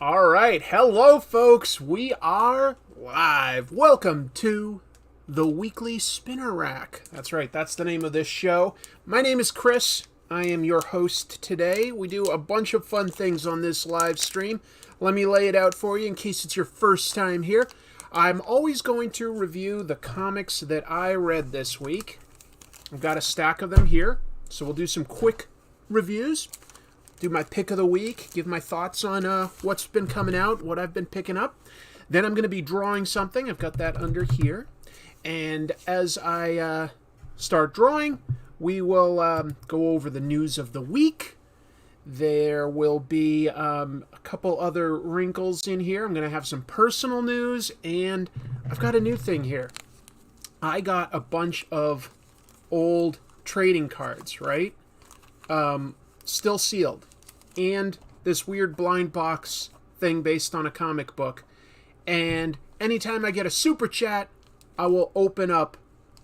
All right, hello folks, we are live. Welcome to the Weekly Spinner Rack. That's right, that's the name of this show. My name is Chris. I am your host today. We do a bunch of fun things on this live stream. Let me lay it out for you in case it's your first time here. I'm always going to review the comics that I read this week. I've got a stack of them here, so we'll do some quick reviews. Do my pick of the week, give my thoughts on what's been coming out, what I've been picking up. Then I'm going to be drawing something. I've got that under here. And as I start drawing, we will go over the news of the week. There will be a couple other wrinkles in here. I'm going to have some personal news, and I've got a new thing here. I got a bunch of old trading cards, right? Still sealed, and this weird blind box thing based on a comic book. And anytime I get a super chat, I will open up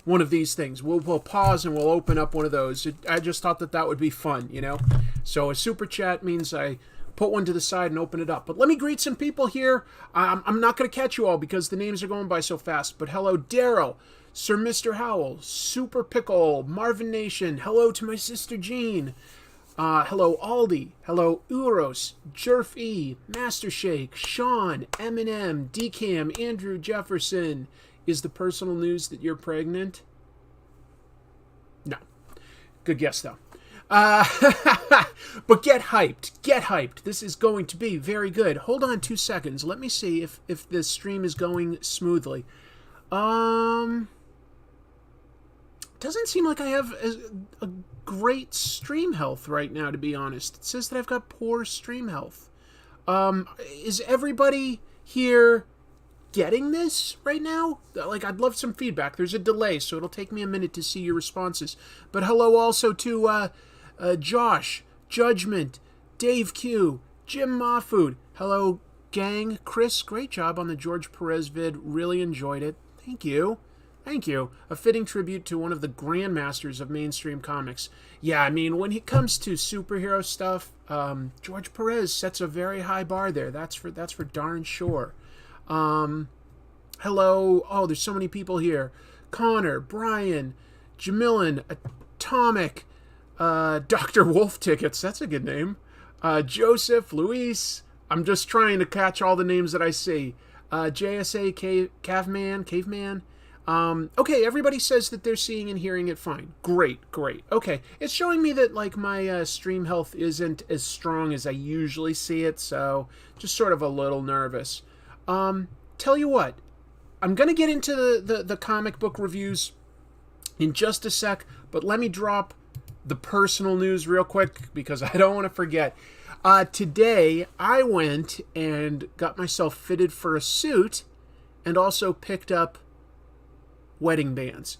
one of these things. We'll pause and we'll open up one of those. I just thought that would be fun, you know? So a super chat means I put one to the side and open it up. But let me greet some people here. I'm not going to catch you all because the names are going by so fast. But hello, Daryl, Sir Mr. Howell, Super Pickle, Marvin Nation. Hello to my sister Jean. Hello, Aldi. Hello, Uros, Jerf E, Master Shake, Sean, Eminem, Decam, Andrew Jefferson. Is the personal news that you're pregnant? No. Good guess, though. But get hyped. Get hyped. This is going to be very good. Hold on 2 seconds. Let me see if this stream is going smoothly. Doesn't seem like I have a great stream health right now, to be honest. It says that I've got poor stream health. Is everybody here getting this right now? Like, I'd love some feedback. There's a delay, so it'll take me a minute to see your responses. But hello also to Josh, Judgment, Dave Q, Jim Mahfood. Hello, gang. Chris, great job on the George Perez vid. Really enjoyed it. Thank you. Thank you. A fitting tribute to one of the grandmasters of mainstream comics. Yeah, I mean, when it comes to superhero stuff, George Perez sets a very high bar there. That's for darn sure. Hello. Oh, there's so many people here. Connor, Brian, Jamilin, Atomic, Dr. Wolf Tickets. That's a good name. Joseph, Luis. I'm just trying to catch all the names that I see. JSA, Caveman. Okay, everybody says that they're seeing and hearing it fine. Great. Okay, it's showing me that, like, my stream health isn't as strong as I usually see it, so just sort of a little nervous. Tell you what, I'm going to get into the comic book reviews in just a sec, but let me drop the personal news real quick because I don't want to forget. Today, I went and got myself fitted for a suit and also picked up wedding bands.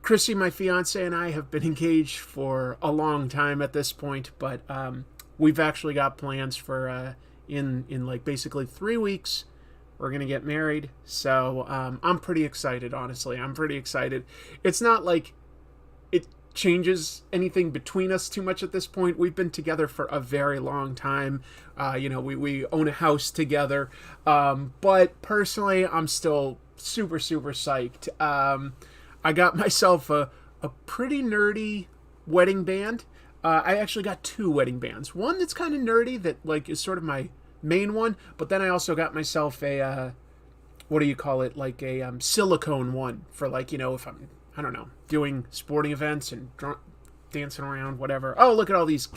Chrissy, my fiance, and I have been engaged for a long time at this point, but we've actually got plans for in like basically 3 weeks. We're gonna get married, so I'm pretty excited. Honestly, I'm pretty excited. It's not like it changes anything between us too much at this point. We've been together for a very long time. We own a house together, but personally, I'm still super psyched. I got myself a pretty nerdy wedding band. I actually got 2 wedding bands. One that's kind of nerdy that like is sort of my main one, but then I also got myself a what do you call it, like a silicone one for, like, you know, if I don't know, doing sporting events and dancing around, whatever. Oh, look at all these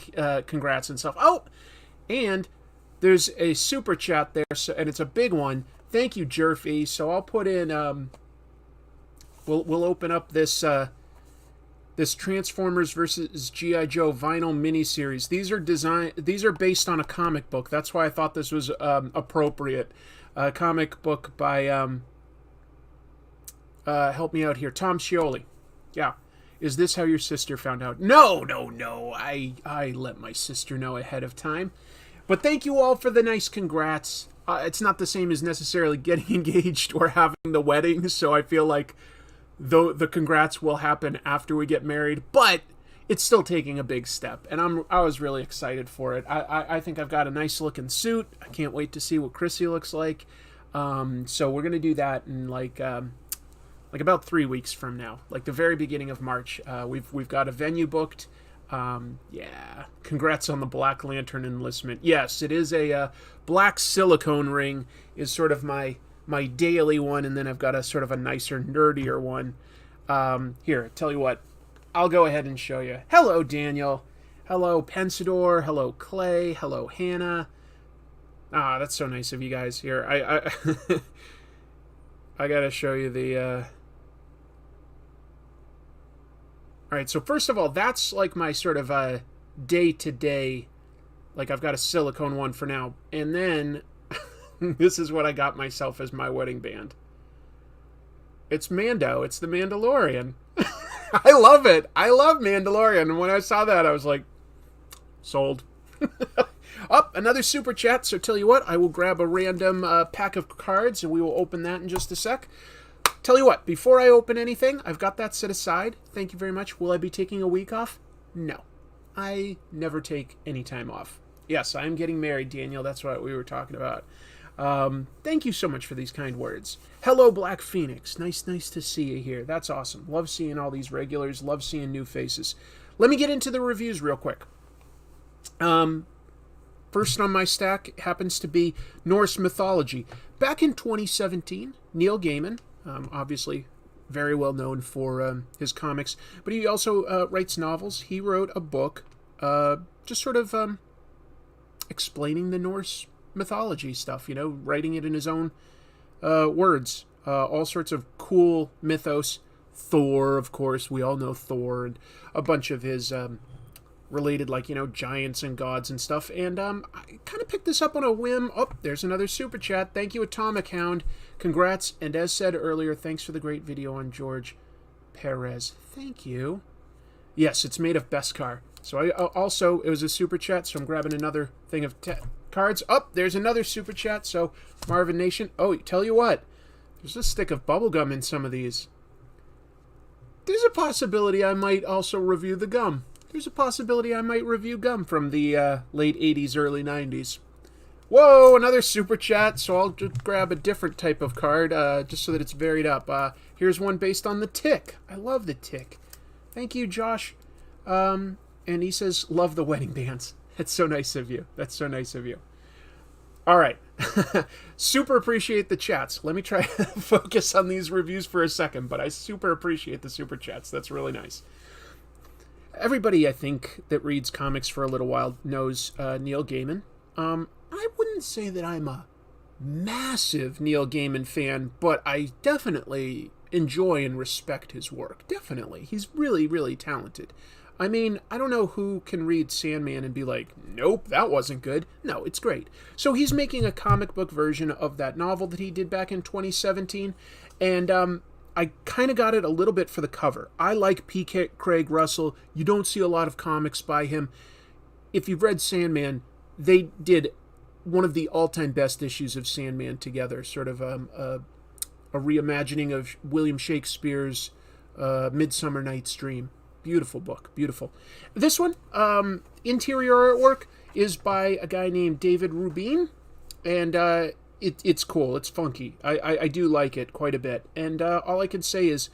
congrats and stuff. Oh, and there's a super chat there, so, and it's a big one. Thank you, Jerfy. So I'll put in, we'll open up this this Transformers versus G.I. Joe vinyl miniseries. These are based on a comic book. That's why I thought this was appropriate. A comic book by help me out here, Tom Scioli. Yeah. Is this how your sister found out? No. I let my sister know ahead of time. But thank you all for the nice congrats. It's not the same as necessarily getting engaged or having the wedding, so I feel like the congrats will happen after we get married. But it's still taking a big step, and I was really excited for it. I think I've got a nice looking suit. I can't wait to see what Chrissy looks like. So we're gonna do that in like about 3 weeks from now, like the very beginning of March. We've got a venue booked. Yeah, congrats on the Black Lantern enlistment. Yes, it is a black silicone ring is sort of my daily one, and then I've got a sort of a nicer, nerdier one. Here, tell you what, I'll go ahead and show you. Hello, Daniel. Hello, Pensador. Hello, Clay. Hello, Hannah. Ah, that's so nice of you guys. Here, I I gotta show you the. All right, so first of all, that's like my sort of day-to-day, like I've got a silicone one for now. And then this is what I got myself as my wedding band. It's Mando. It's the Mandalorian. I love it. I love Mandalorian. And when I saw that, I was like, sold. Up, another super chat. So tell you what, I will grab a random pack of cards and we will open that in just a sec. Tell you what, before I open anything, I've got that set aside. Thank you very much. Will I be taking a week off? No. I never take any time off. Yes, I am getting married, Daniel. That's what we were talking about. Thank you so much for these kind words. Hello, Black Phoenix. Nice to see you here. That's awesome. Love seeing all these regulars. Love seeing new faces. Let me get into the reviews real quick. First on my stack happens to be Norse Mythology. Back in 2017, Neil Gaiman, obviously very well known for his comics, but he also writes novels. He wrote a book just sort of explaining the Norse mythology stuff, you know, writing it in his own words. All sorts of cool mythos. Thor, of course, we all know Thor, and a bunch of his related, like, you know, giants and gods and stuff. And I kind of picked this up on a whim. Oh, there's another super chat. Thank you, Atomic Hound. Congrats, and as said earlier, thanks for the great video on George Perez. Thank you. Yes, it's made of Beskar. So I also, it was a super chat, so I'm grabbing another thing of cards. Oh, there's another super chat. So Marvin Nation. Oh, tell you what, there's a stick of bubblegum in some of these. There's a possibility I might also review the gum. There's a possibility I might review gum from the late 80s, early 90s. Whoa, another super chat, so I'll just grab a different type of card, just so that it's varied up. Here's one based on the Tick. I love the Tick. Thank you, Josh. And he says, love the wedding bands. That's so nice of you. That's so nice of you. All right. Super appreciate the chats. Let me try to focus on these reviews for a second, but I super appreciate the super chats. That's really nice. Everybody, I think, that reads comics for a little while knows Neil Gaiman. I wouldn't say that I'm a massive Neil Gaiman fan, but I definitely enjoy and respect his work. Definitely. He's really, really talented. I mean, I don't know who can read Sandman and be like, nope, that wasn't good. No, it's great. So he's making a comic book version of that novel that he did back in 2017, and I kind of got it a little bit for the cover. I like P. Craig Russell. You don't see a lot of comics by him. If you've read Sandman, they did one of the all-time best issues of Sandman together, sort of a reimagining of William Shakespeare's Midsummer Night's Dream. Beautiful book, beautiful. This one, interior artwork, is by a guy named David Rubin, and it's cool, it's funky. I do like it quite a bit, and all I can say is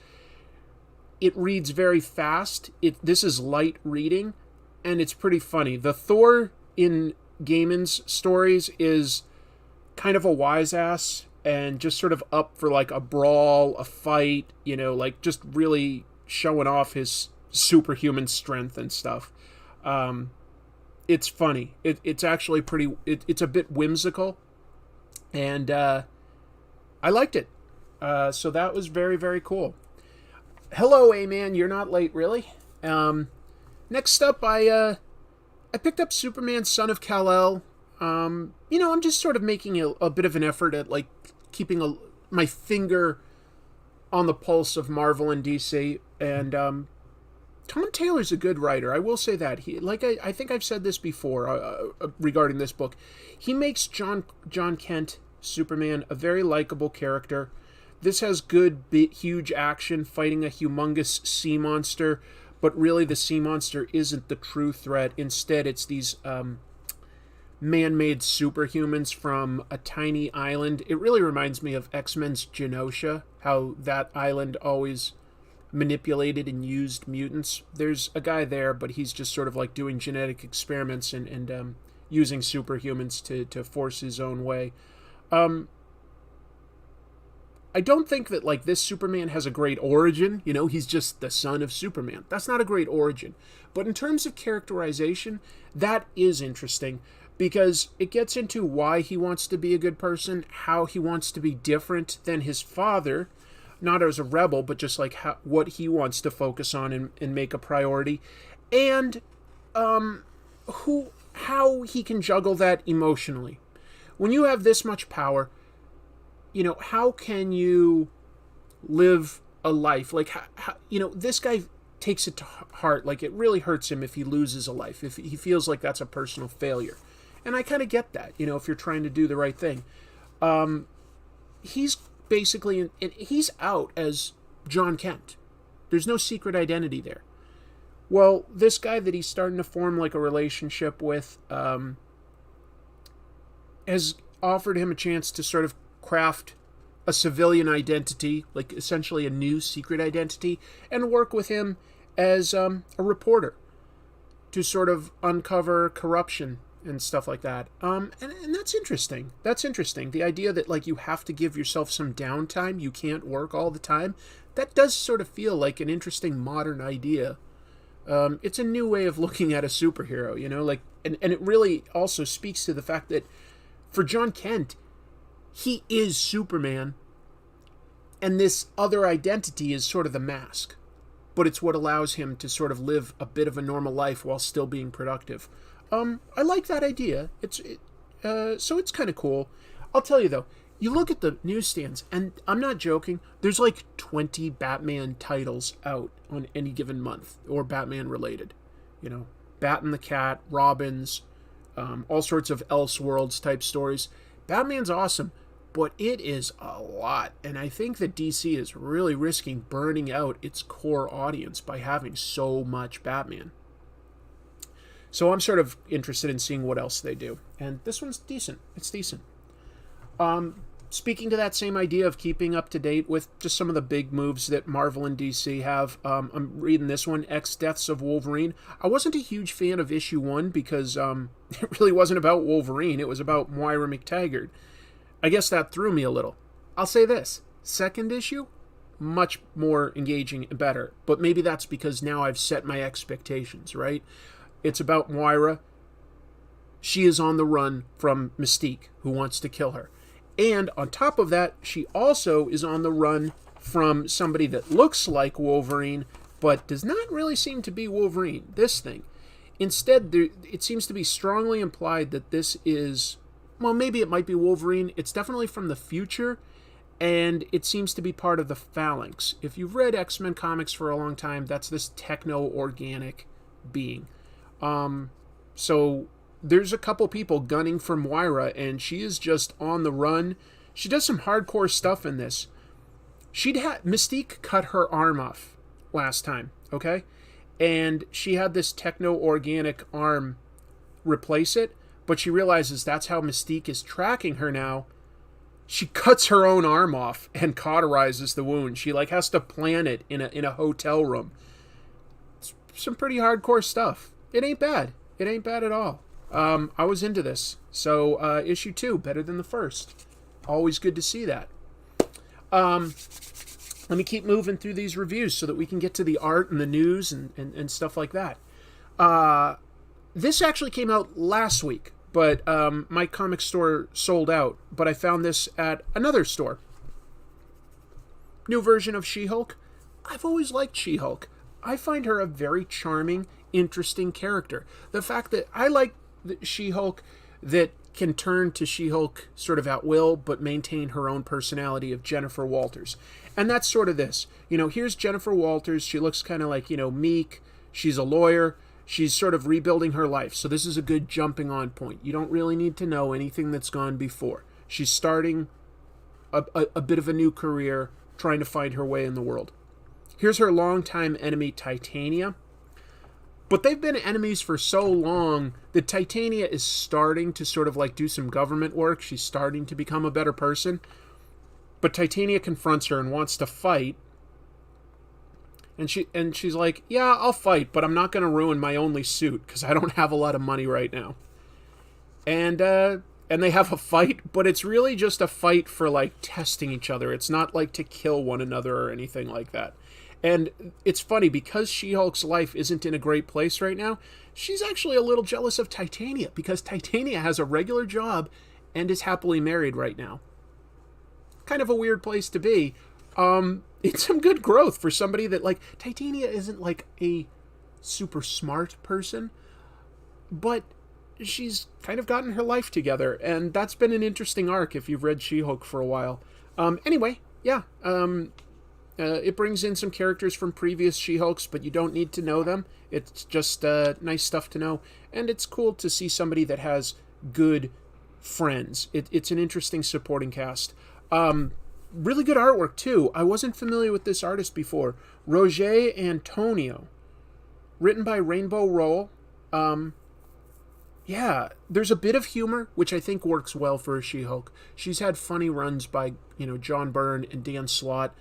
it reads very fast. This is light reading, and it's pretty funny. The Thor in Gaiman's stories is kind of a wise ass, and just sort of up for like a brawl, a fight, you know, like just really showing off his superhuman strength and stuff. It's funny. It's actually pretty, it's a bit whimsical, and I liked it. So that was very, very cool. Hello, A-Man, you're not late, really. Next up, I picked up Superman Son of Kal-El. You know, I'm just sort of making a bit of an effort at, like, keeping my finger on the pulse of Marvel and DC, and Tom Taylor's a good writer. I will say that. I think I've said this before regarding this book. He makes John Kent, Superman, a very likable character. This has good, huge action, fighting a humongous sea monster, but really the sea monster isn't the true threat. Instead, it's these man-made superhumans from a tiny island. It really reminds me of X-Men's Genosha, how that island always manipulated and used mutants. There's a guy there, but he's just sort of like doing genetic experiments and using superhumans to force his own way. I don't think that, like, this Superman has a great origin. You know, he's just the son of Superman. That's not a great origin. But in terms of characterization, that is interesting, because it gets into why he wants to be a good person, how he wants to be different than his father, not as a rebel, but just like what he wants to focus on and make a priority, and how he can juggle that emotionally. When you have this much power, you know, how can you live a life? Like, how, you know, this guy takes it to heart. Like, it really hurts him if he loses a life, if he feels like that's a personal failure. And I kind of get that, you know, if you're trying to do the right thing. He's basically, he's out as John Kent. There's no secret identity there. Well, this guy that he's starting to form like a relationship with has offered him a chance to sort of craft a civilian identity, like essentially a new secret identity, and work with him as a reporter to sort of uncover corruption and stuff like that. And that's interesting. That's interesting. The idea that, like, you have to give yourself some downtime, you can't work all the time, that does sort of feel like an interesting modern idea. It's a new way of looking at a superhero, you know, like, and it really also speaks to the fact that for John Kent, he is Superman, and this other identity is sort of the mask, but it's what allows him to sort of live a bit of a normal life while still being productive. I like that idea. So it's kind of cool. I'll tell you though, you look at the newsstands, and I'm not joking, there's like 20 Batman titles out on any given month, or Batman related. You know, Bat and the Cat, Robins, all sorts of Elseworlds type stories. Batman's awesome, but it is a lot, and I think that DC is really risking burning out its core audience by having so much Batman. So I'm sort of interested in seeing what else they do, and this one's decent. It's decent. Speaking to that same idea of keeping up to date with just some of the big moves that Marvel and DC have, I'm reading this one, X Deaths of Wolverine. I wasn't a huge fan of issue 1 because it really wasn't about Wolverine. It was about Moira McTaggart. I guess that threw me a little. I'll say this, second issue, much more engaging and better. But maybe that's because now I've set my expectations, right? It's about Moira. She is on the run from Mystique, who wants to kill her. And on top of that, she also is on the run from somebody that looks like Wolverine, but does not really seem to be Wolverine, this thing. Instead, it seems to be strongly implied that this is, well, maybe it might be Wolverine. It's definitely from the future, and it seems to be part of the Phalanx. If you've read X-Men comics for a long time, that's this techno-organic being. So there's a couple people gunning for Moira, and she is just on the run. She does some hardcore stuff in this. Mystique cut her arm off last time, okay? And she had this techno-organic arm replace it, but she realizes that's how Mystique is tracking her now. She cuts her own arm off and cauterizes the wound. She, like, has to plant it in a hotel room. It's some pretty hardcore stuff. It ain't bad. It ain't bad at all. I was into this. So, issue 2, better than the first. Always good to see that. Let me keep moving through these reviews so that we can get to the art and the news and stuff like that. This actually came out last week, but my comic store sold out. But I found this at another store. New version of She-Hulk. I've always liked She-Hulk. I find her a very charming, interesting character. The fact that I like She-Hulk that can turn to She-Hulk sort of at will, but maintain her own personality of Jennifer Walters. And that's sort of this. You know, here's Jennifer Walters. She looks kind of like, you know, meek. She's a lawyer. She's sort of rebuilding her life. So this is a good jumping on point. You don't really need to know anything that's gone before. She's starting a bit of a new career, trying to find her way in the world. Here's her longtime enemy, Titania. But they've been enemies for so long that Titania is starting to sort of like do some government work. She's starting to become a better person. But Titania confronts her and wants to fight. And she's like, yeah, I'll fight, but I'm not going to ruin my only suit because I don't have a lot of money right now. And they have a fight, but it's really just a fight for like testing each other. It's not like to kill one another or anything like that. And it's funny, because She-Hulk's life isn't in a great place right now, she's actually a little jealous of Titania, because Titania has a regular job and is happily married right now. Kind of a weird place to be. It's some good growth for somebody that, like, Titania isn't like a super smart person, but she's kind of gotten her life together, and that's been an interesting arc if you've read She-Hulk for a while. Anyway, yeah, it brings in some characters from previous She-Hulks, but you don't need to know them. It's just nice stuff to know, and it's cool to see somebody that has good friends. It's an interesting supporting cast. Really good artwork, too. I wasn't familiar with this artist before. Roger Antonio. Written by Rainbow Rowell. Yeah, there's a bit of humor, which I think works well for a She-Hulk. She's had funny runs by, John Byrne and Dan Slott.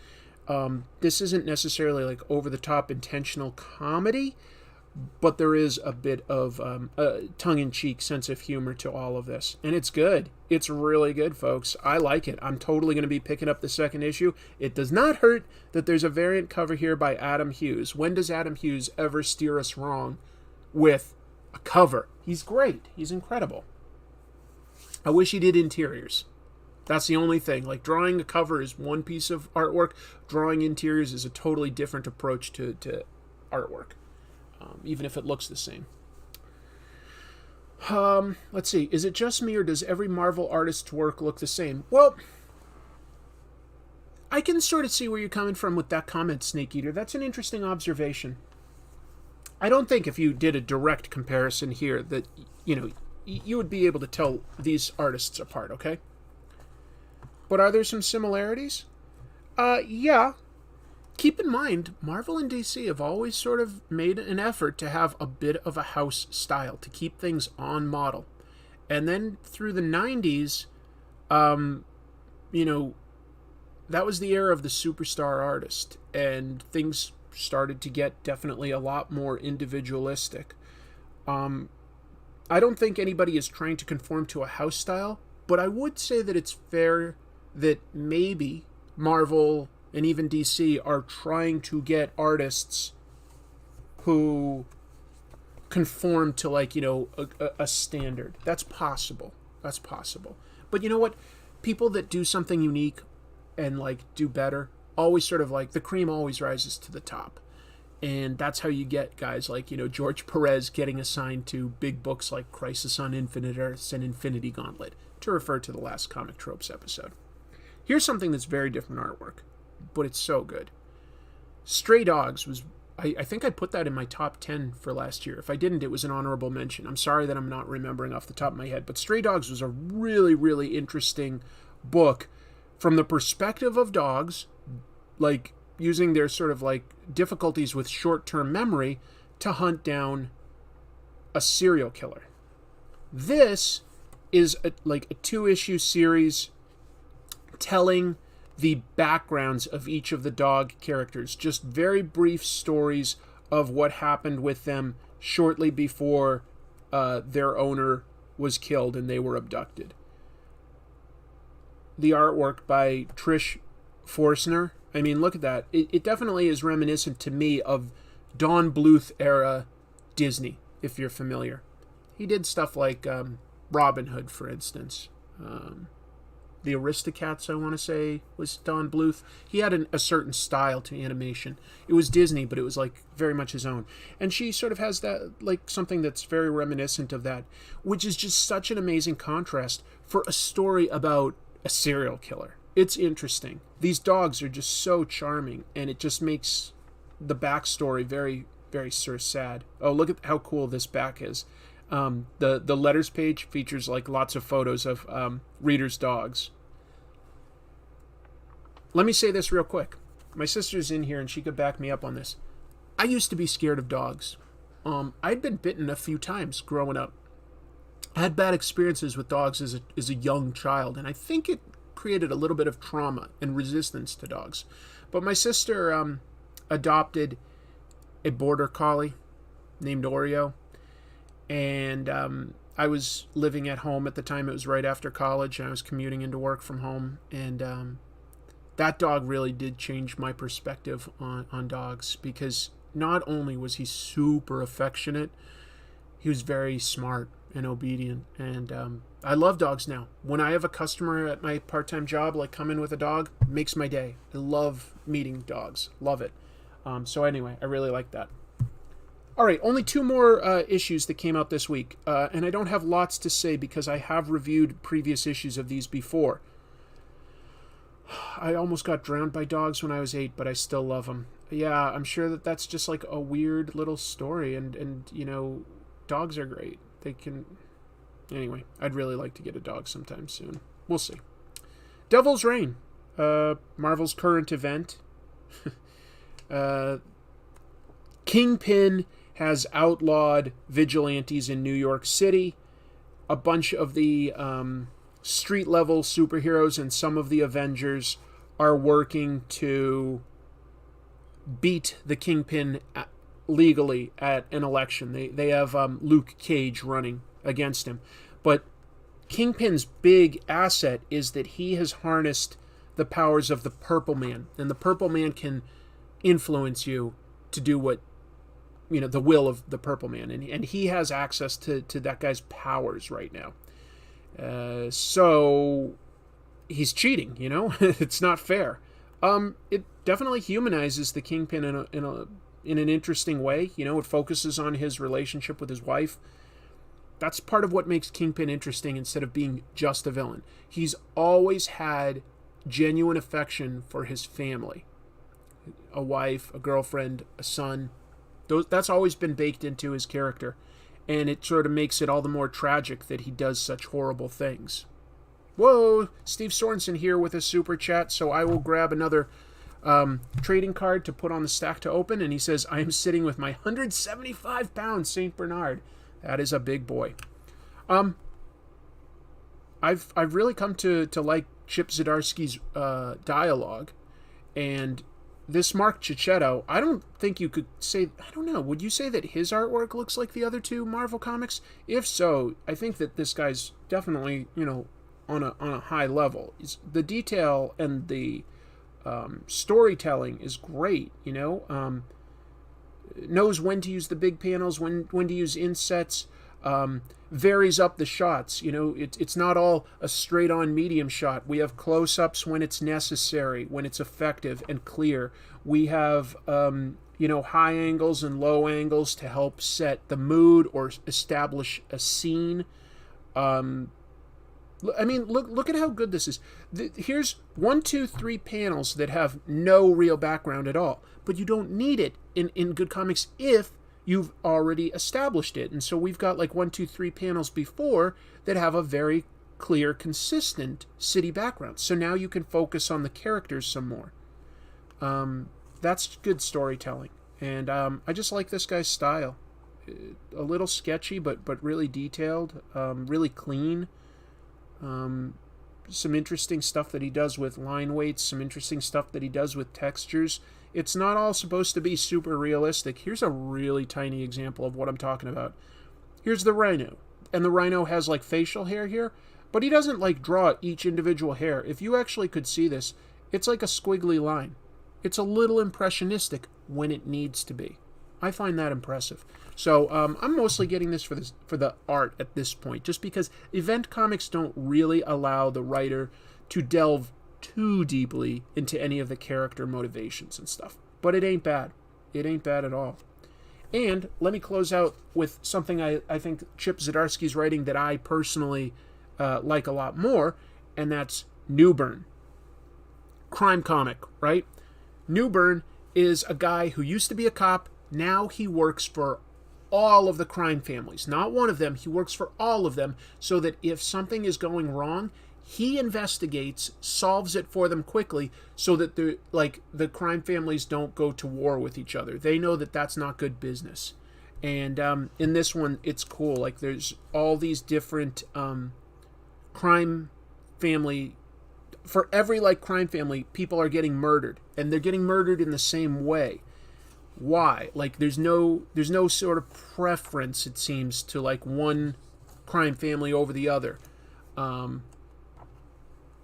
This isn't necessarily like over-the-top intentional comedy, but there is a bit of a tongue-in-cheek sense of humor to all of this. And it's good. It's really good, folks. I like it. I'm totally going to be picking up the second issue. It does not hurt that there's a variant cover here by Adam Hughes. When does Adam Hughes ever steer us wrong with a cover? He's great. He's incredible. I wish he did interiors. That's the only thing. Like, drawing a cover is one piece of artwork. Drawing interiors is a totally different approach to artwork. Even if it looks the same. Let's see. Is it just me, or does every Marvel artist's work look the same? Well, I can sort of see where you're coming from with that comment, Snake Eater. That's an interesting observation. I don't think if you did a direct comparison here that, you would be able to tell these artists apart, okay? But are there some similarities? Yeah. Keep in mind, Marvel and DC have always sort of made an effort to have a bit of a house style, to keep things on model. And then through the 90s, that was the era of the superstar artist, and things started to get definitely a lot more individualistic. I don't think anybody is trying to conform to a house style, but I would say that it's fair that maybe Marvel and even DC are trying to get artists who conform to, like, a standard. That's possible. That's possible. But you know what? People that do something unique and, like, do better, always sort of, like, the cream always rises to the top. And that's how you get guys like, George Perez getting assigned to big books like Crisis on Infinite Earths and Infinity Gauntlet, to refer to the last Comic Tropes episode. Here's something that's very different artwork, but it's so good. Stray Dogs was, I think I put that in my top 10 for last year. If I didn't, it was an honorable mention. I'm sorry that I'm not remembering off the top of my head, but Stray Dogs was a really, really interesting book from the perspective of dogs, like using their sort of like difficulties with short-term memory to hunt down a serial killer. This is a 2-issue series telling the backgrounds of each of the dog characters. Just very brief stories of what happened with them shortly before their owner was killed and they were abducted. The artwork by Trish Forstner. I mean, look at that. It definitely is reminiscent to me of Don Bluth era Disney, if you're familiar. He did stuff like Robin Hood, for instance. The Aristocats, I want to say, was Don Bluth. He had a certain style to animation. It was Disney, but it was like very much his own. And she sort of has that, like, something that's very reminiscent of that, which is just such an amazing contrast for a story about a serial killer. It's interesting. These dogs are just so charming, and it just makes the backstory very, very sort of sad. Oh, look at how cool this back is. The letters page features like lots of photos of readers' dogs. Let me say this real quick. My sister's in here and she could back me up on this. I used to be scared of dogs. I'd been bitten a few times growing up. I had bad experiences with dogs as a young child, and I think it created a little bit of trauma and resistance to dogs. But my sister adopted a border collie named Oreo, and I was living at home at the time. It was right after college, and I was commuting into work from home, and that dog really did change my perspective on dogs, because not only was he super affectionate, he was very smart and obedient, and I love dogs now. When I have a customer at my part-time job like come in with a dog, it makes my day. I love meeting dogs, love it. So anyway, I really like that. All right, only 2 more issues that came out this week, and I don't have lots to say because I have reviewed previous issues of these before. I almost got drowned by dogs when I was 8, but I still love them. Yeah, I'm sure that that's just like a weird little story, and you know, dogs are great. They can... Anyway, I'd really like to get a dog sometime soon. We'll see. Devil's Reign, Marvel's current event. Kingpin has outlawed vigilantes in New York City. A bunch of the street-level superheroes and some of the Avengers are working to beat the Kingpin legally at an election. They have Luke Cage running against him. But Kingpin's big asset is that he has harnessed the powers of the Purple Man. And the Purple Man can influence you to do what, you know, the will of the Purple Man. And he has access to that guy's powers right now. So he's cheating, you know? It's not fair. It definitely humanizes the Kingpin in an interesting way. You know, it focuses on his relationship with his wife. That's part of what makes Kingpin interesting instead of being just a villain. He's always had genuine affection for his family. A wife, a girlfriend, a son. That's always been baked into his character. And it sort of makes it all the more tragic that he does such horrible things. Whoa, Steve Sorensen here with a super chat, so I will grab another trading card to put on the stack to open, and he says, I am sitting with my 175-pound St. Bernard. That is a big boy. I've really come to like Chip Zdarsky's dialogue, and this Mark Checchetto, I don't think you could say, I don't know, would you say that his artwork looks like the other 2 Marvel comics? If so, I think that this guy's definitely, you know, on a high level. The detail and the storytelling is great, you know. Knows when to use the big panels, when to use insets, varies up the shots. You know, it's not all a straight-on medium shot. We have close-ups when it's necessary, when it's effective and clear. We have, you know, high angles and low angles to help set the mood or establish a scene. I mean, look at how good this is. Here's 1, 2, 3 panels that have no real background at all. But you don't need it in good comics if you've already established it. And so we've got like 1, 2, 3 panels before that have a very clear, consistent city background. So now you can focus on the characters some more. That's good storytelling. And I just like this guy's style. A little sketchy, but really detailed, really clean. Some interesting stuff that he does with line weights, some interesting stuff that he does with textures. It's not all supposed to be super realistic. Here's a really tiny example of what I'm talking about. Here's the rhino. And the rhino has like facial hair here, but he doesn't like draw each individual hair. If you actually could see this, it's like a squiggly line. It's a little impressionistic when it needs to be. I find that impressive. So I'm mostly getting this for the art at this point, just because event comics don't really allow the writer to delve too deeply into any of the character motivations and stuff. But it ain't bad. It ain't bad at all. And let me close out with something I think Chip Zdarsky's writing that I personally like a lot more, and that's Newburn. Crime comic, right? Newburn is a guy who used to be a cop. Now he works for all of the crime families. Not one of them. He works for all of them, so that if something is going wrong, he investigates, solves it for them quickly, so that the crime families don't go to war with each other. They know that that's not good business. And in this one, it's cool. Like, there's all these different crime family. For every, like, crime family, people are getting murdered. And they're getting murdered in the same way. Why? Like, there's no sort of preference, it seems, to, like, one crime family over the other.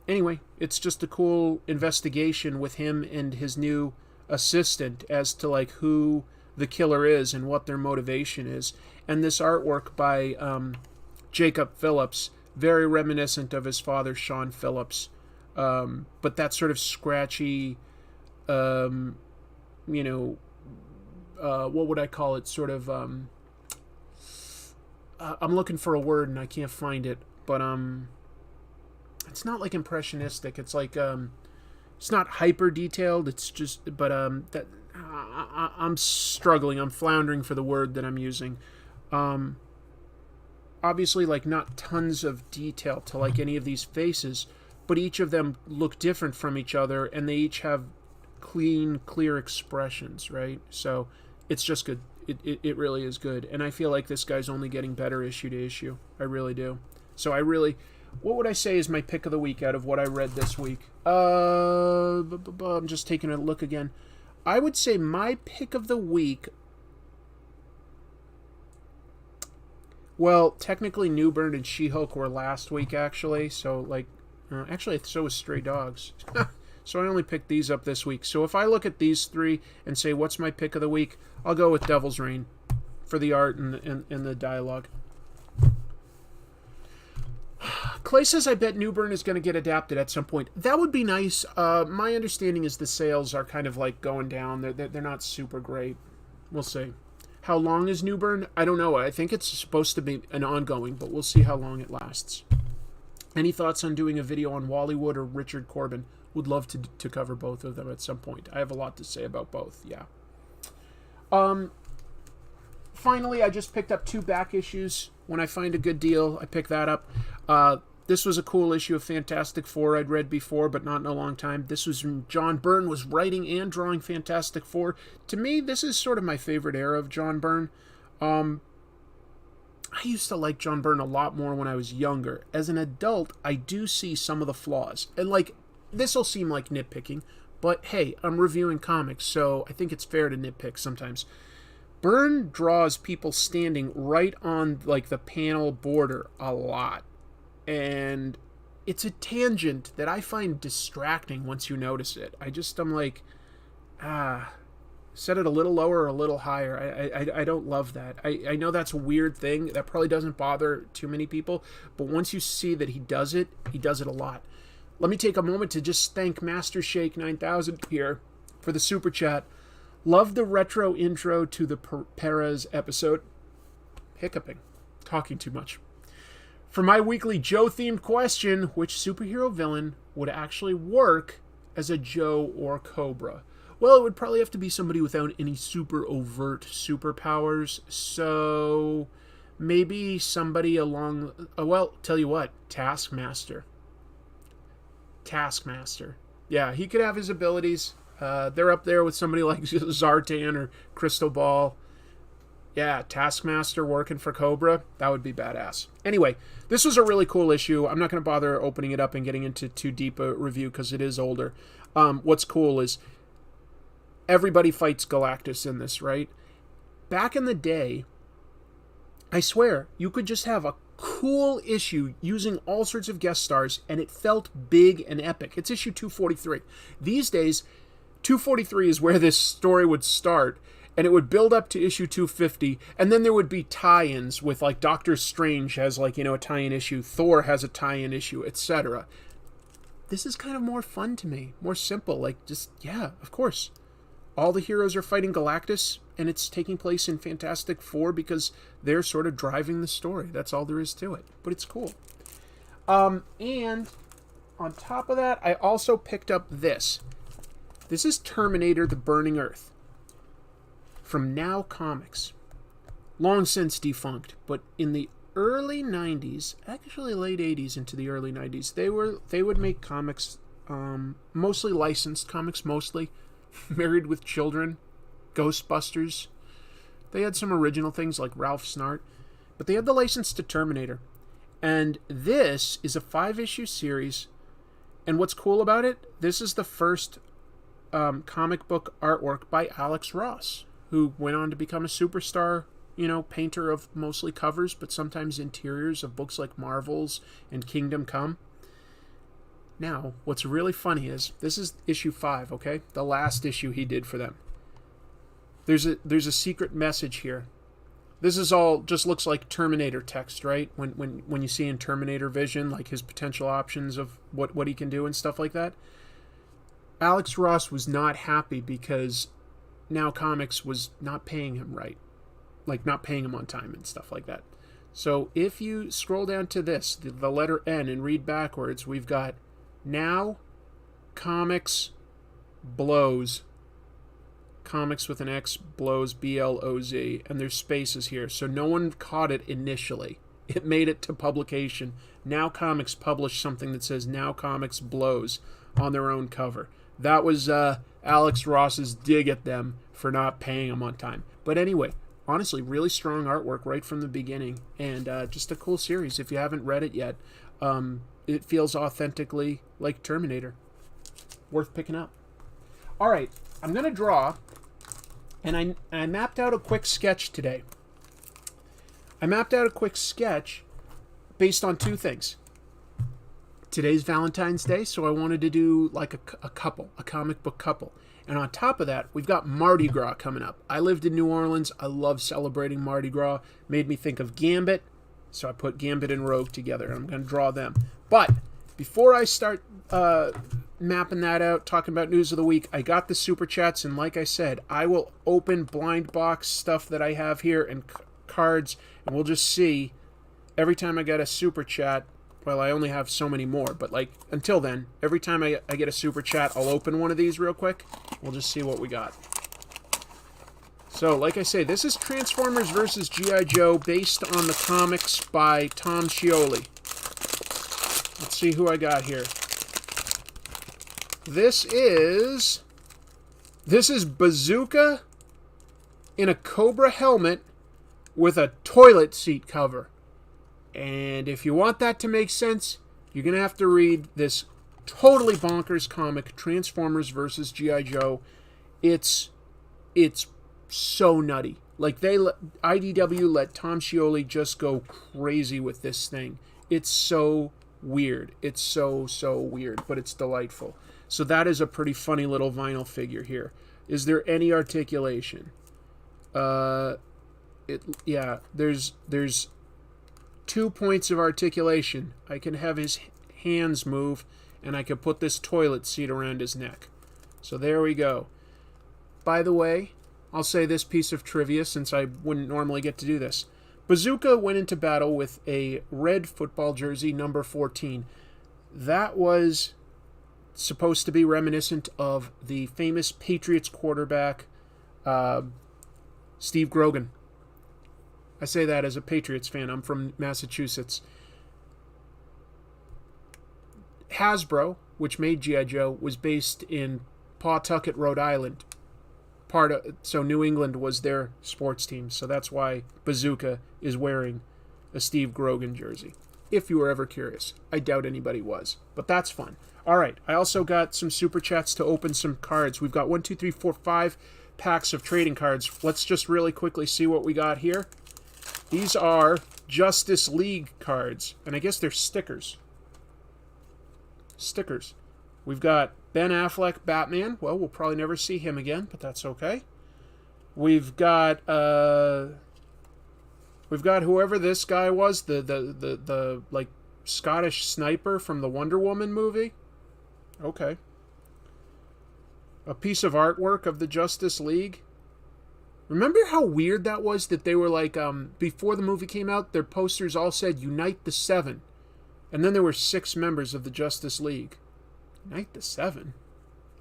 Anyway, it's just a cool investigation with him and his new assistant as to, like, who the killer is and what their motivation is. And this artwork by Jacob Phillips, very reminiscent of his father, Sean Phillips. But that sort of scratchy, what would I call it? Sort of, I'm looking for a word and I can't find it. But it's not like impressionistic. It's like, it's not hyper detailed. It's just, but that I'm struggling. I'm floundering for the word that I'm using. Obviously, like, not tons of detail to, like, any of these faces, but each of them look different from each other, and they each have clean, clear expressions, right? So it's just good. It really is good. And I feel like this guy's only getting better issue to issue. I really do. So what would I say is my pick of the week out of what I read this week? I'm just taking a look again. I would say my pick of the week, well, technically Newburn and She-Hulk were last week, actually. So, like, actually, so was Stray Dogs. So I only picked these up this week. So if I look at these three and say, what's my pick of the week? I'll go with Devil's Reign for the art and the dialogue. Clay says, I bet Newburn is going to get adapted at some point. That would be nice. My understanding is the sales are kind of, like, going down. They're not super great. We'll see. How long is Newburn? I don't know. I think it's supposed to be an ongoing, but we'll see how long it lasts. Any thoughts on doing a video on Wallywood or Richard Corbin? Would love to cover both of them at some point. I have a lot to say about both, yeah. Finally, I just picked up 2 back issues. When I find a good deal, I pick that up. This was a cool issue of Fantastic Four I'd read before, but not in a long time. This was when John Byrne was writing and drawing Fantastic Four. To me, this is sort of my favorite era of John Byrne. I used to like John Byrne a lot more when I was younger. As an adult, I do see some of the flaws. And, like, this will seem like nitpicking, but hey, I'm reviewing comics, so I think it's fair to nitpick sometimes. Byrne draws people standing right on, like, the panel border a lot. And it's a tangent that I find distracting once you notice it. I'm like, set it a little lower or a little higher. I don't love that. I know that's a weird thing. That probably doesn't bother too many people. But once you see that he does it a lot. Let me take a moment to just thank Master Shake 9000 here for the super chat. Love the retro intro to the Perez episode. Hiccuping. Talking too much. For my weekly Joe-themed question, which superhero villain would actually work as a Joe or Cobra? Well, it would probably have to be somebody without any super overt superpowers. So maybe somebody along... well, tell you what. Taskmaster. Yeah, he could have his abilities. They're up there with somebody like Zartan or Crystal Ball. Yeah, Taskmaster working for Cobra. That would be badass. Anyway, this was a really cool issue. I'm not going to bother opening it up and getting into too deep a review because it is older. What's cool is everybody fights Galactus in this, right? Back in the day, I swear, you could just have a cool issue using all sorts of guest stars, and it felt big and epic. It's issue 243. These days, 243 is where this story would start, and it would build up to issue 250, and then there would be tie-ins with, like, Doctor Strange has, like, a tie-in issue, Thor has a tie-in issue, etc. This is kind of more fun to me, more simple, like, just, yeah, of course. All the heroes are fighting Galactus, and it's taking place in Fantastic Four because they're sort of driving the story. That's all there is to it. But it's cool. And on top of that, I also picked up this. This is Terminator: The Burning Earth from Now Comics. Long since defunct, but in the early 90s, actually late 80s into the early 90s, they would make comics, mostly licensed comics, mostly. Married with Children, Ghostbusters, They had some original things like Ralph Snart, but they had the license to Terminator. And this is a 5-issue series. And what's cool about it, this is the first comic book artwork by Alex Ross, who went on to become a superstar, painter of mostly covers, but sometimes interiors of books like Marvels and Kingdom Come. Now, what's really funny is, this is issue 5, okay? The last issue he did for them. There's a secret message here. This is all just looks like Terminator text, right? When you see in Terminator Vision, like his potential options of what he can do and stuff like that. Alex Ross was not happy because Now Comics was not paying him right. Like, not paying him on time and stuff like that. So if you scroll down to this, the letter N, and read backwards, we've got Now Comics blows. Comics with an X, blows, B-L-O-Z, and there's spaces here, so no one caught it initially. It made it to publication. Now Comics published something that says Now Comics blows on their own cover. That was Alex Ross's dig at them for not paying them on time. But anyway, honestly, really strong artwork right from the beginning, and just a cool series. If you haven't read it yet, it feels authentically like Terminator. Worth picking up. All right, I'm going to draw, and I mapped out a quick sketch today. I mapped out a quick sketch based on 2 things. Today's Valentine's Day, so I wanted to do like a comic book couple. And on top of that, we've got Mardi Gras coming up. I lived in New Orleans. I love celebrating Mardi Gras. Made me think of Gambit, so I put Gambit and Rogue together, and I'm going to draw them. But before I start mapping that out, talking about news of the week, I got the super chats, and like I said, I will open blind box stuff that I have here and cards, and we'll just see every time I get a super chat. Well, I only have so many more, but like until then, every time I get a super chat, I'll open one of these real quick. We'll just see what we got. So, like I say, this is Transformers vs. G.I. Joe based on the comics by Tom Scioli. Let's see who I got here. This is Bazooka in a Cobra helmet with a toilet seat cover. And if you want that to make sense, you're going to have to read this totally bonkers comic, Transformers vs. G.I. Joe. It's so nutty. Like, IDW let Tom Scioli just go crazy with this thing. It's so weird. It's so weird, but it's delightful. So that is a pretty funny little vinyl figure here. Is there any articulation? There's 2 points of articulation. I can have his hands move, and I can put this toilet seat around his neck. So there we go. By the way, I'll say this piece of trivia since I wouldn't normally get to do this. Bazooka went into battle with a red football jersey, number 14. That was supposed to be reminiscent of the famous Patriots quarterback, Steve Grogan. I say that as a Patriots fan. I'm from Massachusetts. Hasbro, which made G.I. Joe, was based in Pawtucket, Rhode Island. So New England was their sports team. So that's why Bazooka is wearing a Steve Grogan jersey. If you were ever curious. I doubt anybody was. But that's fun. All right. I also got some super chats to open some cards. We've got 5 packs of trading cards. Let's just really quickly see what we got here. These are Justice League cards, and I guess they're stickers. Stickers. We've got Ben Affleck, Batman. Well, we'll probably never see him again, but that's okay. We've got whoever this guy was, the like Scottish sniper from the Wonder Woman movie. Okay. A piece of artwork of the Justice League. Remember how weird that was that they were like, before the movie came out, their posters all said, Unite the Seven. And then there were 6 members of the Justice League. Unite the Seven?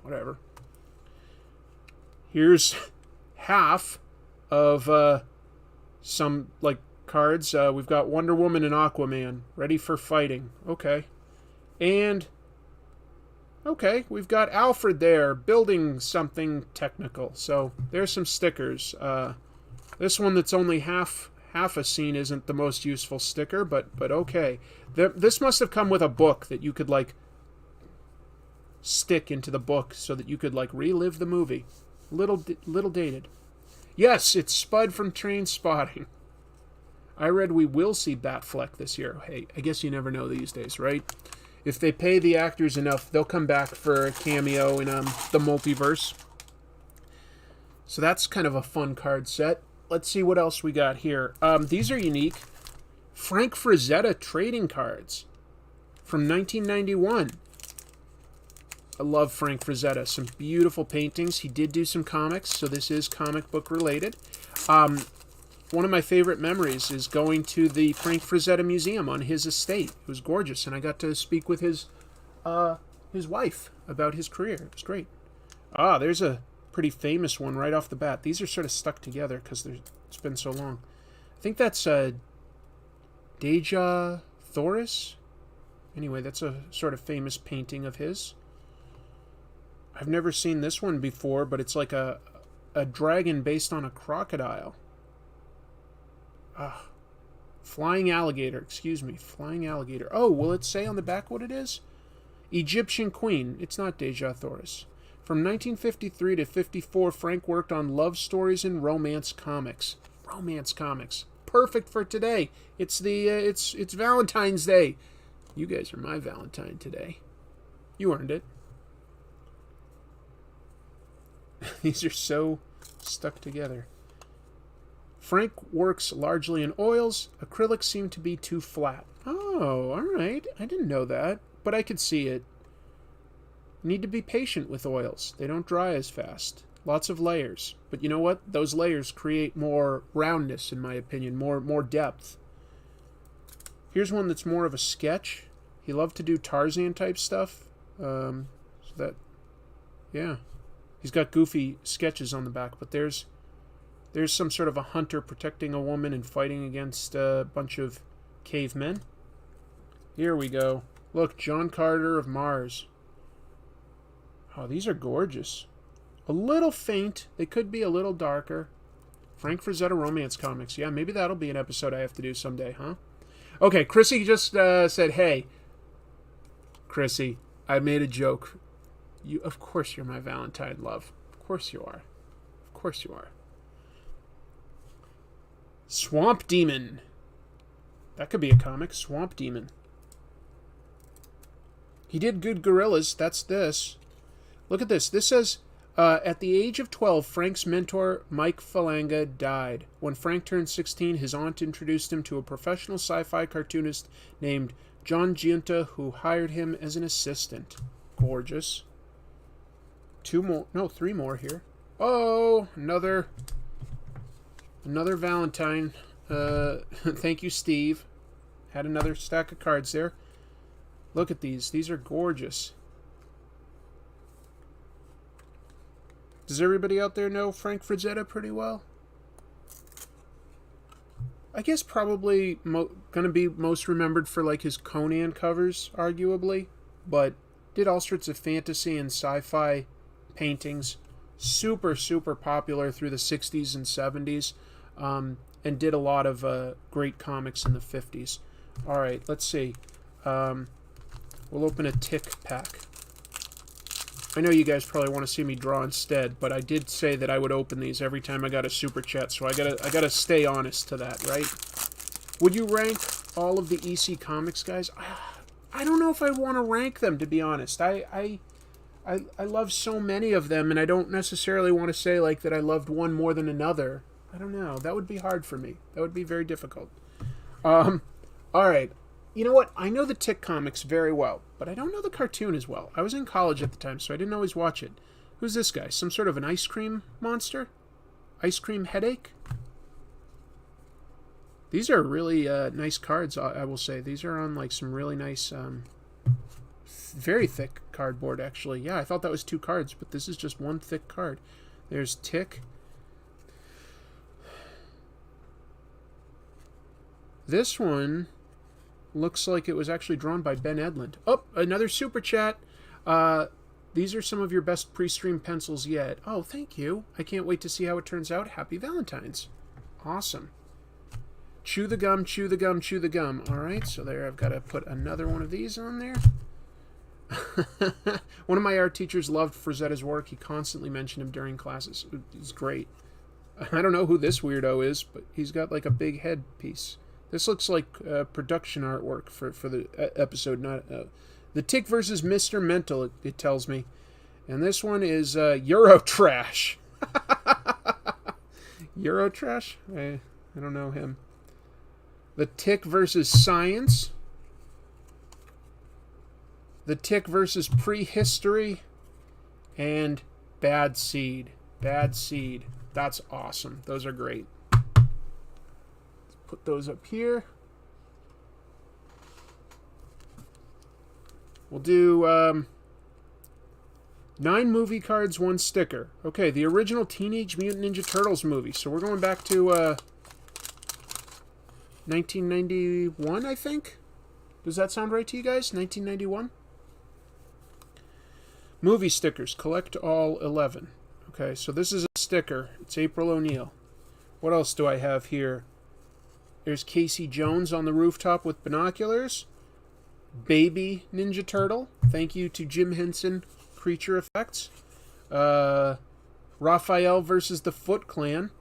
Whatever. Here's half of some, like, cards. We've got Wonder Woman and Aquaman ready for fighting. Okay. And, okay, we've got Alfred there building something technical. So there's some stickers. This one that's only half a scene isn't the most useful sticker, but okay. This must have come with a book that you could, like, stick into the book so that you could, like, relive the movie. Little dated. Yes, it's Spud from Train Spotting. I read we will see Batfleck this year. Hey, I guess you never know these days, right? If they pay the actors enough, they'll come back for a cameo in the multiverse. So that's kind of a fun card set. Let's see what else we got here. These are unique. Frank Frazetta trading cards from 1991. I love Frank Frazetta. Some beautiful paintings. He did do some comics, so this is comic book related. One of my favorite memories is going to the Frank Frazetta Museum on his estate. It was gorgeous, and I got to speak with his wife about his career. It was great. There's a pretty famous one right off the bat. These are sort of stuck together because it's been so long. I think that's Deja Thoris. Anyway, that's a sort of famous painting of his. I've never seen this one before, but it's like a dragon based on a crocodile. Flying alligator. Flying alligator. Oh, will it say on the back what it is? Egyptian Queen. It's not Deja Thoris. From 1953 to 54, Frank worked on love stories and romance comics. Romance comics. Perfect for today. It's Valentine's Day. You guys are my Valentine today. You earned it. These are so stuck together. Frank works largely in oils. Acrylics seem to be too flat. Oh, all right. I didn't know that, but I could see it. Need to be patient with oils. They don't dry as fast. Lots of layers. But you know what? Those layers create more roundness, in my opinion, more depth. Here's one that's more of a sketch. He loved to do Tarzan type stuff. Yeah. He's got goofy sketches on the back, but there's some sort of a hunter protecting a woman and fighting against a bunch of cavemen. Here we go. Look, John Carter of Mars. Oh, these are gorgeous. A little faint. They could be a little darker. Frank Frazetta romance comics. Yeah, maybe that'll be an episode I have to do someday, huh? Okay, Chrissy just said, hey, Chrissy, I made a joke. Of course you're my Valentine, love. Of course you are. Of course you are. Swamp Demon. That could be a comic. Swamp Demon. He did Good Gorillas. That's this. Look at this. This says, at the age of 12, Frank's mentor, Mike Falanga, died. When Frank turned 16, his aunt introduced him to a professional sci-fi cartoonist named John Giunta, who hired him as an assistant. Gorgeous. Three more here. Oh, another Valentine. Thank you, Steve. Had another stack of cards there. Look at these. These are gorgeous. Does everybody out there know Frank Frazetta pretty well? I guess probably gonna be most remembered for like his Conan covers, arguably, but did all sorts of fantasy and sci-fi paintings. Super, super popular through the 60s and 70s, and did a lot of great comics in the 50s. All right, let's see. We'll open a tick pack. I know you guys probably want to see me draw instead, but I did say that I would open these every time I got a super chat, so I gotta stay honest to that, right? Would you rank all of the EC Comics guys? I don't know if I want to rank them, to be honest. I love so many of them, and I don't necessarily want to say like that I loved one more than another. I don't know. That would be hard for me. That would be very difficult. All right. You know what? I know the Tick comics very well, but I don't know the cartoon as well. I was in college at the time, so I didn't always watch it. Who's this guy? Some sort of an ice cream monster? Ice cream headache? These are really nice cards, I will say. These are on like some really nice, very thick cardboard, actually. Yeah, I thought that was 2 cards, but this is just one thick card. There's Tick. This one looks like it was actually drawn by Ben Edlund. Oh, another super chat. These are some of your best pre-stream pencils yet. Oh, thank you. I can't wait to see how it turns out. Happy Valentine's. Awesome. Chew the gum, chew the gum, chew the gum. All right, so there, I've got to put another one of these on there. One of my art teachers loved Frazetta's work. He constantly mentioned him during classes. He's great. I don't know who this weirdo is, but he's got like a big head piece. This looks like production artwork for the episode, not the Tick versus Mr. Mental, it tells me. And this one is Eurotrash. Eurotrash? I don't know him. The Tick versus Science. The Tick versus Prehistory. And Bad Seed. Bad Seed. That's awesome. Those are great. Let's put those up here. We'll do 9 movie cards, 1 sticker. Okay, the original Teenage Mutant Ninja Turtles movie. So we're going back to 1991, I think? Does that sound right to you guys? 1991? Movie stickers. Collect all 11. Okay, so this is a sticker. It's April O'Neil. What else do I have here? There's Casey Jones on the rooftop with binoculars. Baby Ninja Turtle. Thank you to Jim Henson, Creature Effects. Raphael versus the Foot Clan.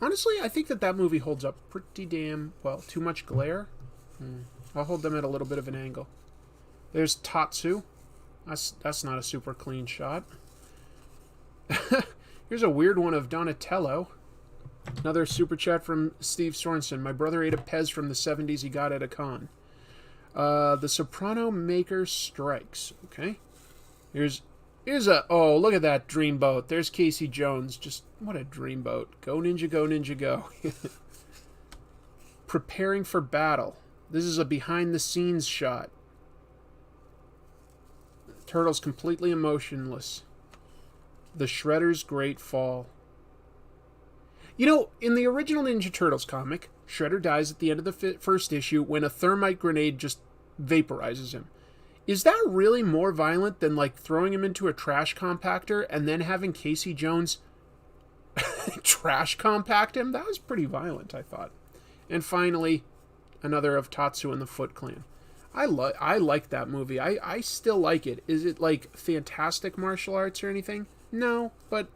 Honestly, I think that movie holds up pretty damn well. Too much glare? I'll hold them at a little bit of an angle. There's Tatsu. That's not a super clean shot. Here's a weird one of Donatello. Another super chat from Steve Sorensen. My brother ate a Pez from the 70s he got at a con. The Soprano Maker Strikes. Okay. Here's a... Oh, look at that dreamboat. There's Casey Jones. Just, what a dreamboat. Go Ninja, go Ninja, go. Preparing for battle. This is a behind-the-scenes shot. Turtle's completely emotionless. The Shredder's Great Fall. You know, in the original Ninja Turtles comic, Shredder dies at the end of the first issue when a thermite grenade just vaporizes him. Is that really more violent than, like, throwing him into a trash compactor and then having Casey Jones trash compact him? That was pretty violent, I thought. And finally, another of Tatsu and the Foot Clan. I like that movie. I still like it. Is it, like, fantastic martial arts or anything? No, but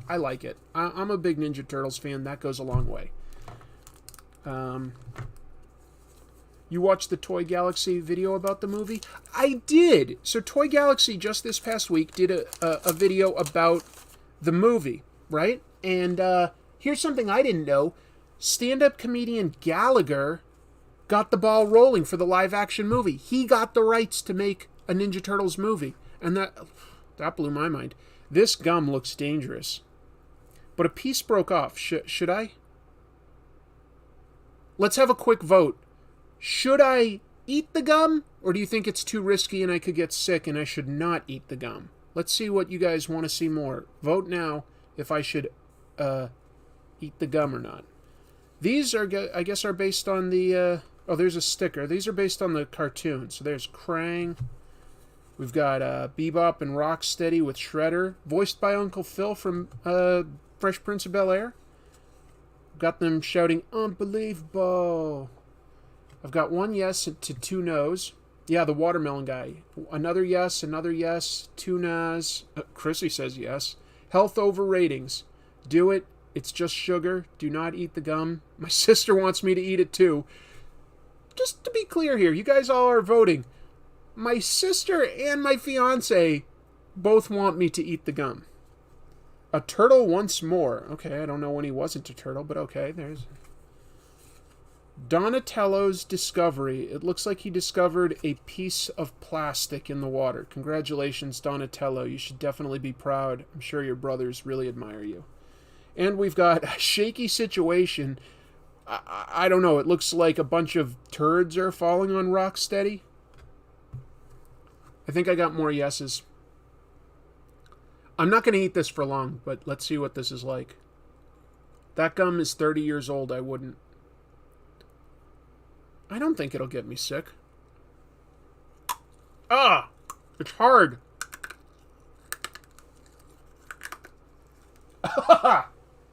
I like it. I'm a big Ninja Turtles fan. That goes a long way. You watched the Toy Galaxy video about the movie? I did! So Toy Galaxy just this past week did a video about the movie, right? And here's something I didn't know. Stand-up comedian Gallagher got the ball rolling for the live-action movie. He got the rights to make a Ninja Turtles movie. And that blew my mind. This gum looks dangerous. But a piece broke off. Should I? Let's have a quick vote. Should I eat the gum? Or do you think it's too risky and I could get sick and I should not eat the gum? Let's see what you guys want to see more. Vote now if I should eat the gum or not. These are, I guess, are based on the... oh, there's a sticker. These are based on the cartoon. So there's Krang. We've got Bebop and Rocksteady with Shredder, voiced by Uncle Phil from Fresh Prince of Bel-Air. Got them shouting, unbelievable. I've got 1 yes to 2 no's. Yeah, the watermelon guy. Another yes, 2 no's. Chrissy says yes. Health over ratings. Do it. It's just sugar. Do not eat the gum. My sister wants me to eat it too. Just to be clear here, you guys all are voting. My sister and my fiance both want me to eat the gum. A turtle once more. Okay, I don't know when he wasn't a turtle, but okay, there's... Donatello's discovery. It looks like he discovered a piece of plastic in the water. Congratulations, Donatello. You should definitely be proud. I'm sure your brothers really admire you. And we've got a shaky situation. I don't know. It looks like a bunch of turds are falling on Rocksteady. I think I got more yeses. I'm not going to eat this for long, but let's see what this is like. That gum is 30 years old. I wouldn't. I don't think it'll get me sick. Ah! It's hard.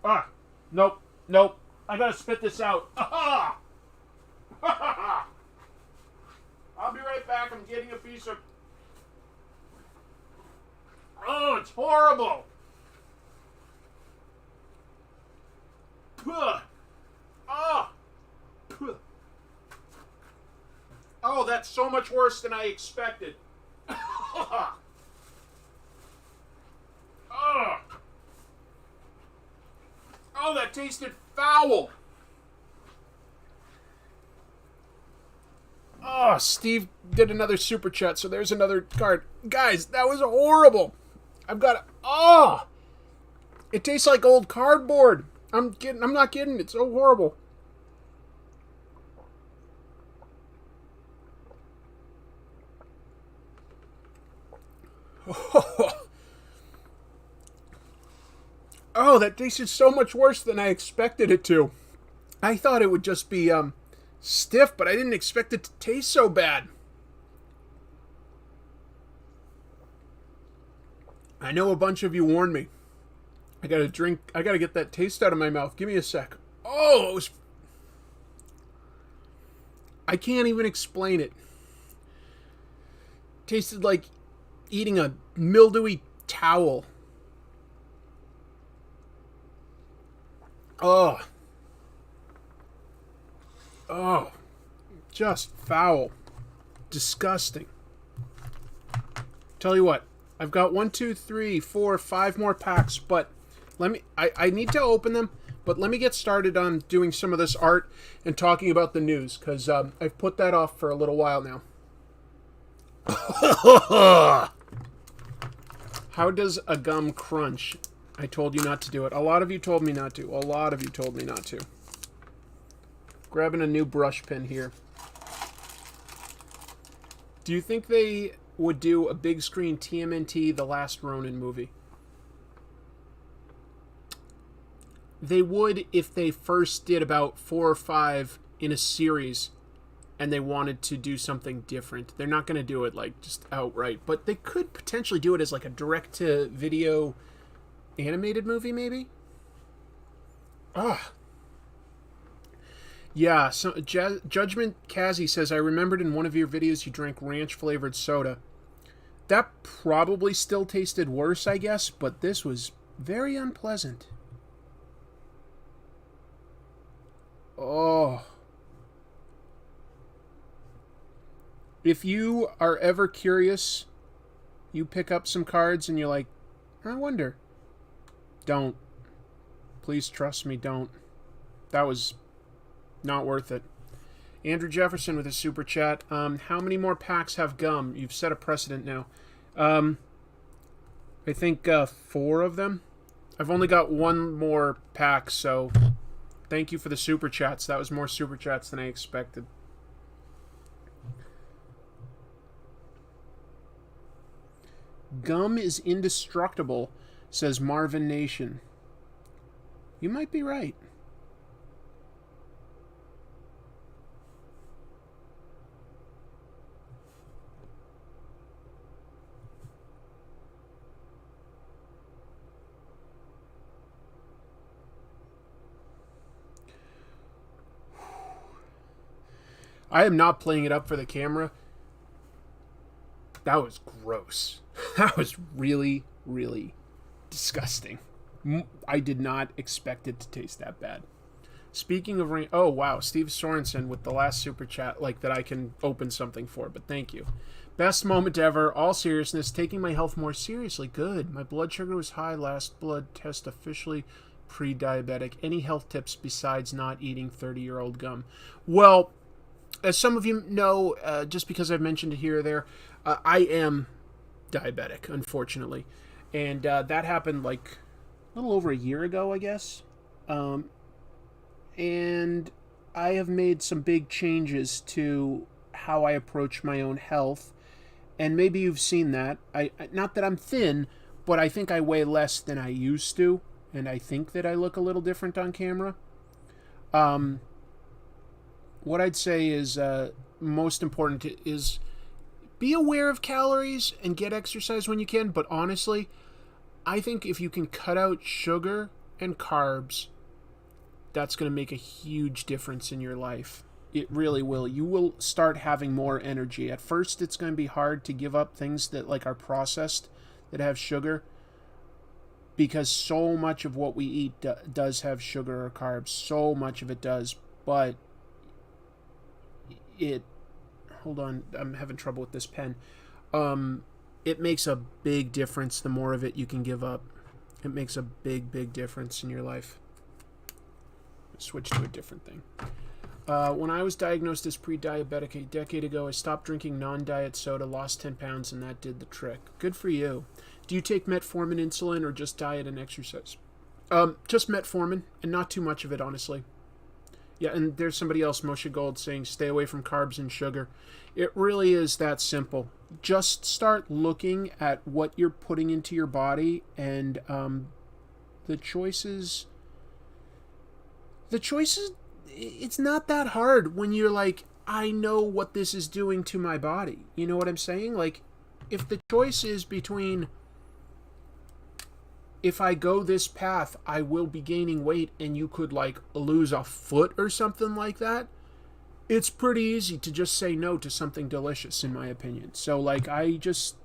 Ah, nope, nope. I gotta spit this out. Aha! I'll be right back. I'm getting a piece of... Oh, it's horrible. Oh. Oh, that's so much worse than I expected. Oh. Oh, that tasted foul. Oh, Steve did another super chat, so there's another card. Guys, that was horrible. I've got... Oh! It tastes like old cardboard. I'm not kidding. It's so horrible. Oh, that tasted so much worse than I expected it to. I thought it would just be stiff, but I didn't expect it to taste so bad. I know a bunch of you warned me. I gotta get that taste out of my mouth. Give me a sec. Oh, I can't even explain it. Tasted like eating a mildewy towel. Oh. Oh. Just foul. Disgusting. Tell you what, I've got 1, 2, 3, 4, 5 more packs, but I need to open them, but let me get started on doing some of this art and talking about the news, because I've put that off for a little while now. How does a gum crunch? I told you not to do it. A lot of you told me not to. A lot of you told me not to. Grabbing a new brush pen here. Do you think they would do a big screen TMNT The Last Ronin movie? They would if they first did about 4 or 5 in a series and they wanted to do something different. They're not going to do it like just outright, but they could potentially do it as like a direct-to-video animated movie, maybe? Ah. Yeah, so Judgment Kazi says, I remembered in one of your videos you drank ranch-flavored soda. That probably still tasted worse, I guess, but this was very unpleasant. Oh. If you are ever curious, you pick up some cards and you're like, I wonder. Don't. Please trust me, don't. That was not worth it. Andrew Jefferson with a super chat. How many more packs have gum? You've set a precedent now. I think 4 of them. I've only got 1 more pack, so thank you for the super chats. That was more super chats than I expected. Gum is indestructible, says Marvin Nation. You might be right. I am not playing it up for the camera. That was gross. That was really, really disgusting. I did not expect it to taste that bad. Speaking of rain... Oh, wow. Steve Sorensen with the last super chat, like, that I can open something for, but thank you. Best moment ever. All seriousness. Taking my health more seriously. Good. My blood sugar was high. Last blood test officially pre-diabetic. Any health tips besides not eating 30-year-old gum? Well, as some of you know, just because I've mentioned it here or there, I am diabetic, unfortunately. And that happened, like, a little over a year ago, I guess. And I have made some big changes to how I approach my own health. And maybe you've seen that. Not that I'm thin, but I think I weigh less than I used to. And I think that I look a little different on camera. What I'd say is most important is be aware of calories and get exercise when you can. But honestly, I think if you can cut out sugar and carbs, that's going to make a huge difference in your life. It really will. You will start having more energy. At first, it's going to be hard to give up things that like are processed, that have sugar, because so much of what we eat does have sugar or carbs. So much of it does. But hold on, I'm having trouble with this pen. It makes a big difference the more of it you can give up. It makes a big, big difference in your life. Switch to a different thing. When I was diagnosed as pre-diabetic a decade ago, I stopped drinking non-diet soda, lost 10 pounds, and that did the trick. Good for you. Do you take metformin, insulin, or just diet and exercise? Just metformin, and not too much of it, honestly. Yeah, and there's somebody else, Moshe Gold, saying stay away from carbs and sugar. It really is that simple. Just start looking at what you're putting into your body, and the choices, it's not that hard when you're like, I know what this is doing to my body. You know what I'm saying? Like, if the choice is between, if I go this path, I will be gaining weight and you could like lose a foot or something like that, it's pretty easy to just say no to something delicious, in my opinion. So like, I just,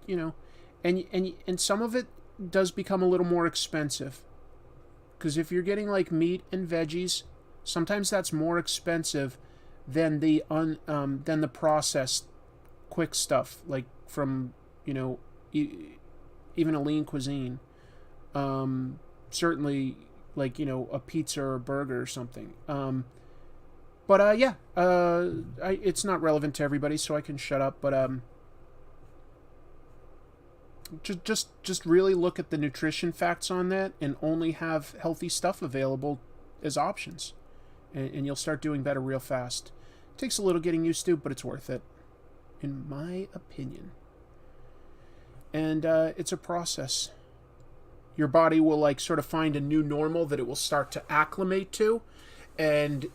and some of it does become a little more expensive, because if you're getting like meat and veggies, sometimes that's more expensive than the processed quick stuff, like from, even a lean cuisine. Certainly like, a pizza or a burger or something. It's not relevant to everybody, so I can shut up. But just really look at the nutrition facts on that, and only have healthy stuff available as options. And you'll start doing better real fast. It takes a little getting used to, but it's worth it, in my opinion. And it's a process. Your body will like sort of find a new normal that it will start to acclimate to. And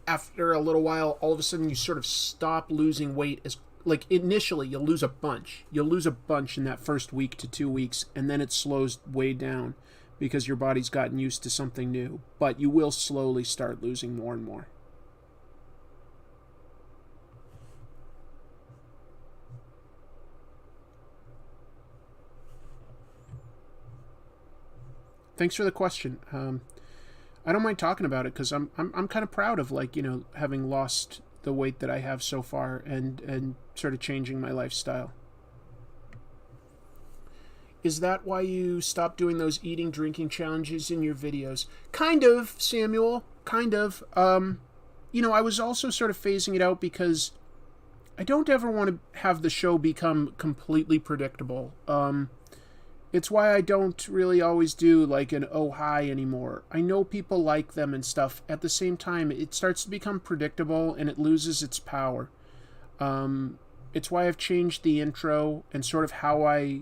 after a little while, all of a sudden you sort of stop losing weight. As like initially you'll lose a bunch. You'll lose a bunch in that first week to 2 weeks, and then it slows way down, because your body's gotten used to something new. But you will slowly start losing more and more. Thanks for the question. I don't mind talking about it, because I'm kind of proud of like, having lost the weight that I have so far, and sort of changing my lifestyle. Is that why you stopped doing those eating, drinking challenges in your videos? Kind of, Samuel. Kind of. I was also sort of phasing it out because I don't ever want to have the show become completely predictable. It's why I don't really always do like an oh hi anymore. I know people like them and stuff. At the same time, it starts to become predictable and it loses its power. It's why I've changed the intro and sort of how I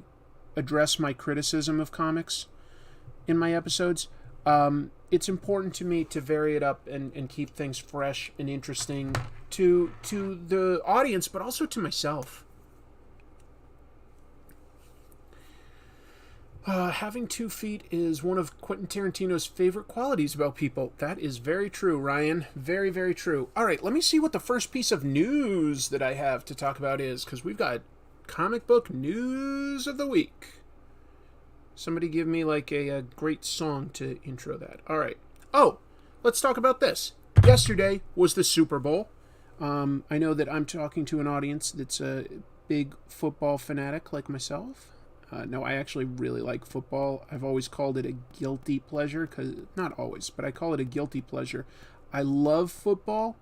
address my criticism of comics in my episodes. It's important to me to vary it up and keep things fresh and interesting to the audience, but also to myself. Having 2 feet is one of Quentin Tarantino's favorite qualities about people. That is very true, Ryan. Very, very true. All right, let me see what the first piece of news that I have to talk about is, because we've got comic book news of the week. Somebody give me like a great song to intro that. All right. Oh, let's talk about this. Yesterday was the Super Bowl. I know that I'm talking to an audience that's a big football fanatic like myself. No, I actually really like football. I've always called it a guilty pleasure, not always, but I call it a guilty pleasure. I love football,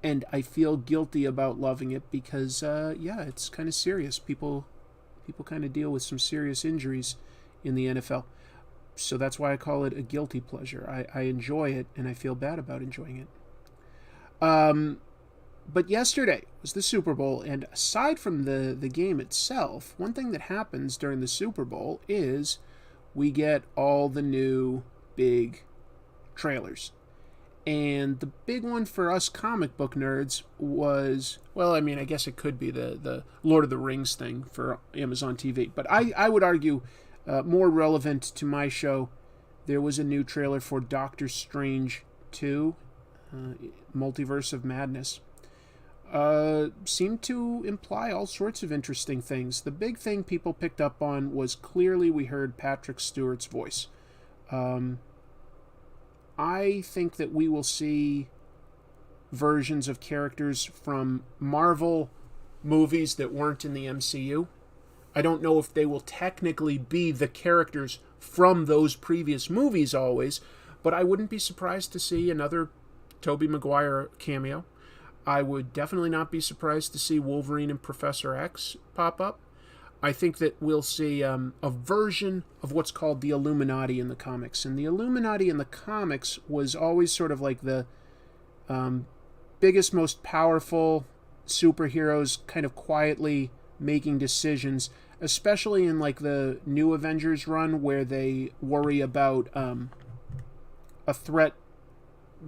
and I feel guilty about loving it because, it's kind of serious. People kind of deal with some serious injuries in the NFL. So that's why I call it a guilty pleasure. I enjoy it, and I feel bad about enjoying it. But yesterday was the Super Bowl, and aside from the game itself, one thing that happens during the Super Bowl is we get all the new big trailers. And the big one for us comic book nerds was, well, I mean, I guess it could be the Lord of the Rings thing for Amazon TV. But I would argue more relevant to my show there was a new trailer for Doctor Strange 2, Multiverse of Madness. Seemed to imply all sorts of interesting things. The big thing people picked up on was clearly we heard Patrick Stewart's voice. I think that we will see versions of characters from Marvel movies that weren't in the MCU. I don't know if they will technically be the characters from those previous movies always, but I wouldn't be surprised to see another Tobey Maguire cameo. I would definitely not be surprised to see Wolverine and Professor X pop up. I think that we'll see a version of what's called the Illuminati in the comics. And the Illuminati in the comics was always sort of like the biggest, most powerful superheroes kind of quietly making decisions, especially in like the New Avengers run where they worry about a threat,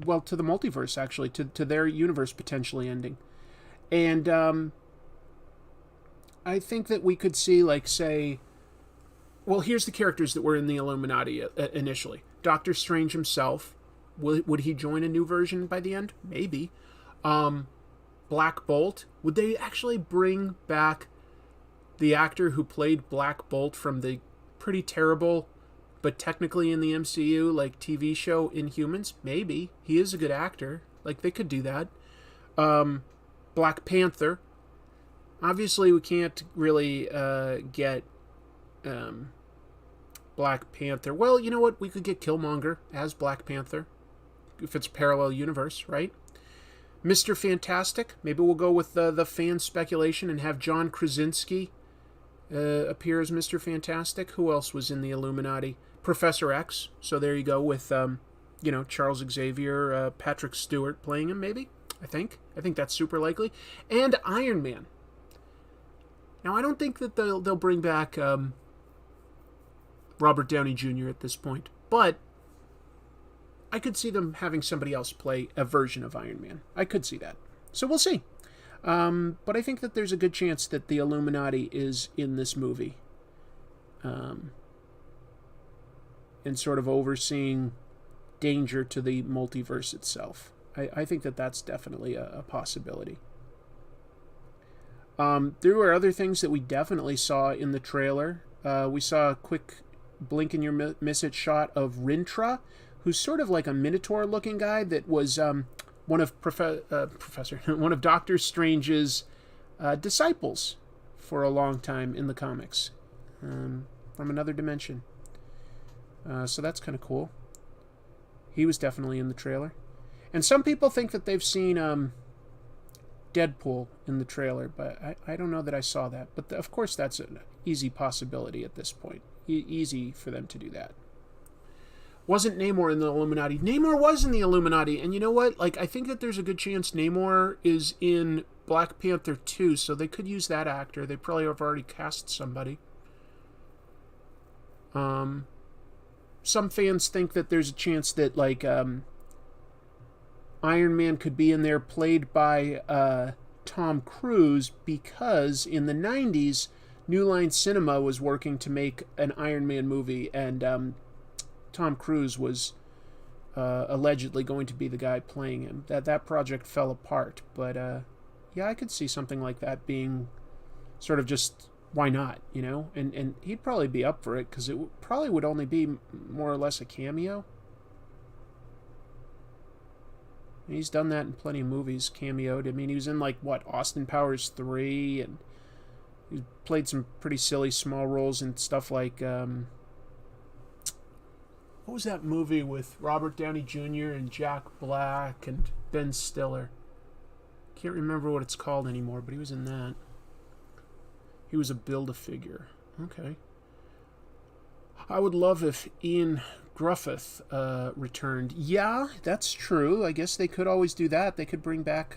well, to the multiverse, actually, to their universe potentially ending. And I think that we could see, like, say, well, here's the characters that were in the Illuminati initially. Doctor Strange himself, would he join a new version by the end? Maybe. Black Bolt, would they actually bring back the actor who played Black Bolt from the pretty terrible, but technically in the MCU, like, TV show Inhumans? Maybe. He is a good actor. Like, they could do that. Black Panther. Obviously, we can't really get Black Panther. Well, you know what? We could get Killmonger as Black Panther, if it's a parallel universe, right? Mr. Fantastic. Maybe we'll go with the fan speculation and have John Krasinski appear as Mr. Fantastic. Who else was in the Illuminati? Professor X. So there you go with, Charles Xavier, Patrick Stewart playing him, maybe. I think that's super likely. And Iron Man. Now, I don't think that they'll bring back Robert Downey Jr. at this point, but I could see them having somebody else play a version of Iron Man. I could see that. So we'll see. But I think that there's a good chance that the Illuminati is in this movie. And sort of overseeing danger to the multiverse itself. I think that that's definitely a possibility. There were other things that we definitely saw in the trailer. We saw a quick blink and you miss it shot of Rintra, who's sort of like a Minotaur-looking guy that was one of one of Doctor Strange's disciples for a long time in the comics, from another dimension. So that's kind of cool. He was definitely in the trailer. And some people think that they've seen Deadpool in the trailer, but I don't know that I saw that. But of course, that's an easy possibility at this point. Easy for them to do that. Wasn't Namor in the Illuminati? Namor was in the Illuminati, and you know what? Like, I think that there's a good chance Namor is in Black Panther 2, so they could use that actor. They probably have already cast somebody. Some fans think that there's a chance that, like, Iron Man could be in there played by Tom Cruise, because in the 90s, New Line Cinema was working to make an Iron Man movie, and Tom Cruise was allegedly going to be the guy playing him. That project fell apart, but yeah, I could see something like that being sort of just, why not, you know? And he'd probably be up for it, because it probably would only be more or less a cameo. He's done that in plenty of movies, cameoed. I mean, he was in, like, what, Austin Powers 3, and he played some pretty silly small roles in stuff like, what was that movie with Robert Downey Jr. and Jack Black and Ben Stiller? Can't remember what it's called anymore, but he was in that. He was a Build-A-Figure. Okay. I would love if Ian Griffith returned. Yeah, that's true. I guess they could always do that. They could bring back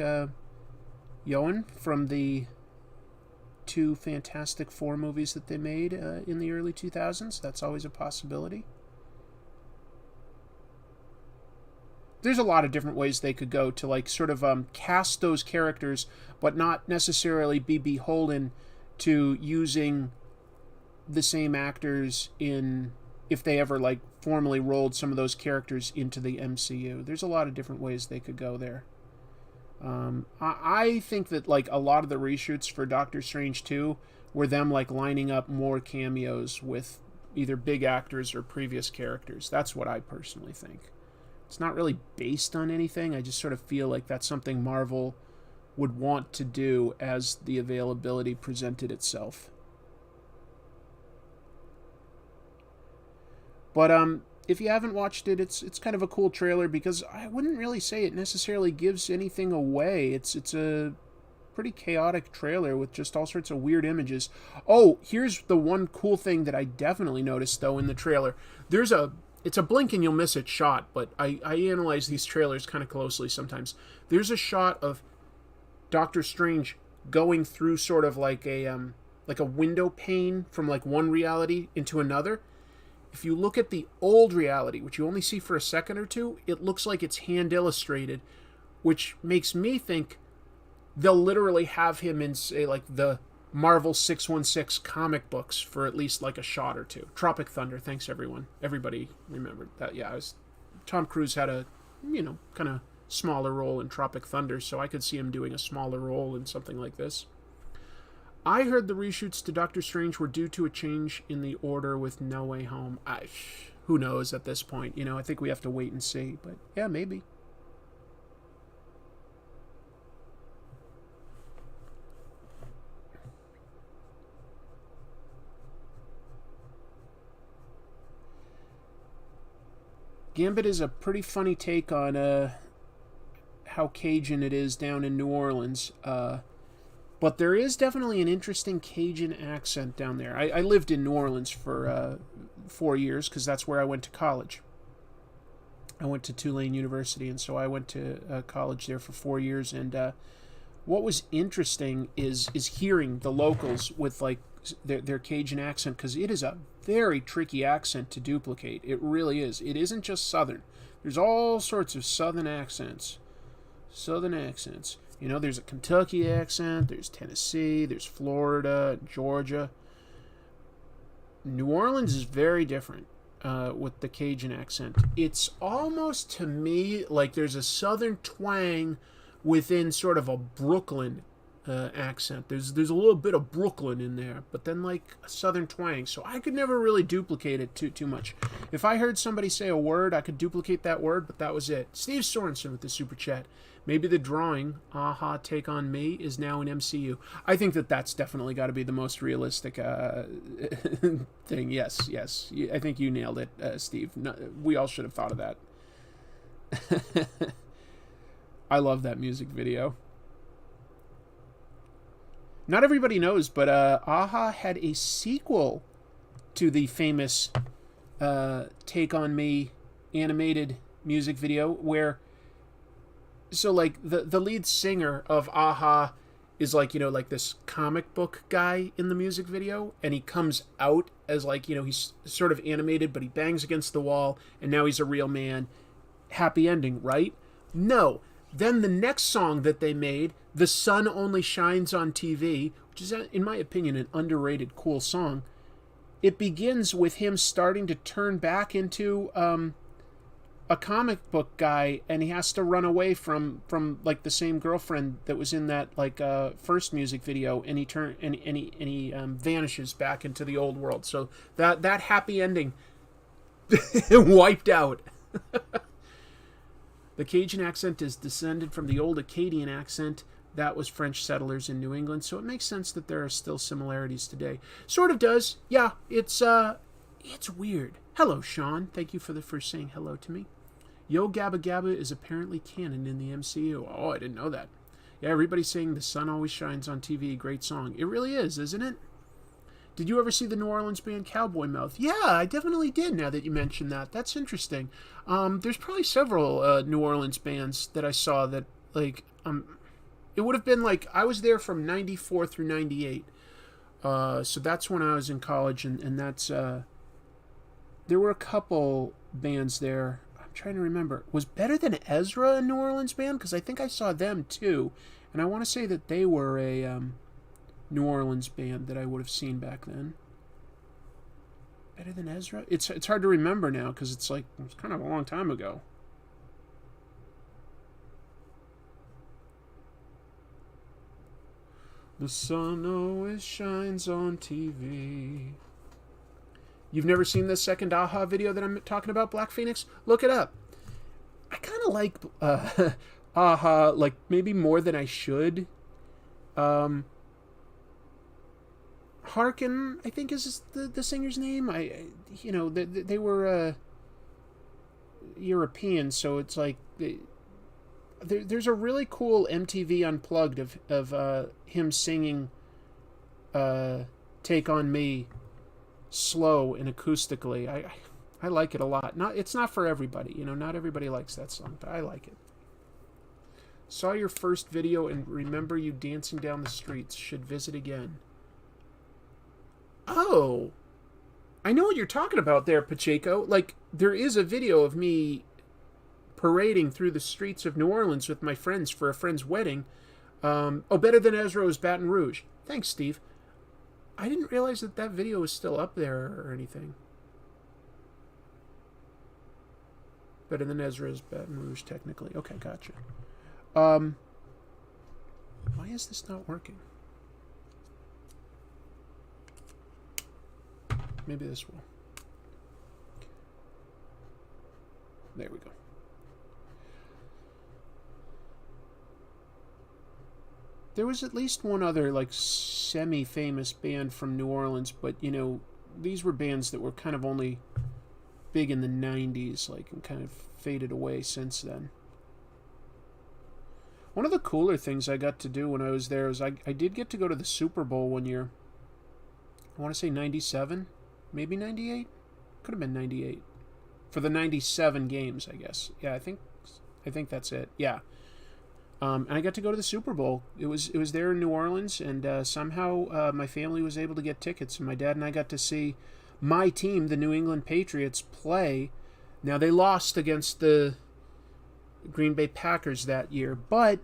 Yoan from the 2 Fantastic Four movies that they made in the early 2000s. That's always a possibility. There's a lot of different ways they could go to, like, sort of cast those characters, but not necessarily be beholden to using the same actors in if they ever, like, formally rolled some of those characters into the MCU. There's a lot of different ways they could go there. I think that, like, a lot of the reshoots for Doctor Strange 2 were them, like, lining up more cameos with either big actors or previous characters. That's what I personally think. It's not really based on anything. I just sort of feel like that's something Marvel would want to do as the availability presented itself. But if you haven't watched it, it's kind of a cool trailer, because I wouldn't really say it necessarily gives anything away. It's a pretty chaotic trailer with just all sorts of weird images. Oh, here's the one cool thing that I definitely noticed, though, in the trailer. It's a blink and you'll miss it shot, but I analyze these trailers kind of closely sometimes. There's a shot of Doctor Strange going through sort of like a window pane from, like, one reality into another. If you look at the old reality, which you only see for a second or two, it looks like it's hand illustrated, which makes me think they'll literally have him in, say, like, the Marvel 616 comic books for at least, like, a shot or two. Tropic Thunder, thanks everyone. Everybody remembered that. Yeah, Tom Cruise had a, kind of smaller role in Tropic Thunder, so I could see him doing a smaller role in something like this. I heard the reshoots to Doctor Strange were due to a change in the order with No Way Home. Who knows at this point? I think we have to wait and see. But yeah, maybe. Gambit is a pretty funny take on how Cajun it is down in New Orleans. But there is definitely an interesting Cajun accent down there. I lived in New Orleans for 4 years, because that's where I went to college. I went to Tulane University, and so I went to college there for 4 years. And what was interesting is hearing the locals with, like, their Cajun accent, because it is a very tricky accent to duplicate. It really is. It isn't just Southern. There's all sorts of Southern accents. There's a Kentucky accent, there's Tennessee, there's Florida, Georgia. New Orleans is very different with the Cajun accent. It's almost, to me, like there's a Southern twang within sort of a Brooklyn accent. There's a little bit of Brooklyn in there, but then, like, a Southern twang. So I could never really duplicate it too much. If I heard somebody say a word, I could duplicate that word, but that was it. Steve Sorensen with the super chat. Maybe the drawing, Aha, Take on Me, is now in MCU. I think that's definitely got to be the most realistic thing. Yes. I think you nailed it, Steve. No, we all should have thought of that. I love that music video. Not everybody knows, but Aha had a sequel to the famous Take on Me animated music video where... So, like, the lead singer of Aha is, like, like this comic book guy in the music video, and he comes out as, like, he's sort of animated, but he bangs against the wall, and now he's a real man. Happy ending, right? No. Then the next song that they made, The Sun Only Shines on TV, which is, in my opinion, an underrated, cool song, it begins with him starting to turn back into... a comic book guy, and he has to run away from like the same girlfriend that was in that, like, first music video, and he vanishes back into the old world. So that happy ending wiped out. The Cajun accent is descended from the old Acadian accent that was French settlers in New England, so it makes sense that there are still similarities today. Sort of does. Yeah, it's weird. Hello, Sean. Thank you for saying hello to me. Yo Gabba Gabba is apparently canon in the MCU. Oh, I didn't know that. Yeah, everybody's saying The Sun Always Shines on TV. Great song. It really is, isn't it? Did you ever see the New Orleans band Cowboy Mouth? Yeah, I definitely did, now that you mention that. That's interesting. There's probably several New Orleans bands that I saw that, like, it would have been, like, I was there from 94 through 98. So that's when I was in college, and that's... there were a couple bands there. I'm trying to remember. Was Better Than Ezra a New Orleans band? Because I think I saw them too. And I want to say that they were a New Orleans band that I would have seen back then. Better than Ezra? It's hard to remember now because it's like it's kind of a long time ago. The sun always shines on TV. You've never seen this second Aha video that I'm talking about, Black Phoenix? Look it up. I kind of like Aha, like maybe more than I should. Harkin, I think is the singer's name. They were European, so it's like there's a really cool MTV Unplugged of him singing "Take on Me" slow and acoustically. I like it a lot. It's not for everybody, not everybody likes that song, but I like it. Saw your first video and remember you dancing down the streets. Should visit again. Oh, I know what you're talking about there, Pacheco. Like, there is a video of me parading through the streets of New Orleans with my friends for a friend's wedding. Better than Ezra's Baton Rouge. Thanks, Steve. I didn't realize that video was still up there or anything. Better than Ezra's Baton Rouge, technically. Okay, gotcha. Why is this not working? Maybe this will. There we go. There was at least one other, like, semi-famous band from New Orleans, but, these were bands that were kind of only big in the 90s, like, and kind of faded away since then. One of the cooler things I got to do when I was there was I did get to go to the Super Bowl one year. I want to say 97, maybe 98? Could have been 98. For the 97 games, I guess. Yeah, I think that's it. Yeah. And I got to go to the Super Bowl. It was there in New Orleans, and somehow my family was able to get tickets, and my dad and I got to see my team, the New England Patriots, play. Now, they lost against the Green Bay Packers that year, but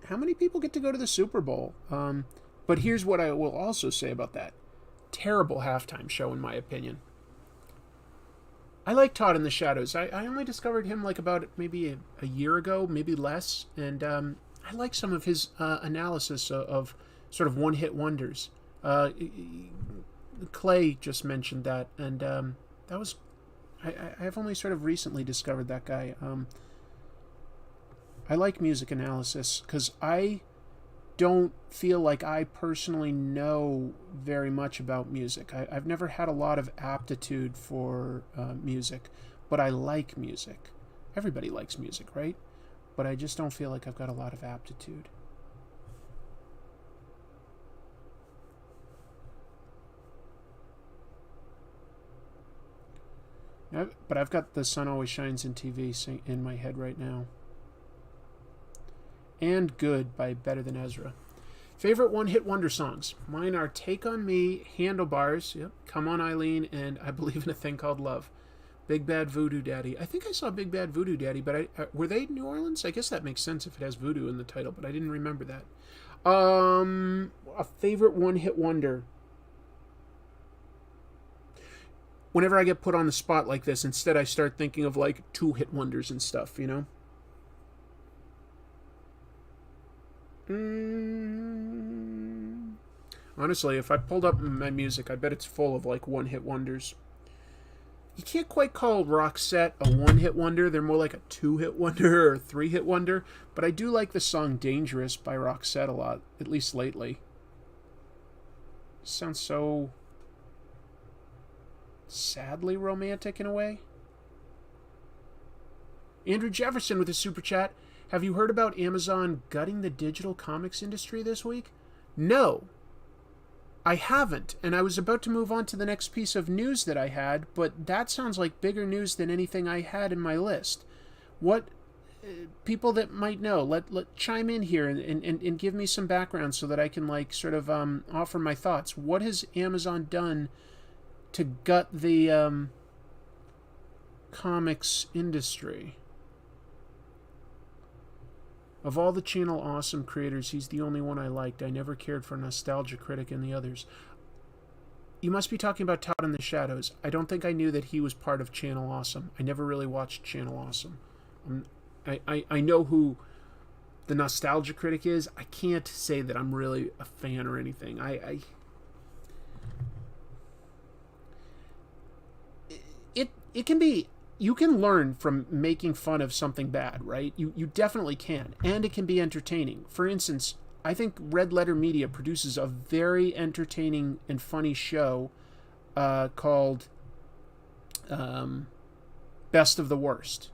how many people get to go to the Super Bowl? But here's what I will also say about that. Terrible halftime show, in my opinion. I like Todd in the Shadows. I only discovered him like about maybe a year ago, maybe less, and I like some of his analysis of sort of one-hit wonders. Clay just mentioned that, and that was... I've only sort of recently discovered that guy. I like music analysis because I don't feel like I personally know very much about music. I've never had a lot of aptitude for music, but I like music. Everybody likes music, right? But I just don't feel like I've got a lot of aptitude. But I've got The Sun Always Shines in TV in my head right now. And Good by Better Than Ezra. Favorite one-hit wonder songs? Mine are Take On Me, Handlebars, yep, Come On Eileen, and I Believe in a Thing Called Love. Big Bad Voodoo Daddy. I think I saw Big Bad Voodoo Daddy, but were they New Orleans? I guess that makes sense if it has voodoo in the title, but I didn't remember that. A favorite one-hit wonder. Whenever I get put on the spot like this, instead I start thinking of like two-hit wonders and stuff, Honestly, if I pulled up my music, I bet it's full of like one-hit wonders. You can't quite call Roxette a one-hit wonder. They're more like a two-hit wonder or a three-hit wonder. But I do like the song Dangerous by Roxette a lot, at least lately. It sounds so sadly romantic in a way. Andrew Jefferson with a super chat. Have you heard about Amazon gutting the digital comics industry this week? No, I haven't, and I was about to move on to the next piece of news that I had, but that sounds like bigger news than anything I had in my list. What people that might know, let chime in here and give me some background so that I can like sort of offer my thoughts. What has Amazon done to gut the comics industry? Of all the channel awesome creators, he's the only one I liked. I never cared for Nostalgia Critic and the others. You must be talking about Todd in the Shadows. I don't think I knew that he was part of Channel Awesome. I never really watched Channel Awesome. I know who the Nostalgia Critic is. I can't say that I'm really a fan or anything. It can be... You can learn from making fun of something bad, right? You definitely can. And it can be entertaining. For instance, I think Red Letter Media produces a very entertaining and funny show called Best of the Worst.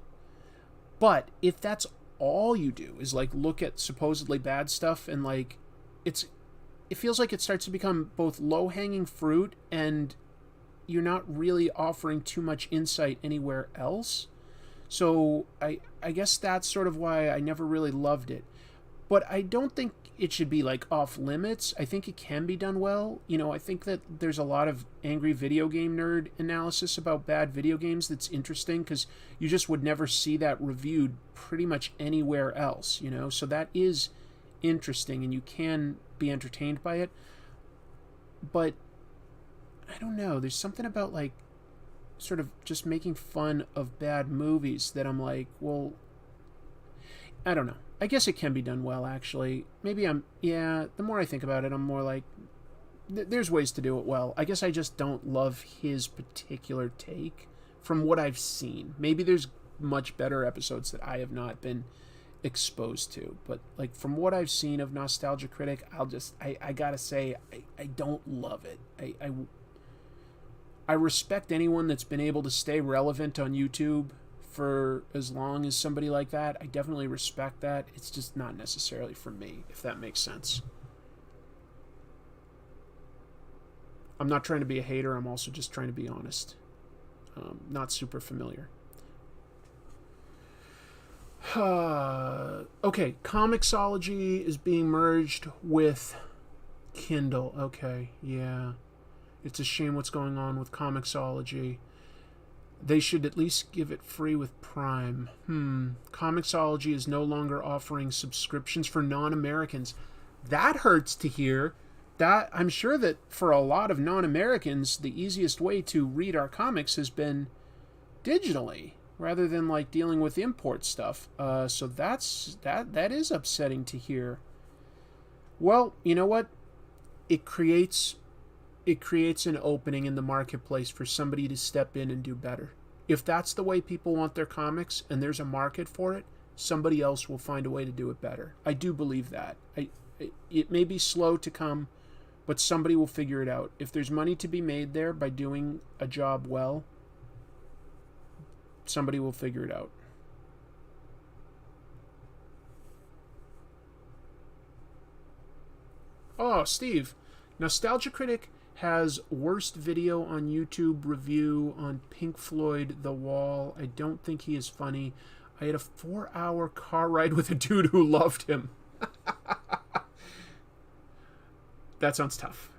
But if that's all you do is like look at supposedly bad stuff and like it feels like it starts to become both low-hanging fruit and you're not really offering too much insight anywhere else. So I guess that's sort of why I never really loved it. But I don't think it should be like off limits. I think it can be done well. You know, I think that there's a lot of angry video game nerd analysis about bad video games that's interesting because you just would never see that reviewed pretty much anywhere else, you know? So that is interesting and you can be entertained by it. But I don't know. There's something about like sort of just making fun of bad movies that I'm like, well, I don't know. I guess it can be done well, actually. Maybe the more I think about it, I'm more like, there's ways to do it well. I guess I just don't love his particular take from what I've seen. Maybe there's much better episodes that I have not been exposed to. But, like, from what I've seen of Nostalgia Critic, I gotta say, I don't love it. I respect anyone that's been able to stay relevant on YouTube for as long as somebody like that. I definitely respect that. It's just not necessarily for me, if that makes sense. I'm not trying to be a hater. I'm also just trying to be honest. Not super familiar. Okay, Comixology is being merged with Kindle. Okay, yeah. It's a shame what's going on with Comixology. They should at least give it free with Prime. Comixology is no longer offering subscriptions for non-Americans. That hurts to hear. That I'm sure that for a lot of non-Americans, the easiest way to read our comics has been digitally, rather than like dealing with import stuff. So that is upsetting to hear. Well, you know what? It creates an opening in the marketplace for somebody to step in and do better. If that's the way people want their comics and there's a market for it, somebody else will find a way to do it better. I do believe that. It may be slow to come, but somebody will figure it out. If there's money to be made there by doing a job well, somebody will figure it out. Oh, Steve, Nostalgia Critic has worst video on YouTube review on Pink Floyd The Wall. I don't think he is funny. I had a 4-hour car ride with a dude who loved him. That sounds tough.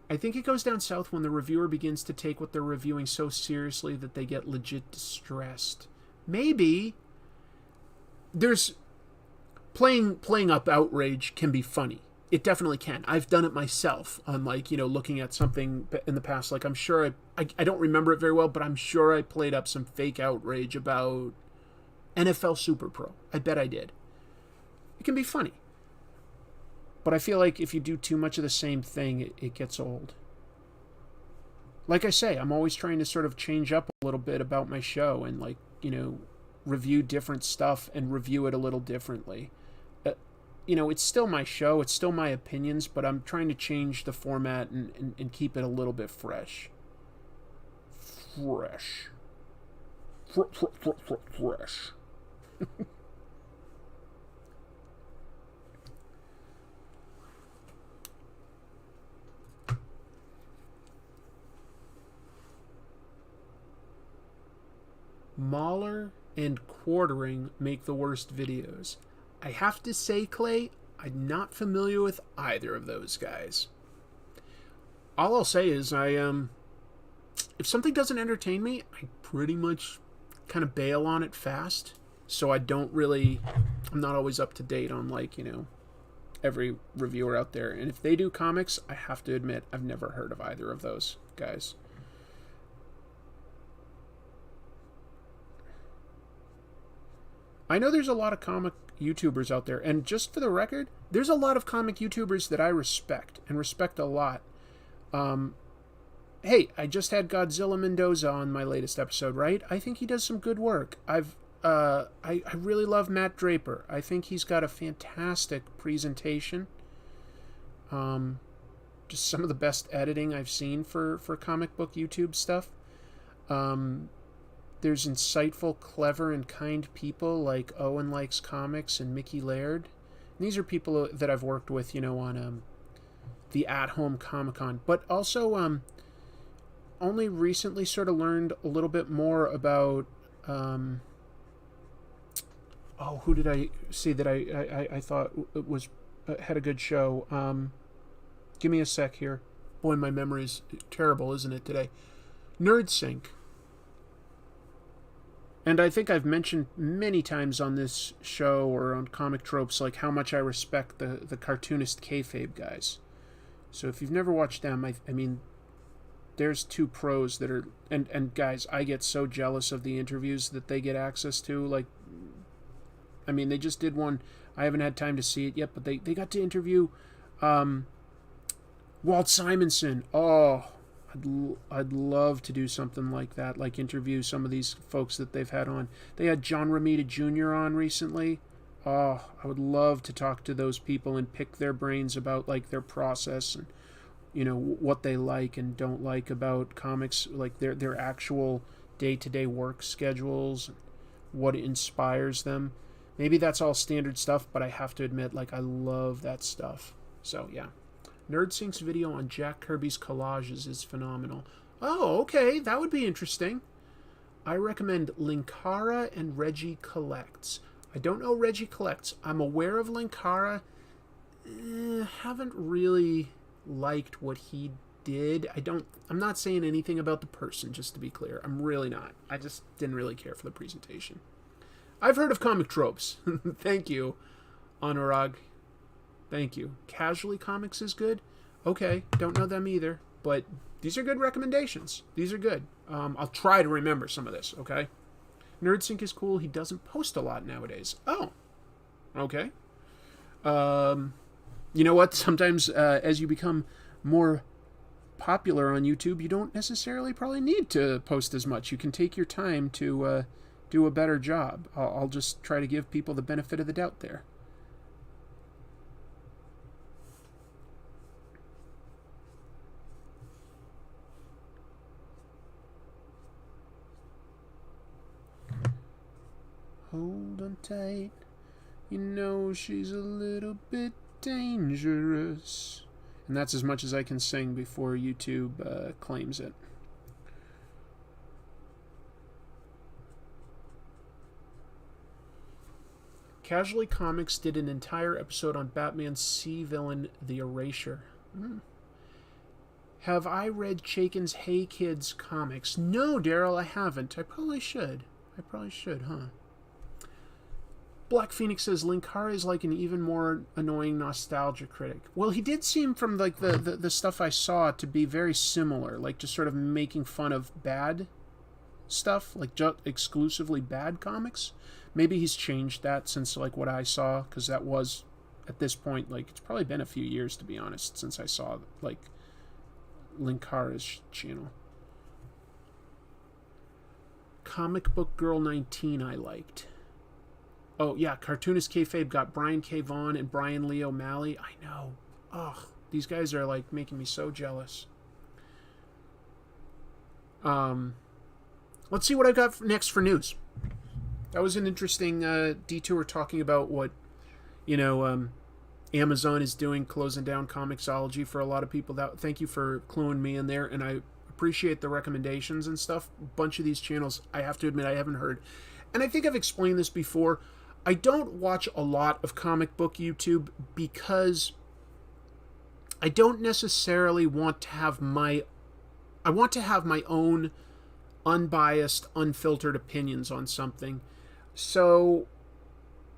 I think it goes down south when the reviewer begins to take what they're reviewing so seriously that they get legit distressed. Maybe there's playing up outrage can be funny. It definitely can. I've done it myself on, like, you know, looking at something in the past. Like, I'm sure I don't remember it very well, but I'm sure I played up some fake outrage about NFL Super Pro. I bet I did. It can be funny. But I feel like if you do too much of the same thing, it gets old. Like I say, I'm always trying to sort of change up a little bit about my show and, like, you know, review different stuff and review it a little differently. You know, it's still my show, it's still my opinions, but I'm trying to change the format and keep it a little bit fresh. Fresh. Fresh. Mahler and Quartering make the worst videos. I have to say, Clay, I'm not familiar with either of those guys. All I'll say is if something doesn't entertain me, I pretty much kind of bail on it fast. So I'm not always up to date on, like, you know, every reviewer out there. And if they do comics, I have to admit, I've never heard of either of those guys. I know there's a lot of comic YouTubers out there, and just for the record, there's a lot of comic YouTubers that I respect, and respect a lot. Hey, I just had Godzilla Mendoza on my latest episode, right? I think he does some good work. I really love Matt Draper. I think he's got a fantastic presentation. Just some of the best editing I've seen for comic book YouTube stuff. There's insightful, clever, and kind people like Owen Likes Comics and Mickey Laird. And these are people that I've worked with, on the At-Home Comic-Con. But also, only recently sort of learned a little bit more about... who did I see that I thought was had a good show? Give me a sec here. Boy, my memory's terrible, isn't it, today? NerdSync. And I think I've mentioned many times on this show or on Comic Tropes, like how much I respect the cartoonist kayfabe guys. So if you've never watched them, I mean, there's two pros that are... And guys, I get so jealous of the interviews that they get access to. Like, I mean, they just did one. I haven't had time to see it yet, but they got to interview Walt Simonson. Oh, I'd love to do something like that, like interview some of these folks that they've had on. They had John Romita Jr. on recently. Oh, I would love to talk to those people and pick their brains about like their process and what they like and don't like about comics, like their actual day-to-day work schedules, what inspires them. Maybe that's all standard stuff, but I have to admit, like, I love that stuff. So yeah. NerdSync's video on Jack Kirby's collages is phenomenal. Oh, okay, that would be interesting. I recommend Linkara and Reggie Collects. I don't know Reggie Collects. I'm aware of Linkara. Haven't really liked what he did. I'm not saying anything about the person, just to be clear. I'm really not. I just didn't really care for the presentation. I've heard of Comic Tropes. Thank you, Anurag. Thank you. Casually Comics is good. Okay, don't know them either, but these are good recommendations. These are good. I'll try to remember some of this, okay? NerdSync is cool. He doesn't post a lot nowadays. Oh, okay. You know what? Sometimes as you become more popular on YouTube, you don't necessarily probably need to post as much. You can take your time to do a better job. I'll just try to give people the benefit of the doubt there. Hold on tight, she's a little bit dangerous. And that's as much as I can sing before YouTube claims it. Casually Comics did an entire episode on Batman's C-villain, the Erasure. Have I read Chaykin's Hey Kids comics? No, Daryl, I haven't. I probably should, huh? Black Phoenix says Linkara is like an even more annoying nostalgia critic. Well, he did seem from like the stuff I saw to be very similar, like just sort of making fun of bad stuff, like just exclusively bad comics. Maybe he's changed that since like what I saw, because that was at this point, like, it's probably been a few years, to be honest, since I saw like Linkara's channel. Comic Book Girl 19 I liked. Oh, yeah, Cartoonist Kayfabe got Brian K. Vaughan and Brian Lee O'Malley. I know. Ugh, these guys are, like, making me so jealous. Let's see what I've got next for news. That was an interesting detour talking about what, Amazon is doing, closing down Comixology for a lot of people. Thank you for cluing me in there, and I appreciate the recommendations and stuff. A bunch of these channels, I have to admit, I haven't heard. And I think I've explained this before. I don't watch a lot of comic book YouTube because I don't necessarily want to have my own unbiased, unfiltered opinions on something. So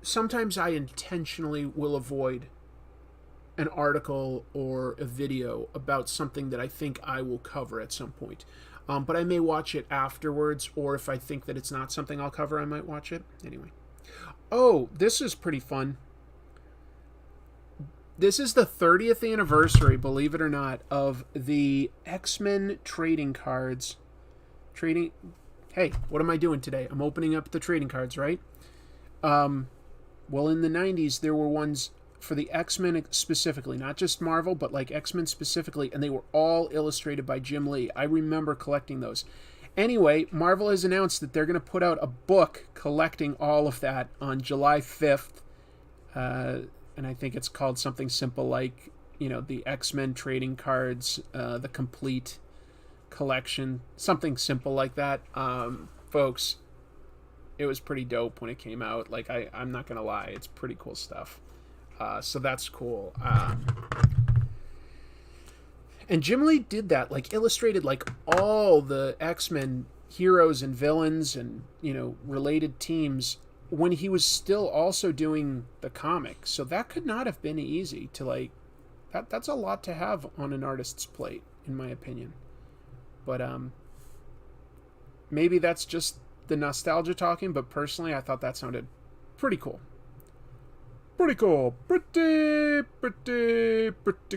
sometimes I intentionally will avoid an article or a video about something that I think I will cover at some point. But I may watch it afterwards, or if I think that it's not something I'll cover, I might watch it. Anyway. Oh, this is pretty fun. This is the 30th anniversary, believe it or not, of the X-Men trading cards. Hey, what am I doing today? I'm opening up the trading cards, right? Well, in the 90s, there were ones for the X-Men specifically, not just Marvel, but like X-Men specifically, and they were all illustrated by Jim Lee. I remember collecting those. Anyway, Marvel has announced that they're going to put out a book collecting all of that on July 5th, and I think it's called something simple like, the X-Men trading cards, the complete collection, something simple like that. Folks, it was pretty dope when it came out. Like, I'm not gonna lie, it's pretty cool stuff. So that's cool. And Jim Lee did that, like, illustrated like all the X-Men heroes and villains and related teams when he was still also doing the comic. So that could not have been easy to, like, that's a lot to have on an artist's plate, in my opinion. But maybe that's just the nostalgia talking, but personally I thought that sounded pretty cool. Pretty cool. Pretty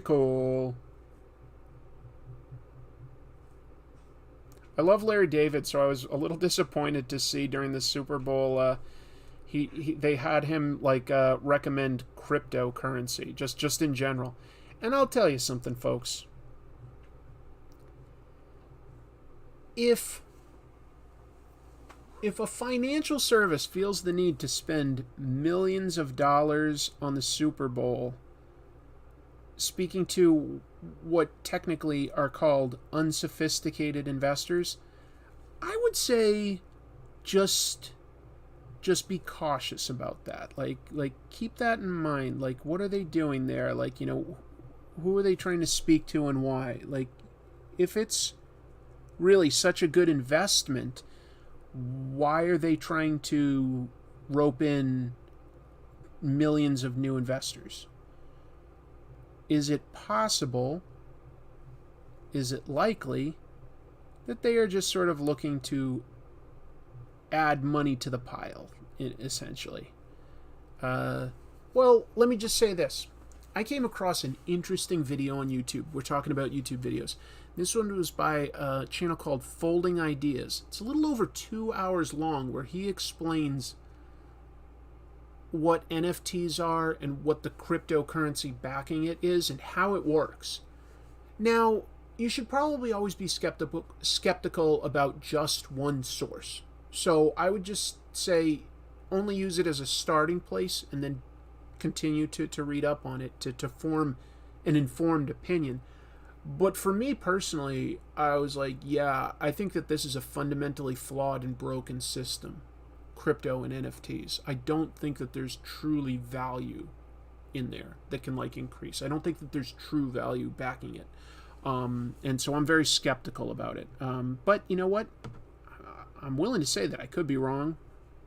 cool. I love Larry David, so I was a little disappointed to see during the Super Bowl they had him like recommend cryptocurrency, just in general. And I'll tell you something, folks. If a financial service feels the need to spend millions of dollars on the Super Bowl, speaking to what technically are called unsophisticated investors, I would say just be cautious about that. Like keep that in mind. Like, what are they doing there? Like, who are they trying to speak to and why? Like, if it's really such a good investment, why are they trying to rope in millions of new investors? Is it possible, is it likely, that they are just sort of looking to add money to the pile, essentially? Well, let me just say this. I came across an interesting video on YouTube. We're talking about YouTube videos. This one was by a channel called Folding Ideas. It's a little over 2 hours long, where he explains what NFTs are and what the cryptocurrency backing it is and how it works. Now, you should probably always be skeptical about just one source. So I would just say only use it as a starting place and then continue to read up on it to form an informed opinion. But for me personally, I was like, yeah, I think that this is a fundamentally flawed and broken system, crypto and NFTs. I don't think that there's truly value in there that can, like, increase. I don't think that there's true value backing it. And so I'm very skeptical about it. But you know what? I'm willing to say that I could be wrong,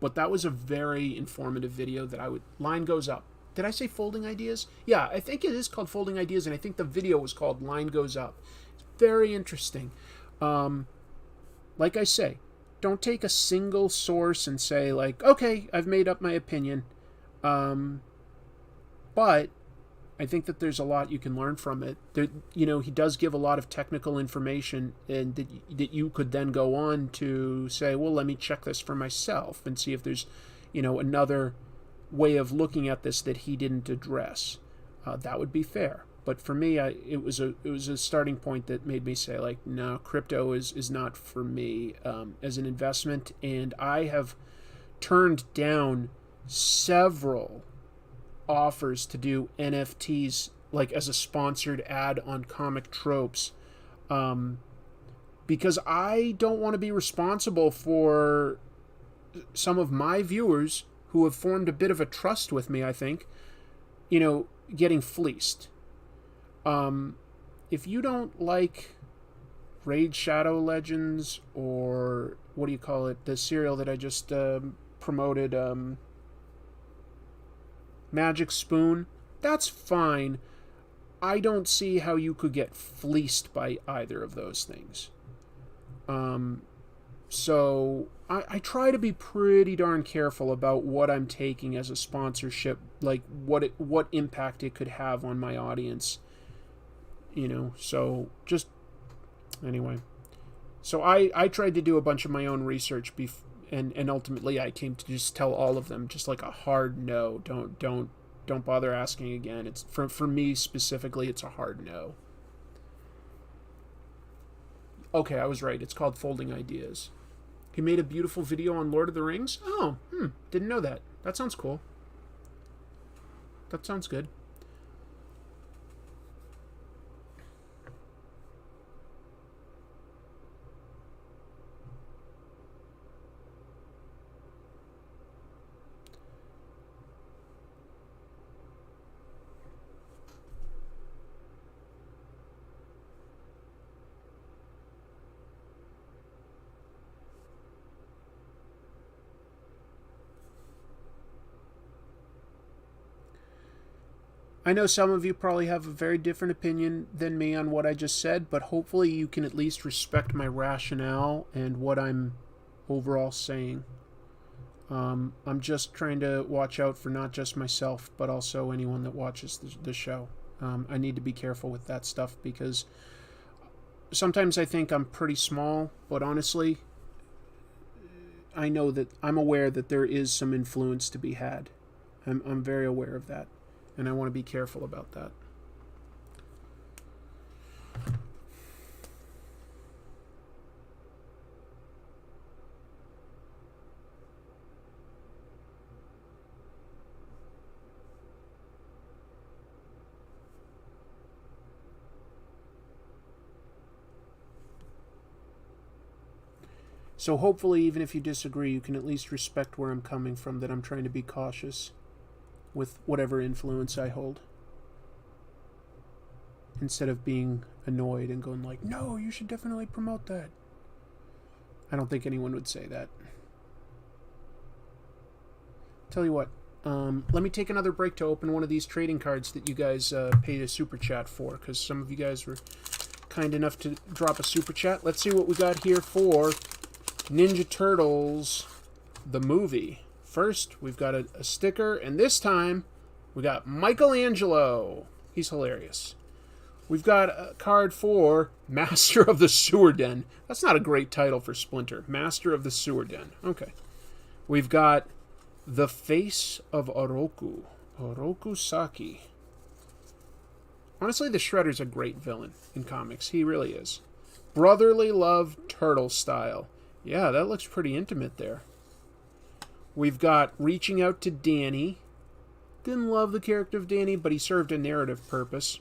but that was a very informative video that line goes up. Did I say Folding Ideas? Yeah, I think it is called Folding Ideas, and I think the video was called Line Goes Up. It's very interesting. Like I say, don't take a single source and say, like, okay, I've made up my opinion. But I think that there's a lot you can learn from it. There, he does give a lot of technical information, and that you could then go on to say, well, let me check this for myself and see if there's, another way of looking at this that he didn't address. That would be fair. But for me, it was a starting point that made me say, like, no, crypto is not for me as an investment. And I have turned down several offers to do NFTs, like as a sponsored ad on Comic Tropes, because I don't want to be responsible for some of my viewers who have formed a bit of a trust with me, I think, getting fleeced. If you don't like Raid Shadow Legends, or what do you call it, the serial that I just promoted, Magic Spoon, that's fine. I don't see how you could get fleeced by either of those things. So I try to be pretty darn careful about what I'm taking as a sponsorship, like what impact it could have on my audience. So just anyway. So I tried to do a bunch of my own research and ultimately I came to just tell all of them just like a hard no. Don't bother asking again. It's for me specifically, it's a hard no. Okay, I was right. It's called Folding Ideas. He made a beautiful video on Lord of the Rings. Oh, didn't know that. That sounds cool. That sounds good. I know some of you probably have a very different opinion than me on what I just said, but hopefully you can at least respect my rationale and what I'm overall saying. I'm just trying to watch out for not just myself, but also anyone that watches the show. I need to be careful with that stuff because sometimes I think I'm pretty small, but honestly, I know that I'm aware that there is some influence to be had. I'm very aware of that. And I want to be careful about that. So hopefully, even if you disagree, you can at least respect where I'm coming from, that I'm trying to be cautious with whatever influence I hold, instead of being annoyed and going like, no, you should definitely promote that. I don't think anyone would say that. Tell you what, let me take another break to open one of these trading cards that you guys paid a super chat for, because some of you guys were kind enough to drop a super chat. Let's see what we got here for Ninja Turtles, the movie. First, we've got a sticker, and this time, we got Michelangelo. He's hilarious. We've got a card for Master of the Sewer Den. That's not a great title for Splinter. Master of the Sewer Den. Okay. We've got the Face of Oroku. Oroku Saki. Honestly, the Shredder's a great villain in comics. He really is. Brotherly love, turtle style. Yeah, that looks pretty intimate there. We've got Reaching Out to Danny. Didn't love the character of Danny, but he served a narrative purpose.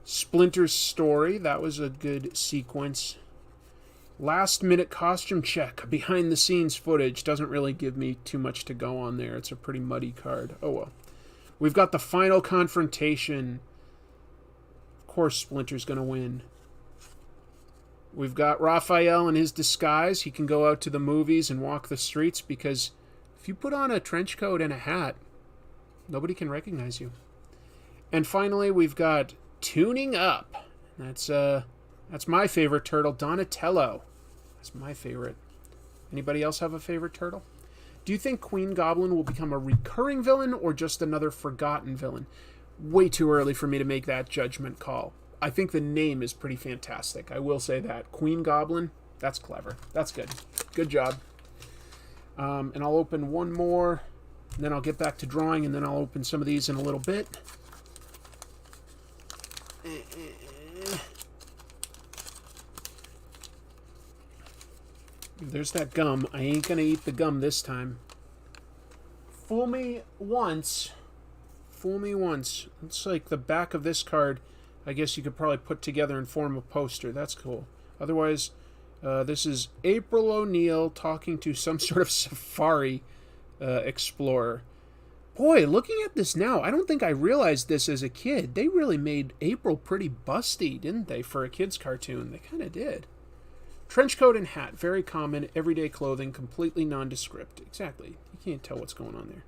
Splinter's Story. That was a good sequence. Last minute costume check. Behind the scenes footage. Doesn't really give me too much to go on there. It's a pretty muddy card. Oh well. We've got the final confrontation. Of course Splinter's going to win. We've got Raphael in his disguise. He can go out to the movies and walk the streets because if you put on a trench coat and a hat, nobody can recognize you. And finally, we've got Tuning Up. That's my favorite turtle, Donatello. That's my favorite. Anybody else have a favorite turtle? Do you think Queen Goblin will become a recurring villain or just another forgotten villain? Way too early for me to make that judgment call. I think the name is pretty fantastic. I will say that. Queen Goblin, that's clever. That's good. Good job. And I'll open one more, and then I'll get back to drawing, and then I'll open some of these in a little bit. There's that gum. I ain't gonna eat the gum this time. Fool me once. Fool me once. It's like the back of this card. I guess you could probably put together and form a poster. That's cool. Otherwise, this is April O'Neil talking to some sort of safari explorer. Boy, looking at this now, I don't think I realized this as a kid. They really made April pretty busty, didn't they, for a kid's cartoon? They kind of did. Trench coat and hat, very common, everyday clothing, completely nondescript. Exactly. You can't tell what's going on there.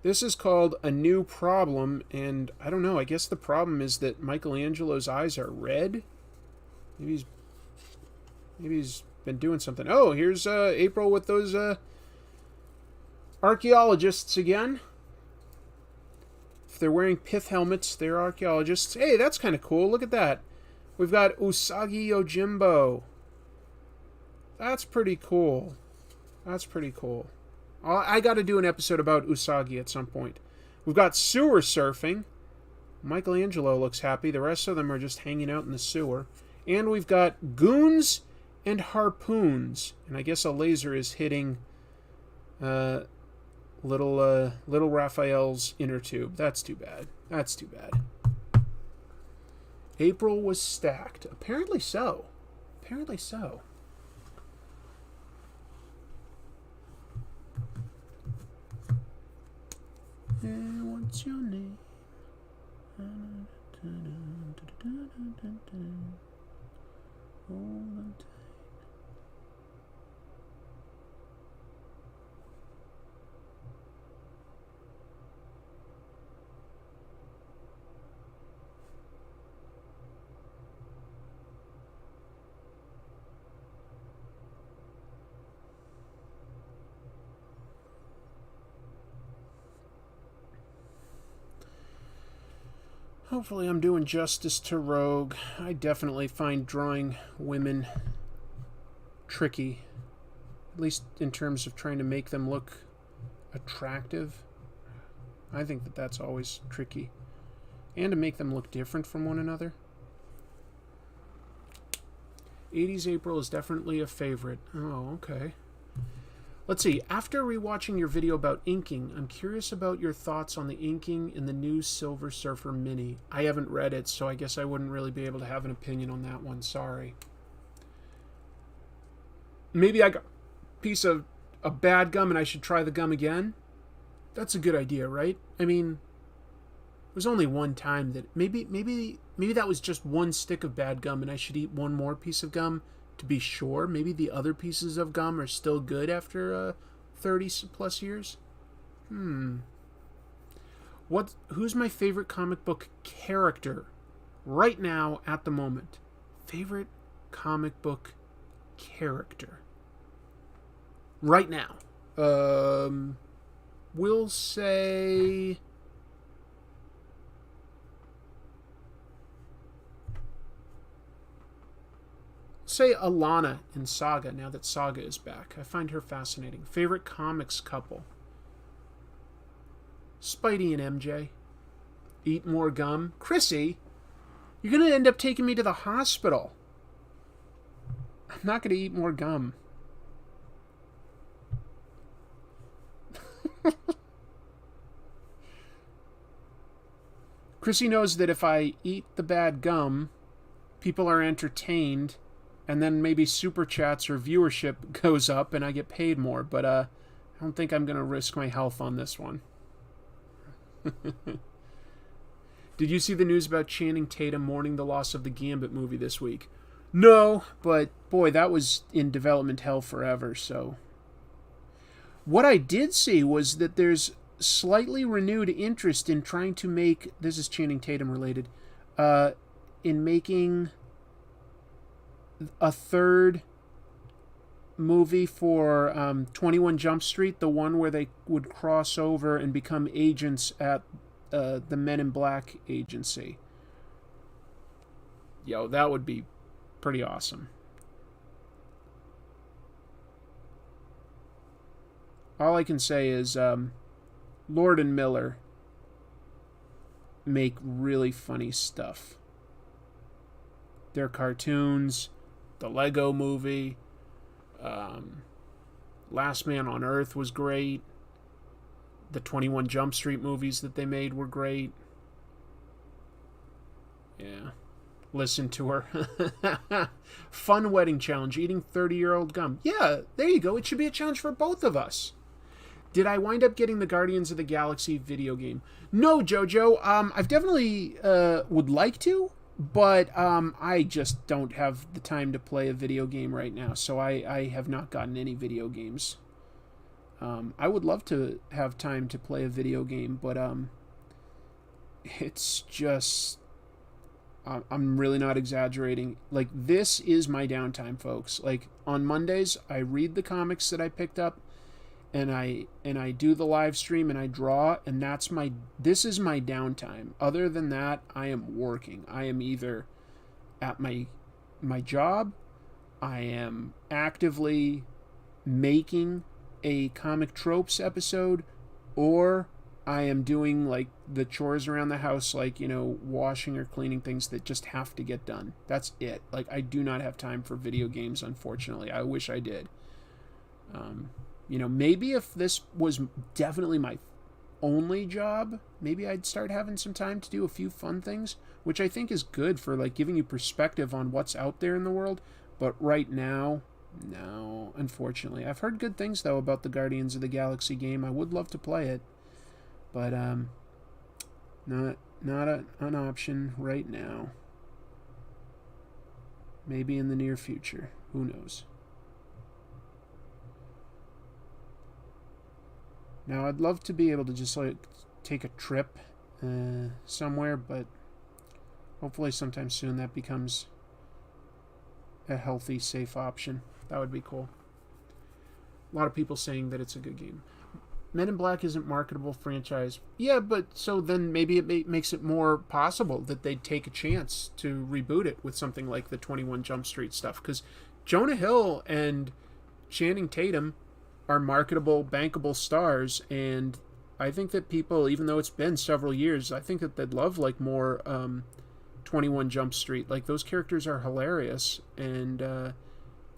This is called A New Problem, and I don't know, I guess the problem is that Michelangelo's eyes are red? Maybe he's been doing something. Oh, here's April with those archaeologists again. If they're wearing pith helmets, they're archaeologists. Hey, that's kind of cool. Look at that. We've got Usagi Yojimbo. That's pretty cool. That's pretty cool. I got to do an episode about Usagi at some point. We've got sewer surfing. Michelangelo looks happy. The rest of them are just hanging out in the sewer. And we've got goons and harpoons. And I guess a laser is hitting little Raphael's inner tube. That's too bad. That's too bad. April was stacked. Apparently so. Apparently so. What's your name? Hopefully I'm doing justice to Rogue. I definitely find drawing women tricky. At least in terms of trying to make them look attractive. I think that that's always tricky. And to make them look different from one another. 80s April is definitely a favorite. Oh, okay. Let's see. After rewatching your video about inking, I'm curious about your thoughts on the inking in the new Silver Surfer Mini. I haven't read it, so I guess I wouldn't really be able to have an opinion on that one. Sorry. Maybe I got a piece of a bad gum and I should try the gum again? That's a good idea, right? I mean, it was only one time that... Maybe that was just one stick of bad gum and I should eat one more piece of gum to be sure. Maybe the other pieces of gum are still good after 30 plus years. Who's my favorite comic book character right now at the moment? Favorite comic book character right now. We'll say Alana in Saga, now that Saga is back. I find her fascinating. Favorite comics couple? Spidey and MJ. Eat more gum. Chrissy, you're going to end up taking me to the hospital. I'm not going to eat more gum. Chrissy knows that if I eat the bad gum, people are entertained, and then maybe super chats or viewership goes up and I get paid more. But I don't think I'm going to risk my health on this one. Did you see the news about Channing Tatum mourning the loss of the Gambit movie this week? No, but boy, that was in development hell forever, so... What I did see was that there's slightly renewed interest in trying to make... This is Channing Tatum related. In making a third movie for 21 Jump Street, the one where they would cross over and become agents at the Men in Black agency. Yo, that would be pretty awesome. All I can say is Lord and Miller make really funny stuff. Their cartoons, the Lego movie, Last Man on Earth was great. The 21 Jump Street movies that they made were great. Yeah. Listen to her. Fun wedding challenge, eating 30-year-old gum. Yeah, there you go. It should be a challenge for both of us. Did I wind up getting the Guardians of the Galaxy video game? No, Jojo. I've definitely would like to, but I just don't have the time to play a video game right now, so I have not gotten any video games. I would love to have time to play a video game, but it's just I'm really not exaggerating. Like, this is my downtime, folks. Like, on Mondays, I read the comics that I picked up, and I do the live stream, and I draw, and this is my downtime. Other than that, I am working. I am either at my job, I am actively making a comic tropes episode, or I am doing like the chores around the house, like, washing or cleaning things that just have to get done. That's it. Like, I do not have time for video games, unfortunately. I wish I did. Maybe if this was definitely my only job, maybe I'd start having some time to do a few fun things, which I think is good for like giving you perspective on what's out there in the world. But right now, no, unfortunately. I've heard good things though about the Guardians of the Galaxy game. I would love to play it, but not an option right now. Maybe in the near future. Who knows? Now, I'd love to be able to just like take a trip somewhere, but hopefully sometime soon that becomes a healthy, safe option. That would be cool. A lot of people saying that it's a good game. Men in Black isn't marketable franchise. Yeah, but so then maybe it makes it more possible that they'd take a chance to reboot it with something like the 21 Jump Street stuff. Because Jonah Hill and Channing Tatum are marketable, bankable stars, and I think that people, even though it's been several years, I think that they'd love like more 21 Jump Street. Like, those characters are hilarious, and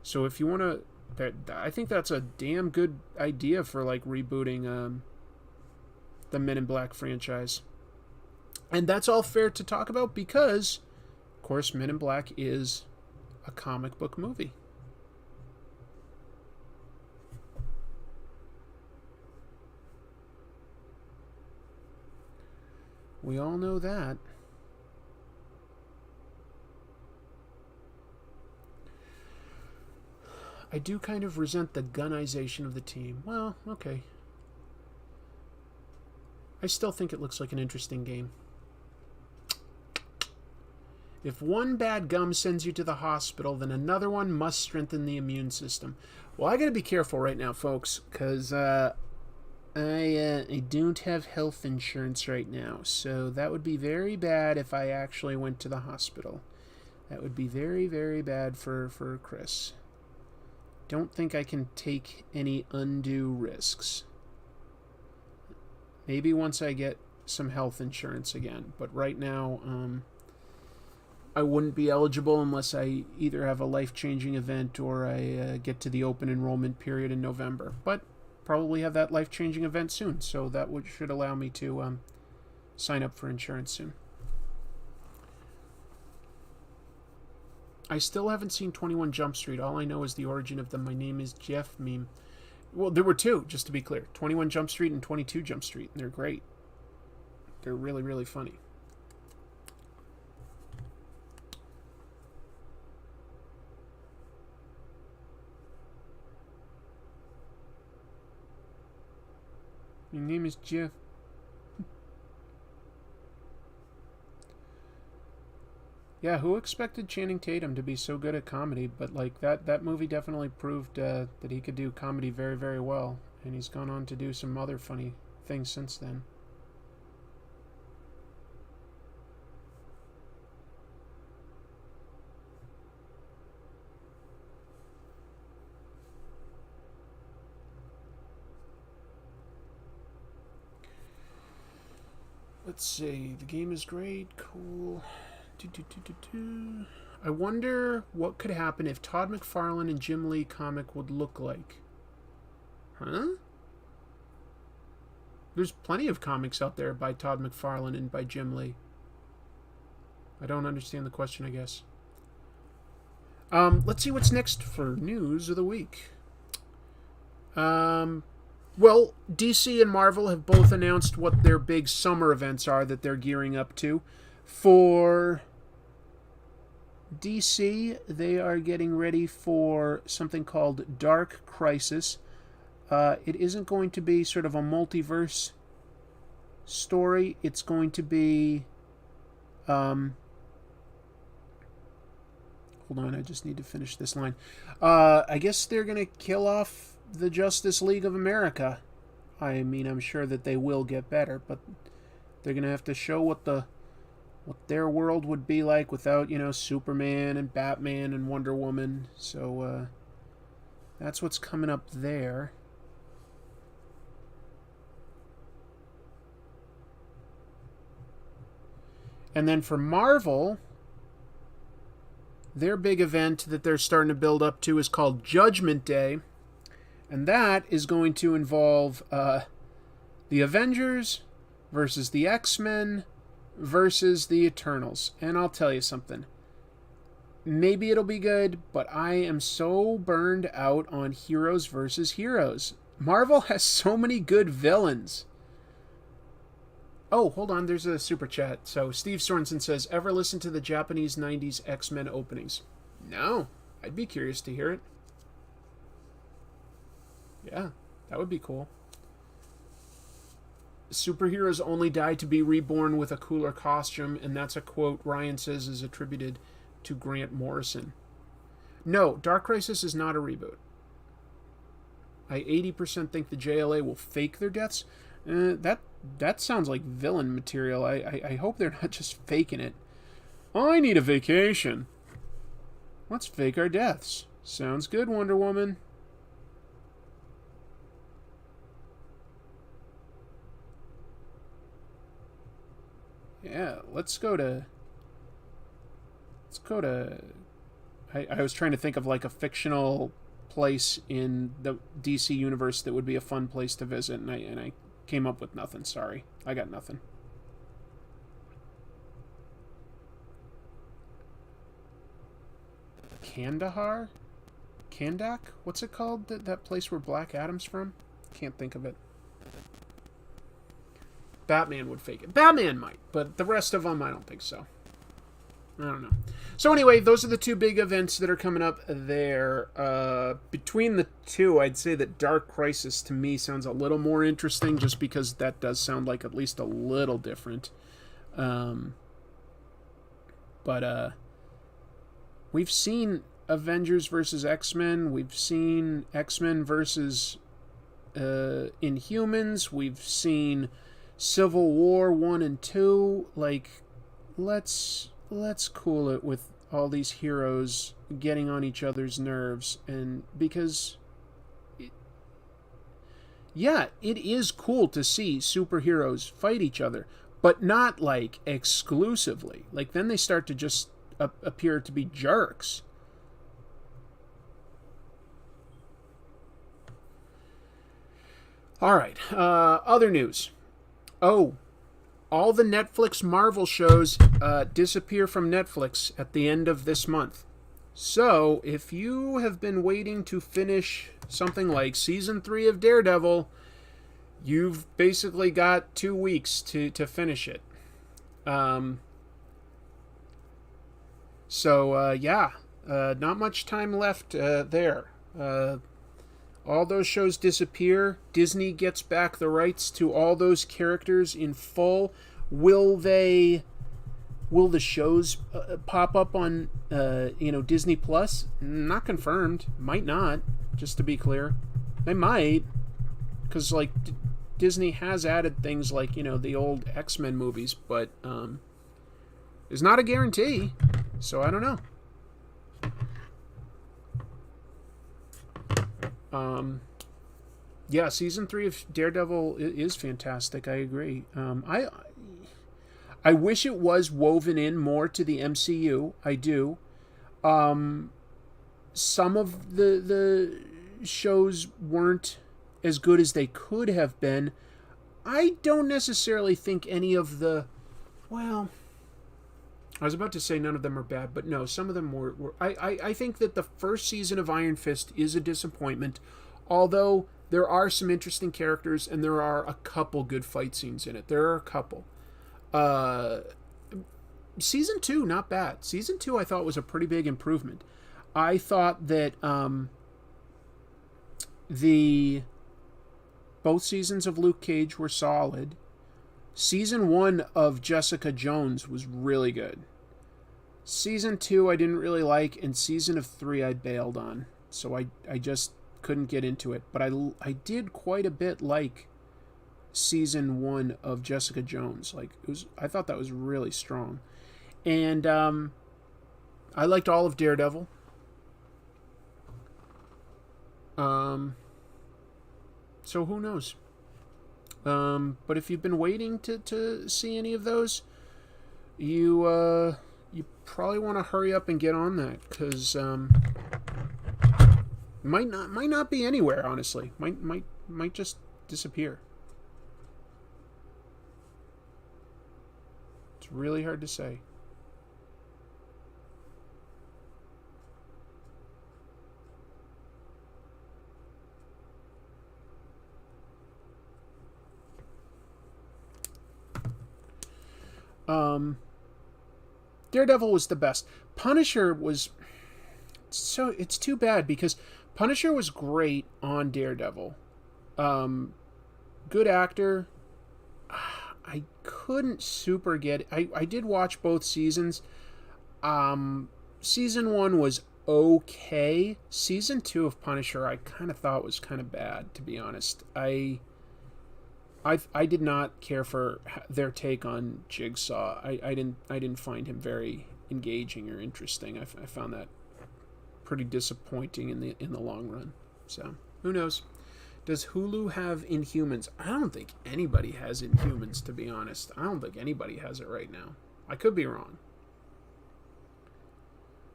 so if you want to, I think that's a damn good idea for like rebooting the Men in Black franchise. And that's all fair to talk about because, of course, Men in Black is a comic book movie. We all know that. I do kind of resent the gunization of the team. Well, okay. I still think it looks like an interesting game. If one bad gum sends you to the hospital, then another one must strengthen the immune system. Well, I gotta be careful right now, folks, because I don't have health insurance right now, so that would be very bad if I actually went to the hospital. That would be very, very bad for Chris. Don't think I can take any undue risks. Maybe once I get some health insurance again, but right now I wouldn't be eligible unless I either have a life-changing event or I get to the open enrollment period in November. But probably have that life-changing event soon, so that should allow me to sign up for insurance soon. I still haven't seen 21 Jump Street. All I know is the origin of the "My Name is Jeff" meme. Well, there were two, just to be clear. 21 Jump Street and 22 Jump Street. And they're great. They're really, really funny. My name is Jeff. Yeah, who expected Channing Tatum to be so good at comedy? But like that movie definitely proved that he could do comedy very, very well, and he's gone on to do some other funny things since then. Let's see. The game is great. Cool. I wonder what could happen if Todd McFarlane and Jim Lee comic would look like. Huh? There's plenty of comics out there by Todd McFarlane and by Jim Lee. I don't understand the question, I guess. Let's see what's next for news of the week. Well, DC and Marvel have both announced what their big summer events are that they're gearing up to. For DC, they are getting ready for something called Dark Crisis. it isn't going to be sort of a multiverse story. It's going to be... hold on, I just need to finish this line. I guess they're going to kill off the Justice League of America. I mean, I'm sure that they will get better, but they're going to have to show what their world would be like without, Superman and Batman and Wonder Woman. So, that's what's coming up there. And then for Marvel, their big event that they're starting to build up to is called Judgment Day. And that is going to involve the Avengers versus the X-Men versus the Eternals. And I'll tell you something. Maybe it'll be good, but I am so burned out on heroes versus heroes. Marvel has so many good villains. Oh, hold on, there's a super chat. So Steve Sorensen says, ever listen to the Japanese 90s X-Men openings? No, I'd be curious to hear it. Yeah, that would be cool. Superheroes only die to be reborn with a cooler costume, and that's a quote Ryan says is attributed to Grant Morrison. No, Dark Crisis is not a reboot. I 80% think the JLA will fake their deaths. That sounds like villain material. I hope they're not just faking it. I need a vacation. Let's fake our deaths. Sounds good, Wonder Woman. Yeah, let's go to... I was trying to think of like a fictional place in the DC universe that would be a fun place to visit, and I came up with nothing. Sorry, I got nothing. Kandahar? Kandak? What's it called? That place where Black Adam's from? Can't think of it. Batman would fake it. Batman might, but the rest of them, I don't think so. I don't know. So anyway, those are the two big events that are coming up there. Between the two, I'd say that Dark Crisis to me sounds a little more interesting, just because that does sound like at least a little different. But we've seen Avengers versus X-Men. We've seen X-Men versus Inhumans. We've seen Civil War 1 and 2. Like, let's cool it with all these heroes getting on each other's nerves. And because it is cool to see superheroes fight each other, but not like exclusively. Like, then they start to just appear to be jerks. All right, other news. Oh, all the Netflix Marvel shows disappear from Netflix at the end of this month. So, if you have been waiting to finish something like Season 3 of Daredevil, you've basically got 2 weeks to finish it. Not much time left there. All those shows disappear. Disney gets back the rights to all those characters in full. Will the shows pop up on Disney Plus? Not confirmed. Might not. Just to be clear, they might, because like Disney has added things like the old X-Men movies, but there's not a guarantee. So I don't know. Season 3 of Daredevil is fantastic. I agree. I wish it was woven in more to the MCU. I do. Some of the shows weren't as good as they could have been. I don't necessarily think any of the... Well, I was about to say none of them are bad, but no, some of them were... I think that the first season of Iron Fist is a disappointment, although there are some interesting characters and there are a couple good fight scenes in it. There are a couple. Season 2, not bad. Season 2 I thought was a pretty big improvement. I thought that the Both seasons of Luke Cage were solid. Season 1 of Jessica Jones was really good. Season 2 I didn't really like, and season 3 I bailed on. So I just couldn't get into it. But I did quite a bit like season 1 of Jessica Jones. I thought that was really strong. And I liked all of Daredevil. So who knows? But if you've been waiting to see any of those, you probably want to hurry up and get on that, because might not be anywhere, honestly. Might just disappear. It's really hard to say. Daredevil was the best. Punisher was... So, it's too bad, because Punisher was great on Daredevil. Good actor. I couldn't super get... I did watch both seasons. Season 1 was okay. Season 2 of Punisher I kind of thought was kind of bad, to be honest. I did not care for their take on Jigsaw. I didn't find him very engaging or interesting. I found that pretty disappointing in the long run. So who knows? Does Hulu have Inhumans? I don't think anybody has Inhumans, to be honest. I don't think anybody has it right now. I could be wrong.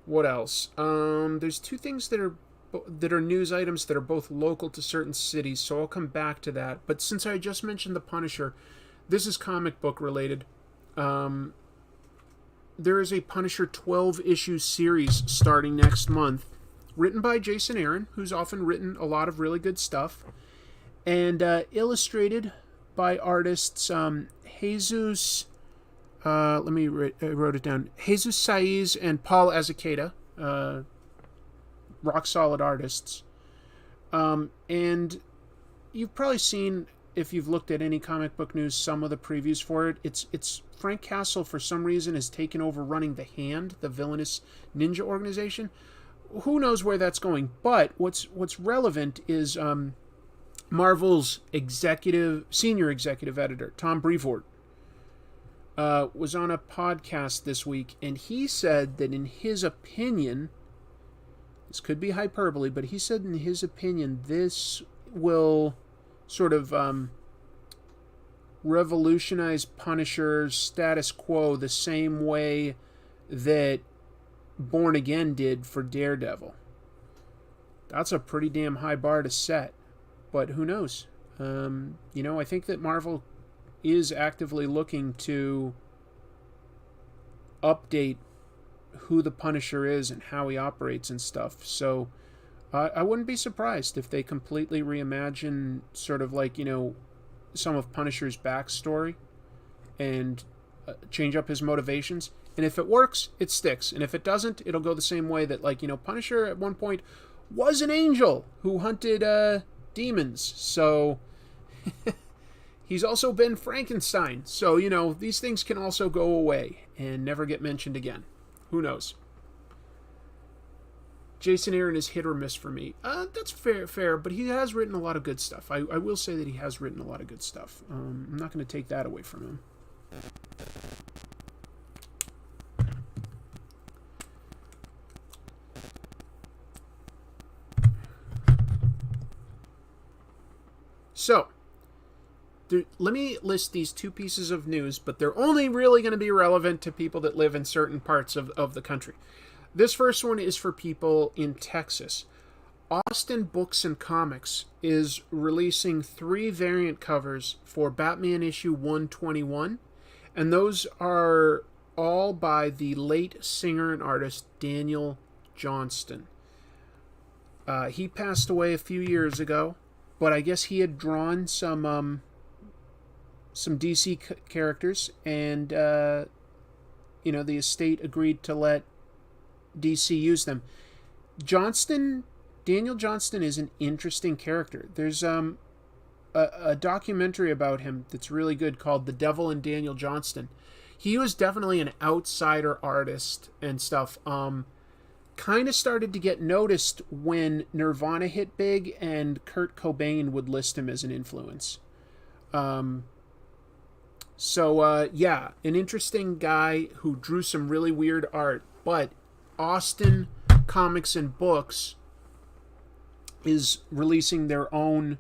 What else? There's two things that are news items that are both local to certain cities, so I'll come back to that. But since I just mentioned The Punisher, this is comic book related. There is a Punisher 12-issue series starting next month, written by Jason Aaron, who's often written a lot of really good stuff, and illustrated by artists Jesus... I wrote it down. Jesus Saiz and Paul Azuqueta, rock solid artists. And you've probably seen, if you've looked at any comic book news, some of the previews for it. It's Frank Castle, for some reason, has taken over running the Hand, the villainous ninja organization. Who knows where that's going? But what's relevant is Marvel's senior executive editor, Tom Brevoort, was on a podcast this week, and he said that in his opinion, this could be hyperbole, but he said in his opinion this will sort of revolutionize Punisher's status quo the same way that Born Again did for Daredevil. That's a pretty damn high bar to set, but who knows? I think that Marvel is actively looking to update who the Punisher is and how he operates and stuff. So I wouldn't be surprised if they completely reimagine sort of some of Punisher's backstory and change up his motivations. And if it works, it sticks. And if it doesn't, it'll go the same way that Punisher at one point was an angel who hunted demons. So he's also been Frankenstein. So, these things can also go away and never get mentioned again. Who knows? Jason Aaron is hit or miss for me. That's fair, but he has written a lot of good stuff. I will say that he has written a lot of good stuff. I'm not going to take that away from him. So, let me list these two pieces of news, but they're only really going to be relevant to people that live in certain parts of the country. This first one is for people in Texas. Austin Books and Comics is releasing 3 variant covers for Batman issue 121, and those are all by the late singer and artist Daniel Johnston. He passed away a few years ago, but I guess he had drawn some DC characters, and the estate agreed to let DC use them. Daniel Johnston is an interesting character. There's a a documentary about him that's really good called The Devil and Daniel Johnston. He was definitely an outsider artist and stuff. Kind of started to get noticed when Nirvana hit big and Kurt Cobain would list him as an influence. Yeah, an interesting guy who drew some really weird art, but Austin Comics and Books is releasing their own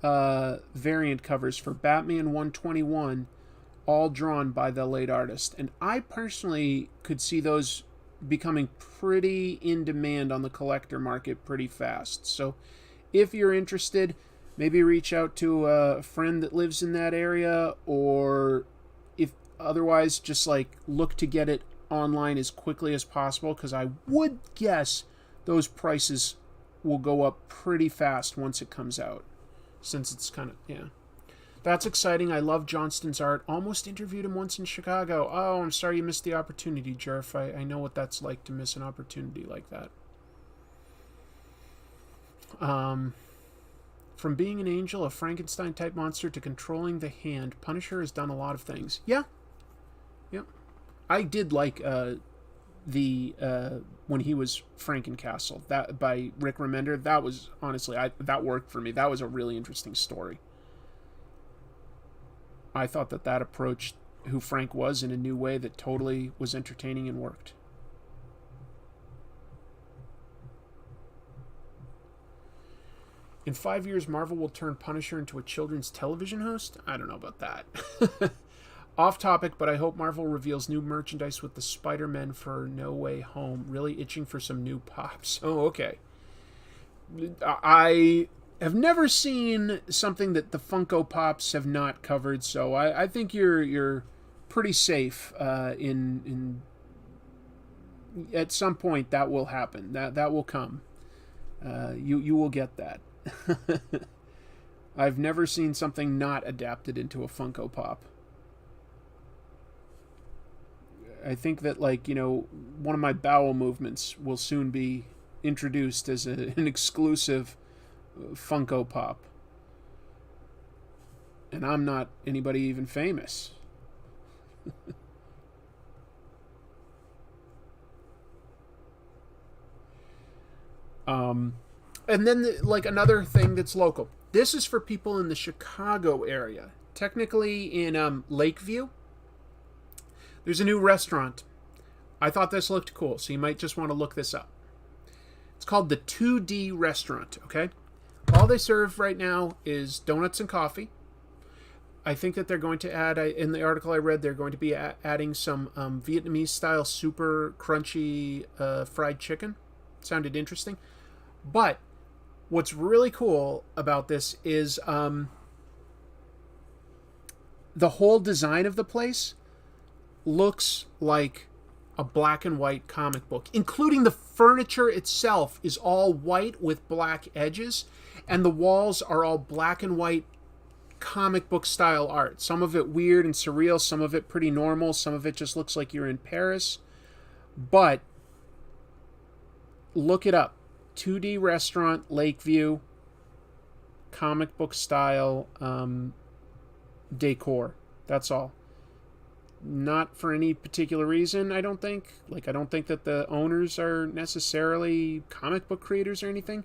variant covers for Batman 121, all drawn by the late artist. And I personally could see those becoming pretty in demand on the collector market pretty fast. So if you're interested, maybe reach out to a friend that lives in that area, or if otherwise, just like look to get it online as quickly as possible, because I would guess those prices will go up pretty fast once it comes out, since it's kind of, yeah. That's exciting. I love Johnston's art. Almost interviewed him once in Chicago. Oh, I'm sorry you missed the opportunity, Jerf. I know what that's like to miss an opportunity like that. From being an angel, a Frankenstein-type monster, to controlling the hand, Punisher has done a lot of things. Yeah. Yep. I did like when he was Frankencastle, that by Rick Remender. That was, honestly, that worked for me. That was a really interesting story. I thought that approached who Frank was in a new way that totally was entertaining and worked. In 5 years, Marvel will turn Punisher into a children's television host? I don't know about that. Off topic, but I hope Marvel reveals new merchandise with the Spider-Man for No Way Home. Really itching for some new pops. Oh, okay. I have never seen something that the Funko Pops have not covered, so I think you're pretty safe. In at some point that will happen. That will come. You will get that. I've never seen something not adapted into a Funko Pop. I think that, one of my bowel movements will soon be introduced as an exclusive Funko Pop. And I'm not anybody even famous. And then, another thing that's local. This is for people in the Chicago area. Technically in Lakeview, there's a new restaurant. I thought this looked cool, so you might just want to look this up. It's called the 2D Restaurant, okay? All they serve right now is donuts and coffee. I think that they're going to add, in the article I read, they're going to be adding some Vietnamese-style super crunchy fried chicken. Sounded interesting. But what's really cool about this is the whole design of the place looks like a black and white comic book, including the furniture itself is all white with black edges, and the walls are all black and white comic book style art. Some of it weird and surreal, some of it pretty normal, some of it just looks like you're in Paris. But look it up. 2D Restaurant, Lakeview, comic book style decor. That's all. Not for any particular reason, I don't think. I don't think that the owners are necessarily comic book creators or anything.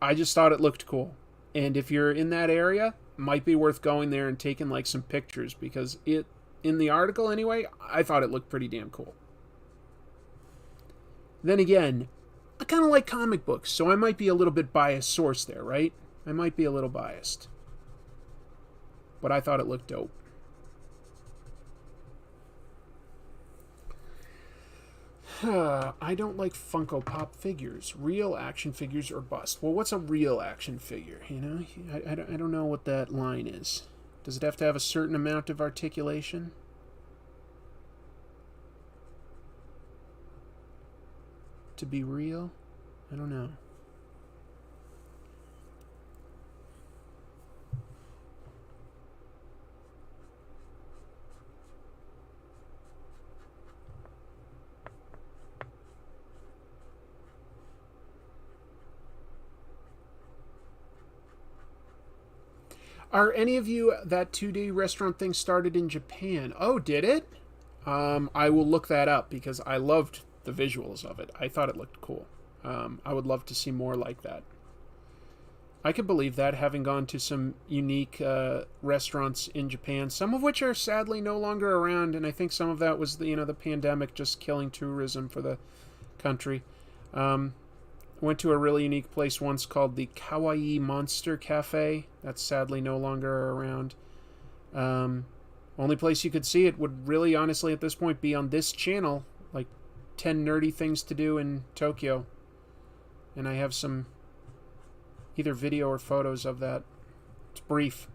I just thought it looked cool. And if you're in that area, might be worth going there and taking some pictures, because in the article anyway, I thought it looked pretty damn cool. Then again, I kind of like comic books, so I might be a little bit biased source there, right? I might be a little biased. But I thought it looked dope. I don't like Funko Pop figures. Real action figures or bust. Well, what's a real action figure? I don't know what that line is. Does it have to have a certain amount of articulation? To be real? I don't know. Are any of you, that 2D restaurant thing started in Japan? Oh, did it? I will look that up because I loved the visuals of it. I thought it looked cool. I would love to see more like that. I could believe that, having gone to some unique restaurants in Japan, some of which are sadly no longer around, and I think some of that was the pandemic just killing tourism for the country. Went to a really unique place once called the Kawaii Monster Cafe. That's sadly no longer around. Only place you could see it would really, honestly, at this point, be on this channel. Like 10 nerdy things to do in Tokyo. And I have some either video or photos of that. It's brief.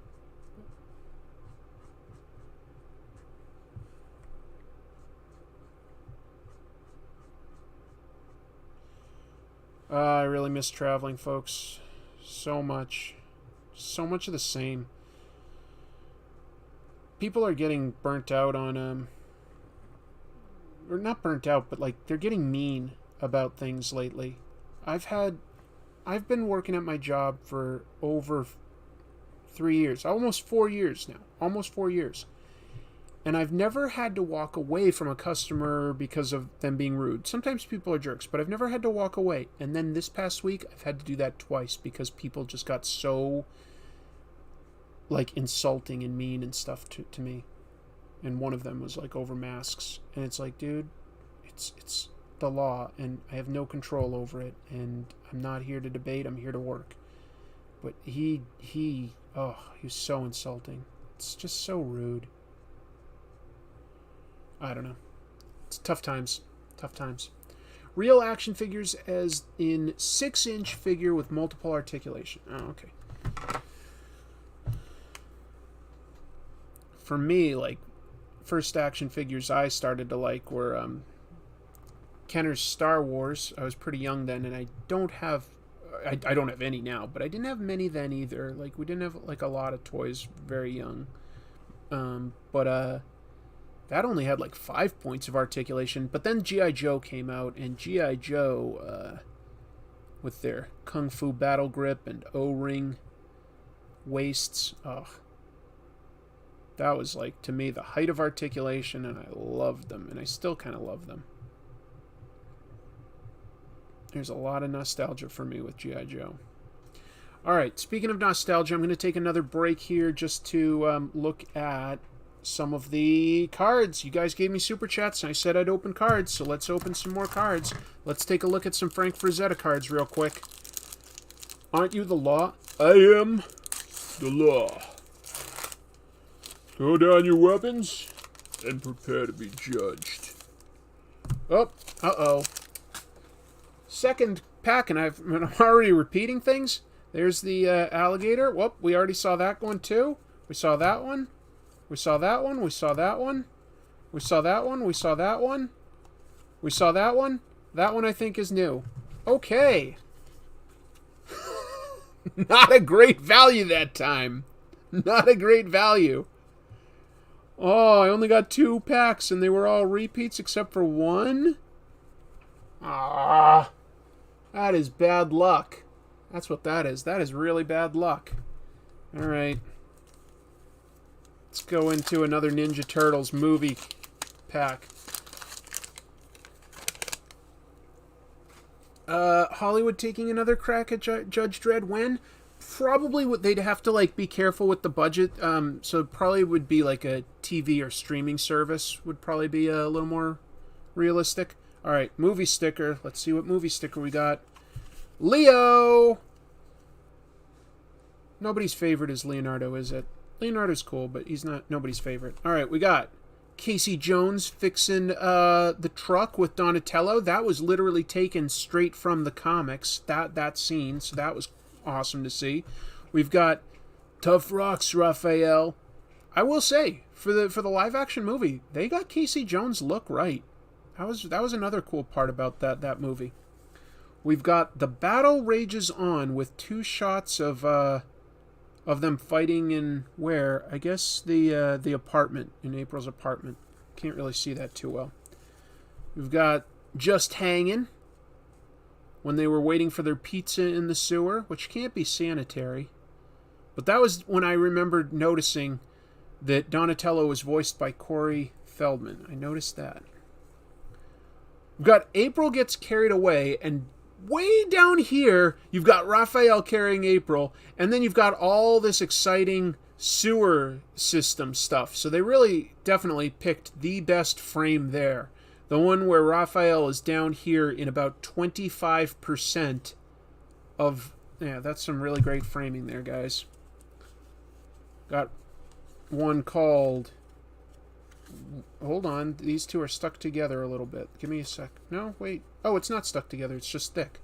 I really miss traveling, folks. So much. So much of the same. People are getting burnt out on, or not burnt out, but like they're getting mean about things lately. I've been working at my job for over 3 years, almost 4 years now, almost 4 years. And I've never had to walk away from a customer because of them being rude. Sometimes people are jerks, but I've never had to walk away. And then this past week, I've had to do that twice because people just got so, like, insulting and mean and stuff to me. And one of them was, like, over masks. And it's like, dude, it's the law, and I have no control over it. And I'm not here to debate. I'm here to work. But he was so insulting. It's just so rude. I don't know. It's tough times. Tough times. Real action figures as in 6-inch figure with multiple articulation. Oh, okay. For me, like, first action figures I started to like were Kenner's Star Wars. I was pretty young then, and I don't have any now, but I didn't have many then either. Like, we didn't have, like, a lot of toys very young. That only had like 5 points of articulation. But then G.I. Joe came out, and G.I. Joe, with their Kung Fu battle grip and O-ring waists, that was, like, to me, the height of articulation, and I loved them, and I still kind of love them. There's a lot of nostalgia for me with G.I. Joe. Alright, speaking of nostalgia, I'm going to take another break here just to look at some of the cards. You guys gave me super chats, and I said I'd open cards, so let's open some more cards. Let's take a look at some Frank Frazetta cards real quick. Aren't you the law? I am the law. Throw down your weapons and prepare to be judged. Oh, uh-oh. Second pack, and I'm already repeating things. There's the alligator. Whoop, we already saw that one too. We saw that one. We saw that one. We saw that one. We saw that one. We saw that one. We saw that one. That one I think is new. Okay. Not a great value that time. Not a great value. Oh, I only got 2 packs and they were all repeats except for one? Ah. That is bad luck. That's what that is. That is really bad luck. Alright. Let's go into another Ninja Turtles movie pack. Hollywood taking another crack at Judge Dredd when? Probably they'd have to, like, be careful with the budget. So it probably would be like a TV or streaming service would probably be a little more realistic. Alright, movie sticker. Let's see what movie sticker we got. Leo! Nobody's favorite is Leonardo, is it? Leonardo's cool, but he's not nobody's favorite. Alright, we got Casey Jones fixing the truck with Donatello. That was literally taken straight from the comics, that scene, so that was awesome to see. We've got Tough Rocks Raphael. I will say, for the live action movie, they got Casey Jones' look right. That was another cool part about that movie. We've got The Battle Rages On with 2 shots of them fighting in where? I guess the apartment, in April's apartment. Can't really see that too well. We've got Just Hangin', when they were waiting for their pizza in the sewer, which can't be sanitary. But that was when I remembered noticing that Donatello was voiced by Corey Feldman. I noticed that. We've got April gets carried away, and way down here, you've got Raphael carrying April, and then you've got all this exciting sewer system stuff. So they really definitely picked the best frame there. The one where Raphael is down here in about 25% of... Yeah, that's some really great framing there, guys. Got one called... Hold on, these two are stuck together a little bit. Give me a sec. No, wait. Oh, it's not stuck together, it's just thick.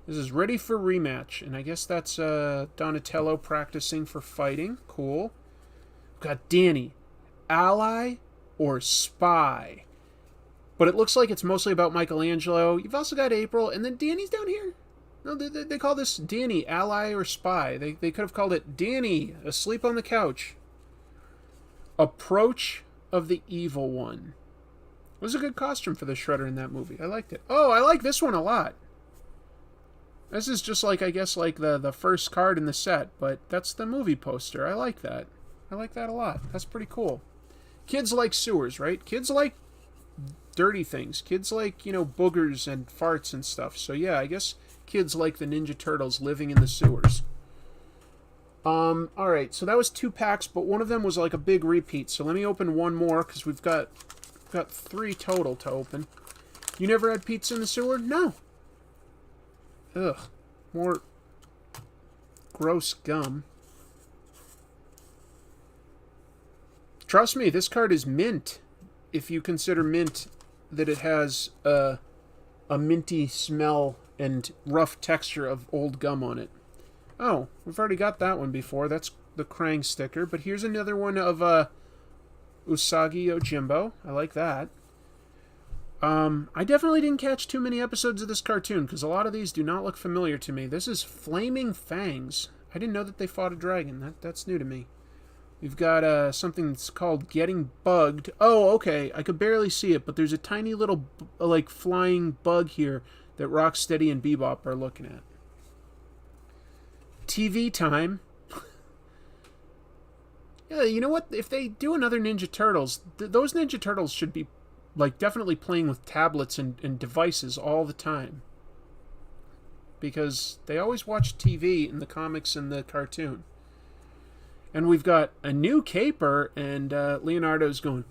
This is Ready for Rematch, and I guess that's Donatello practicing for fighting. Cool. We've got Danny. Ally or Spy? But it looks like it's mostly about Michelangelo. You've also got April, and then Danny's down here. No, they call this Danny, Ally or Spy. They could have called it Danny, asleep on the couch. Approach of the Evil One. It was a good costume for the Shredder in that movie. I liked it. Oh, I like this one a lot. This is just like, I guess, like the first card in the set, but that's the movie poster. I like that. I like that a lot. That's pretty cool. Kids like sewers, right? Kids like dirty things. Kids like, you know, boogers and farts and stuff. So yeah, I guess kids like the Ninja Turtles living in the sewers. Alright, so that was 2 packs, but one of them was like a big repeat. So let me open one more, because we've got 3 total to open. You never had pizza in the sewer? No. Ugh. More gross gum. Trust me, this card is mint. If you consider mint that it has a minty smell and rough texture of old gum on it. Oh, we've already got that one before. That's the Krang sticker. But here's another one of Usagi Yojimbo. I like that. I definitely didn't catch too many episodes of this cartoon, because a lot of these do not look familiar to me. This is Flaming Fangs. I didn't know that they fought a dragon. That's new to me. We've got something that's called Getting Bugged. Oh, okay. I could barely see it, but there's a tiny little, like, flying bug here that Rocksteady and Bebop are looking at. TV time. Yeah, you know what? If they do another Ninja Turtles, those Ninja Turtles should be, like, definitely playing with tablets and devices all the time. Because they always watch TV in the comics and the cartoon. And we've got a new caper, and Leonardo's going.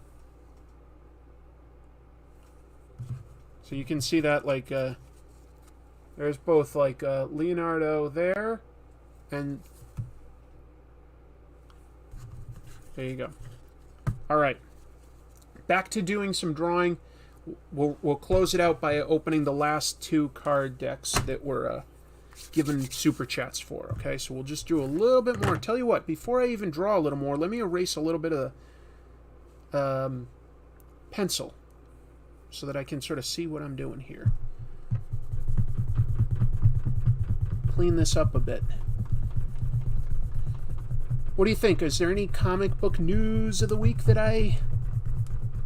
So you can see that, like, there's both, like, Leonardo there, and there you go. All right. Back to doing some drawing. We'll close it out by opening the last 2 card decks that were given super chats for. Okay, so we'll just do a little bit more. Tell you what, before I even draw a little more, let me erase a little bit of the pencil so that I can sort of see what I'm doing here. Clean this up a bit. What do you think? Is there any comic book news of the week that I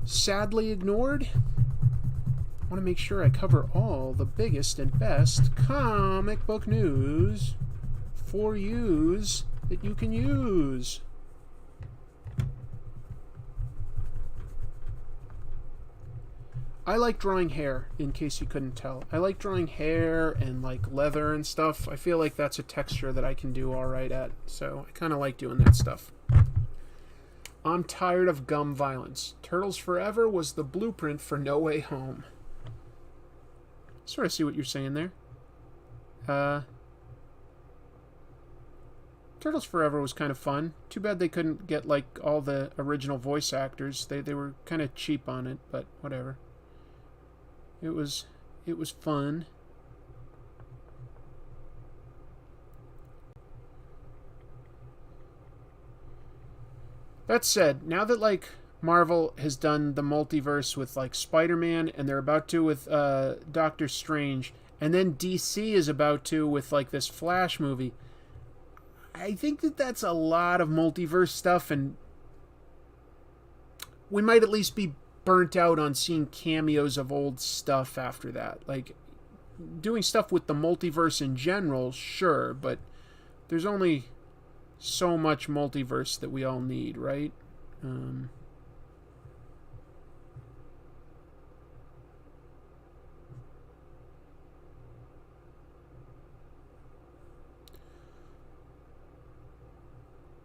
sadly ignored? I want to make sure I cover all the biggest and best comic book news for yous that you can use. I like drawing hair, in case you couldn't tell. I like drawing hair and, like, leather and stuff. I feel like that's a texture that I can do all right at. So I kind of like doing that stuff. I'm tired of gum violence. Turtles Forever was the blueprint for No Way Home. Sort of see what you're saying there. Turtles Forever was kind of fun. Too bad they couldn't get, like, all the original voice actors. They were kind of cheap on it, but whatever. It was fun. That said, now that, like, Marvel has done the multiverse with, like, Spider-Man, and they're about to with Doctor Strange, and then DC is about to with, like, this Flash movie, I think that that's a lot of multiverse stuff, and we might at least be burnt out on seeing cameos of old stuff after that. Like, doing stuff with the multiverse in general, sure, but there's only so much multiverse that we all need, right?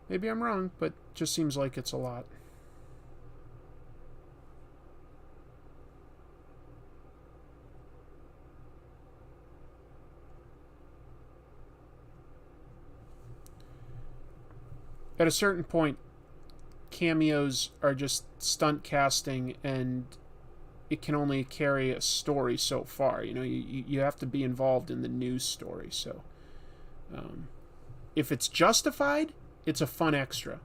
Maybe I'm wrong, but just seems like it's a lot. At a certain point, cameos are just stunt casting, and it can only carry a story so far. You know, you have to be involved in the news story. So, if it's justified, it's a fun extra.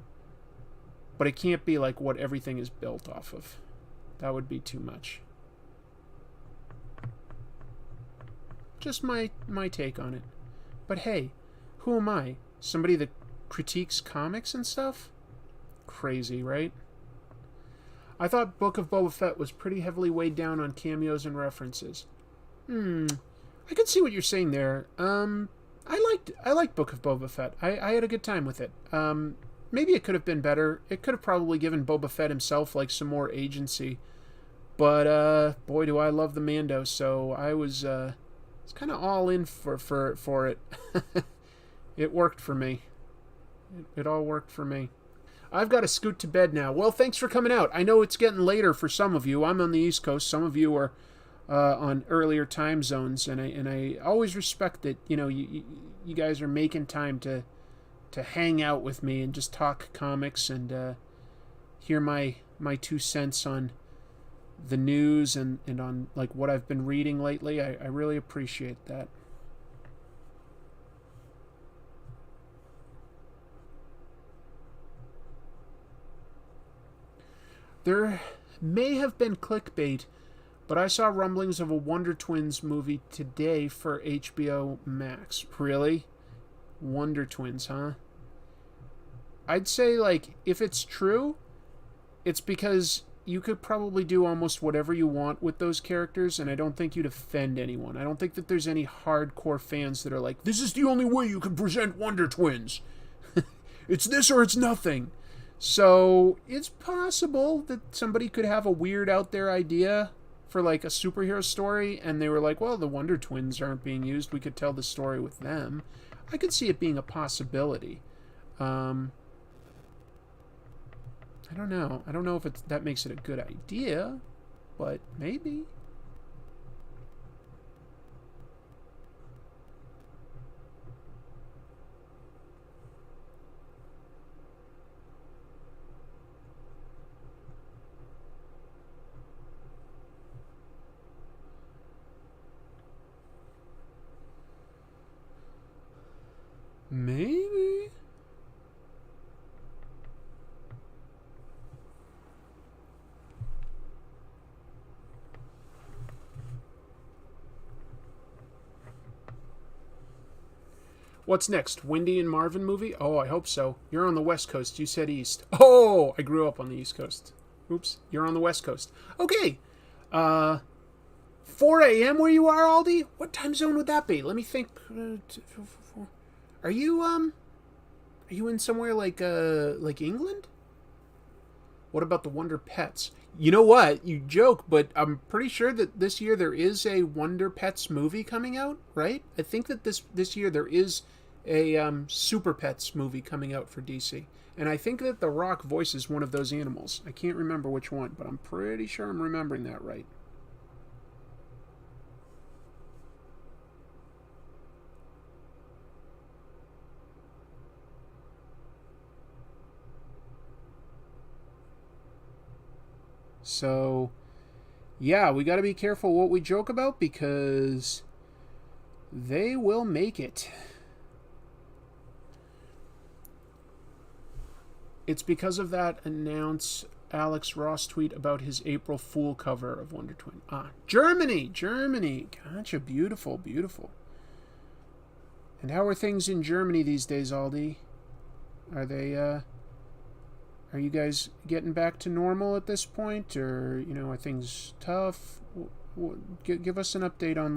But it can't be like what everything is built off of. That would be too much. Just my take on it. But hey, who am I? Somebody that critiques comics and stuff? Crazy, right? I thought Book of Boba Fett was pretty heavily weighed down on cameos and references. I can see what you're saying there. I liked Book of Boba Fett. I had a good time with it. Maybe it could have been better. It could have probably given Boba Fett himself like some more agency. But boy, do I love the Mando. So I was kind of all in for it. It worked for me. It all worked for me. I've got to scoot to bed now. Well, thanks for coming out. I know it's getting later for some of you. I'm on the East Coast. Some of you are on earlier time zones, and I always respect that. You know, you guys are making time to hang out with me and just talk comics and hear my 2 cents on the news and on like what I've been reading lately. I really appreciate that. There may have been clickbait, but I saw rumblings of a Wonder Twins movie today for HBO Max. Really? Wonder Twins, huh? I'd say, like, if it's true, it's because you could probably do almost whatever you want with those characters, and I don't think you'd offend anyone. I don't think that there's any hardcore fans that are like, this is the only way you can present Wonder Twins. It's this or it's nothing. So it's possible that somebody could have a weird out there idea for like a superhero story, and they were like, well, the Wonder Twins aren't being used. We could tell the story with them. I could see it being a possibility. I don't know. I don't know if that makes it a good idea, but maybe. Maybe. What's next? Wendy and Marvin movie? Oh, I hope so. You're on the West Coast. You said East. Oh, I grew up on the East Coast. Oops. You're on the West Coast. Okay. 4 a.m. where you are, Aldi? What time zone would that be? Let me think. Are you in somewhere like England? What about the Wonder Pets? You know what? You joke, but I'm pretty sure that this year there is a Wonder Pets movie coming out, right? I think that this year there is a Super Pets movie coming out for DC. And I think that The Rock voices one of those animals. I can't remember which one, but I'm pretty sure I'm remembering that right. So, yeah, we got to be careful what we joke about because they will make it. It's because of that Alex Ross tweet about his April Fool cover of Wonder Twin. Germany! Gotcha, beautiful. And how are things in Germany these days, Aldi? Are you guys getting back to normal at this point, or are things tough? Give us an update on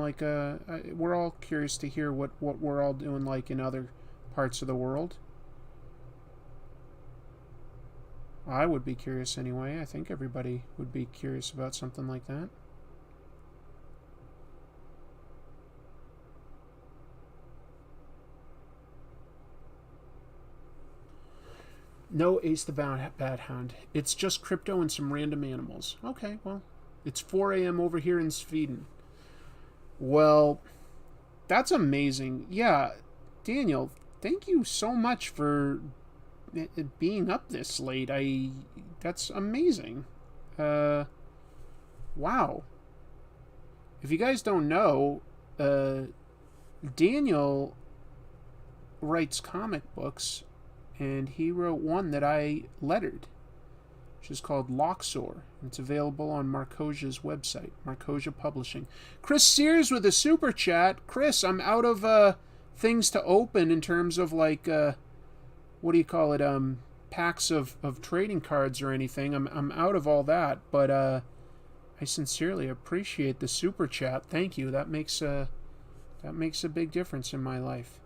we're all curious to hear what we're all doing like in other parts of the world. I would be curious anyway. I think everybody would be curious about something like that. No Ace the Bad Hound. It's just crypto and some random animals. Okay, well, it's 4 a.m. over here in Sweden. Well, that's amazing. Yeah, Daniel, thank you so much for being up this late. That's amazing. Wow. If you guys don't know, Daniel writes comic books, and he wrote one that I lettered, which is called Loxor. It's available on Marcosia's website, Marcosia Publishing. Chris Sears with a super chat. Chris, I'm out of things to open in terms of like what do you call it? Packs of trading cards or anything. I'm out of all that, but I sincerely appreciate the super chat. Thank you. That makes a big difference in my life.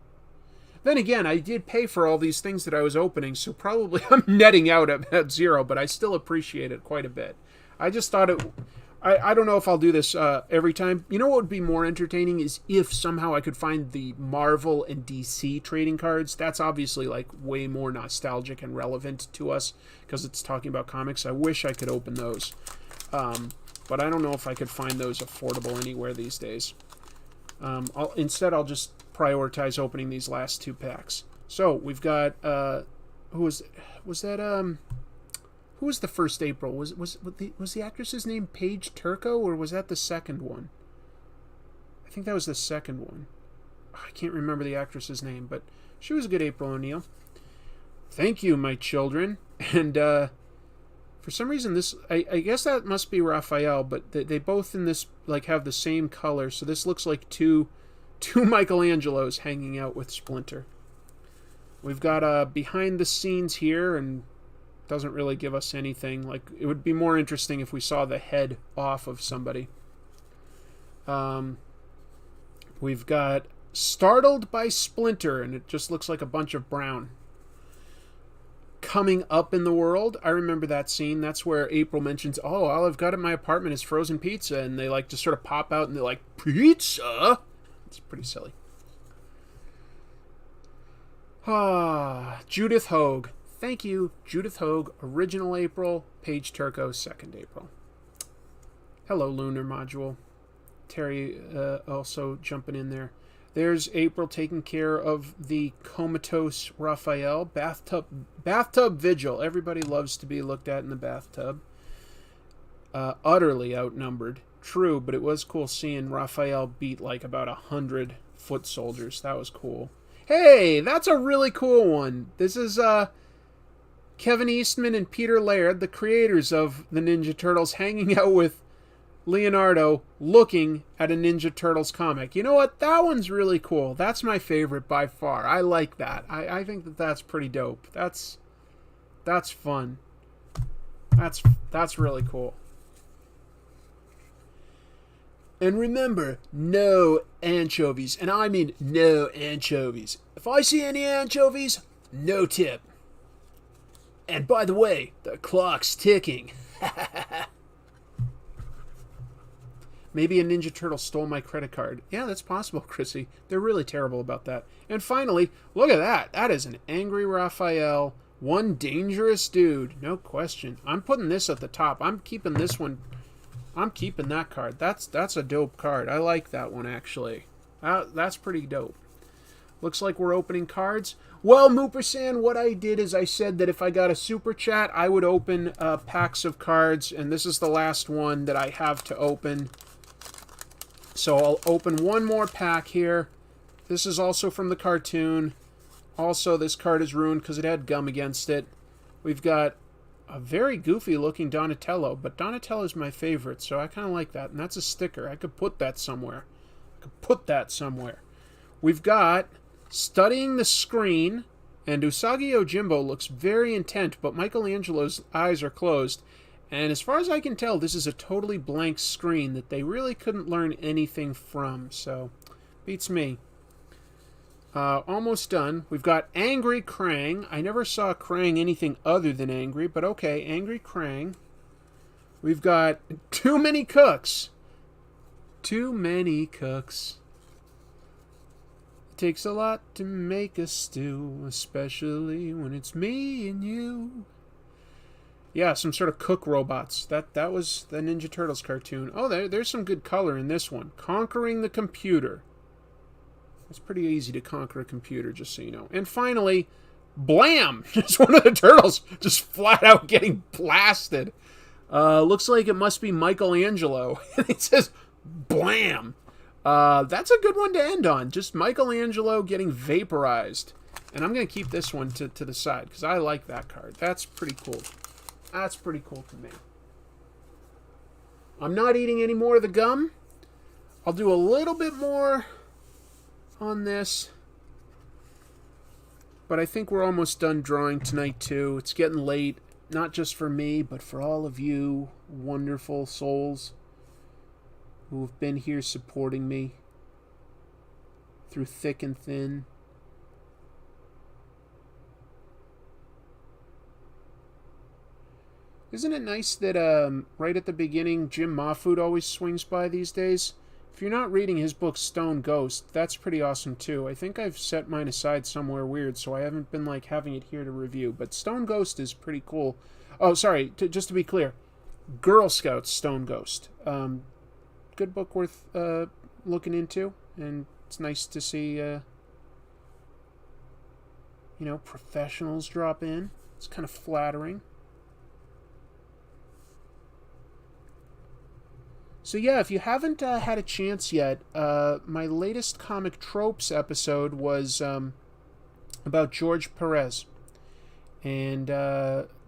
Then again, I did pay for all these things that I was opening, so probably I'm netting out at zero, but I still appreciate it quite a bit. I just thought I don't know if I'll do this every time. You know what would be more entertaining is if somehow I could find the Marvel and DC trading cards. That's obviously like way more nostalgic and relevant to us because it's talking about comics. I wish I could open those. But I don't know if I could find those affordable anywhere these days. Instead, I'll just prioritize opening these last 2 packs. So we've got who was that? Who was the first April? Was the actress's name Paige Turco, or was that the second one? I think that was the second one. I can't remember the actress's name, but she was a good April O'Neil. Thank you, my children. And for some reason, this I guess that must be Raphael, but they both in this like have the same color, so this looks like two Michelangelos hanging out with Splinter. We've got behind the scenes here, and doesn't really give us anything. Like, it would be more interesting if we saw the head off of somebody. We've got Startled by Splinter, and it just looks like a bunch of brown. Coming Up in the World, I remember that scene. That's where April mentions, oh, all I've got at my apartment is frozen pizza, and they like to sort of pop out and they're like, pizza? It's pretty silly. Judith Hogue. Thank you, Judith Hogue. Original April. Paige Turco, 2nd April. Hello, Lunar Module. Terry also jumping in there. There's April taking care of the comatose Raphael. Bathtub Vigil. Everybody loves to be looked at in the bathtub. Utterly outnumbered. True, but it was cool seeing Raphael beat like about 100 foot soldiers. That was cool. Hey, that's a really cool one. This is Kevin Eastman and Peter Laird, the creators of the Ninja Turtles, hanging out with Leonardo looking at a Ninja Turtles comic. You know what? That one's really cool. That's my favorite by far. I like that. I think that that's pretty dope. That's fun. That's really cool. And remember, no anchovies. And I mean no anchovies. If I see any anchovies, no tip. And by the way, the clock's ticking. Maybe a Ninja Turtle stole my credit card. Yeah, that's possible, Chrissy. They're really terrible about that. And finally, look at that. That is an angry Raphael. One dangerous dude. No question. I'm putting this at the top. I'm keeping this one. I'm keeping that card. That's a dope card. I like that one, actually. That's pretty dope. Looks like we're opening cards. Well, Moopersan, what I did is I said that if I got a super chat, I would open packs of cards, and this is the last one that I have to open. So I'll open one more pack here. This is also from the cartoon. Also, this card is ruined because it had gum against it. We've got a very goofy-looking Donatello, but Donatello's my favorite, so I kind of like that. And that's a sticker. I could put that somewhere. We've got Studying the Screen, and Usagi Yojimbo looks very intent, but Michelangelo's eyes are closed. And as far as I can tell, this is a totally blank screen that they really couldn't learn anything from, so beats me. Almost done. We've got Angry Krang. I never saw Krang anything other than angry, but okay, Angry Krang. We've got Too Many Cooks. Too many cooks. It takes a lot to make a stew, especially when it's me and you. Yeah, some sort of cook robots. That was the Ninja Turtles cartoon. Oh, there's some good color in this one. Conquering the Computer. It's pretty easy to conquer a computer, just so you know. And finally, blam! Just one of the turtles just flat out getting blasted. Looks like it must be Michelangelo. And it says, blam! That's a good one to end on. Just Michelangelo getting vaporized. And I'm going to keep this one to the side, because I like that card. That's pretty cool. That's pretty cool to me. I'm not eating any more of the gum. I'll do a little bit more on this, but I think we're almost done drawing tonight too. It's getting late, not just for me, but for all of you wonderful souls who have been here supporting me through thick and thin. Isn't it nice that right at the beginning Jim Mahfood always swings by these days? If you're not reading his book Stone Ghost, that's pretty awesome too. I think I've set mine aside somewhere weird, so I haven't been like having it here to review. But Stone Ghost is pretty cool. Oh, sorry, just to be clear, Girl Scouts Stone Ghost. Good book worth looking into, and it's nice to see professionals drop in. It's kind of flattering. So yeah, if you haven't had a chance yet, my latest Comic Tropes episode was about George Perez. And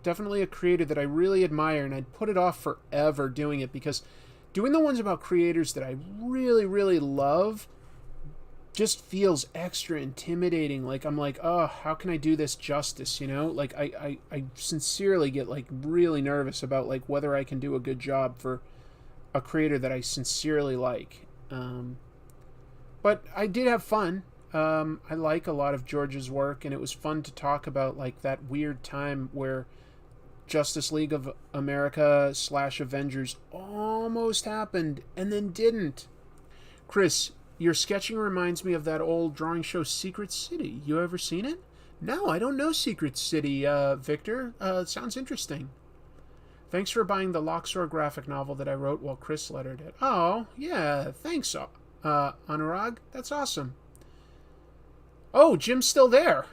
definitely a creator that I really admire, and I'd put it off forever doing it, because doing the ones about creators that I really, really love just feels extra intimidating. Like, I'm like, oh, how can I do this justice, you know? Like, I sincerely get, like, really nervous about, like, whether I can do a good job for a creator that I sincerely like. But I did have fun. I like a lot of George's work, and it was fun to talk about like that weird time where Justice League of America / Avengers almost happened and then didn't. Chris, your sketching reminds me of that old drawing show Secret City. You ever seen it? No, I don't know Secret City, Victor. Sounds interesting. Thanks for buying the Loxor graphic novel that I wrote while Chris lettered it. Oh, yeah, thanks, Anurag. That's awesome. Oh, Jim's still there.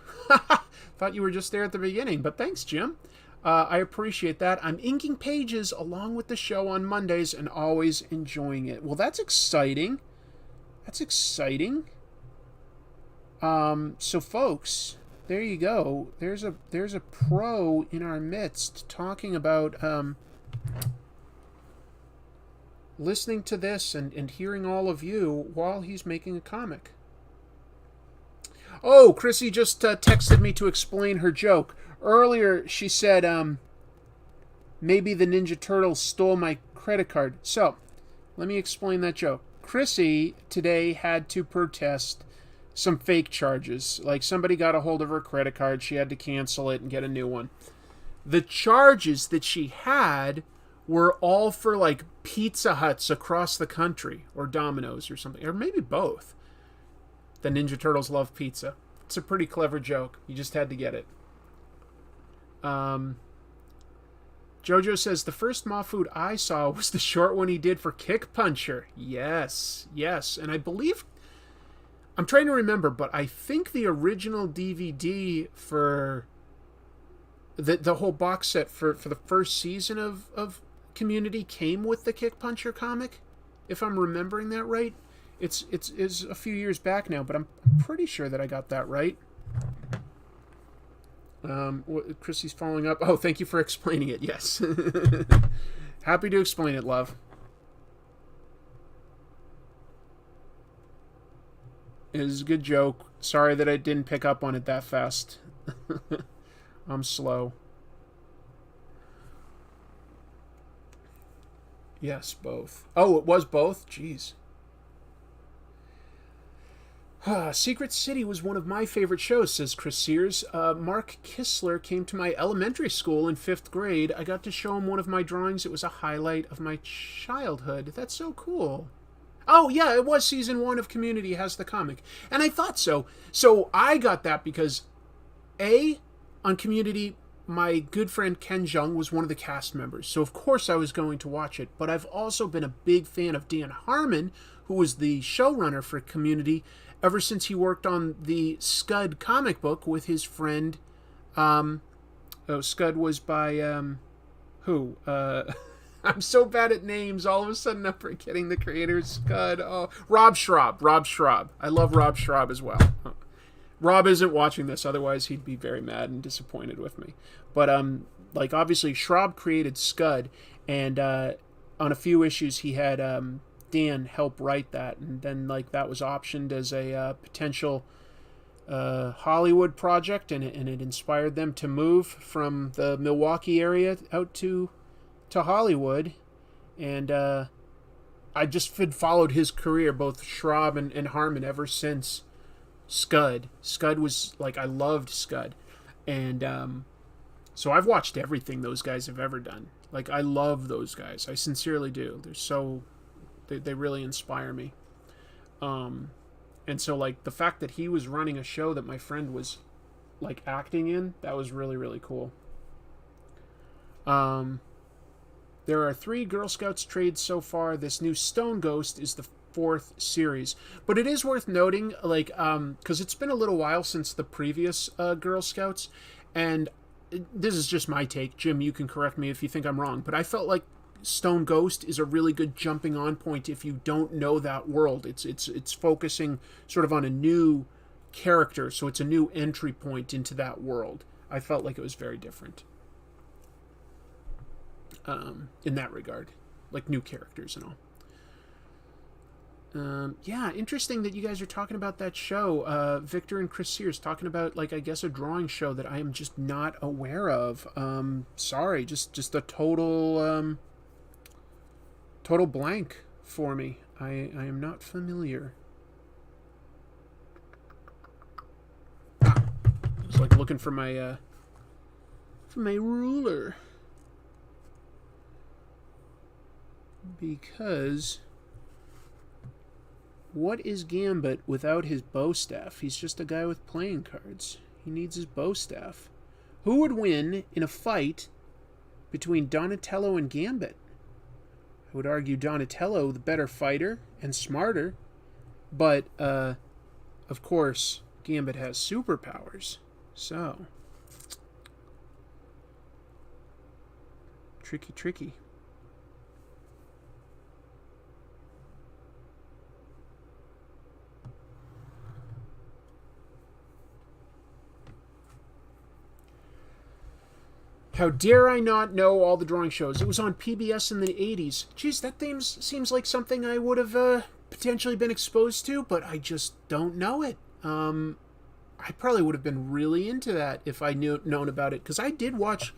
Thought you were just there at the beginning, but thanks, Jim. I appreciate that. I'm inking pages along with the show on Mondays and always enjoying it. Well, that's exciting. That's exciting. So, folks, there you go. There's a pro in our midst talking about listening to this and hearing all of you while he's making a comic. Oh, Chrissy just texted me to explain her joke. Earlier, she said, maybe the Ninja Turtles stole my credit card. So, let me explain that joke. Chrissy today had to protest some fake charges. Like, somebody got a hold of her credit card, she had to cancel it and get a new one. The charges that she had were all for, like, Pizza Huts across the country, or Domino's or something, or maybe both. The Ninja Turtles love pizza. It's a pretty clever joke. You just had to get it. Jojo says, the first Mahfood I saw was the short one he did for Kick Puncher. Yes, yes. And I believe, I'm trying to remember, but I think the original DVD for the whole box set for the first season of Community came with the Kick Puncher comic, if I'm remembering that right. It's a few years back now, but I'm pretty sure that I got that right. Chrissy's following up. Oh, thank you for explaining it. Yes. Happy to explain it, love. It was a good joke. Sorry that I didn't pick up on it that fast. I'm slow. Yes, both. Oh, it was both? Jeez. Secret City was one of my favorite shows, says Chris Sears. Mark Kistler came to my elementary school in 5th grade. I got to show him one of my drawings. It was a highlight of my childhood. That's so cool. Oh, yeah, it was season 1 of Community has the comic. And I thought so. So I got that because, on Community, my good friend Ken Jeong was one of the cast members. So, of course, I was going to watch it. But I've also been a big fan of Dan Harmon, who was the showrunner for Community, ever since he worked on the Scud comic book with his friend. Scud was by, who? I'm so bad at names. All of a sudden, I'm forgetting the creator, Scud. Oh, Rob Schraub. I love Rob Schraub as well. Rob isn't watching this, otherwise he'd be very mad and disappointed with me. But, obviously, Schraub created Scud, and on a few issues he had Dan help write that, and then, that was optioned as a potential Hollywood project, and it inspired them to move from the Milwaukee area out to Hollywood, and I just followed his career, both Schraub and Harmon, ever since Scud. Scud was, I loved Scud, and so I've watched everything those guys have ever done. I love those guys. I sincerely do. They're so... They really inspire me. And so, the fact that he was running a show that my friend was, acting in, that was really, really cool. There are 3 Girl Scouts trades so far. This new Stone Ghost is the 4th series. But it is worth noting, because it's been a little while since the previous Girl Scouts, and this is just my take. Jim, you can correct me if you think I'm wrong, but I felt like Stone Ghost is a really good jumping on point if you don't know that world. It's focusing sort of on a new character, so it's a new entry point into that world. I felt like it was very different in that regard, new characters and all. Yeah, interesting that you guys are talking about that show. Victor and Chris Sears talking about, I guess, a drawing show that I am just not aware of. Sorry, just a total blank for me. I am not familiar. I was looking for my ruler, because what is Gambit without his bow staff? He's just a guy with playing cards. He needs his bow staff. Who would win in a fight between Donatello and Gambit? I would argue Donatello, the better fighter and smarter, but, of course, Gambit has superpowers, so... Tricky. How dare I not know all the drawing shows? It was on PBS in the 80s. Geez, that theme seems like something I would have potentially been exposed to, but I just don't know it. I probably would have been really into that if I known about it, because I did watch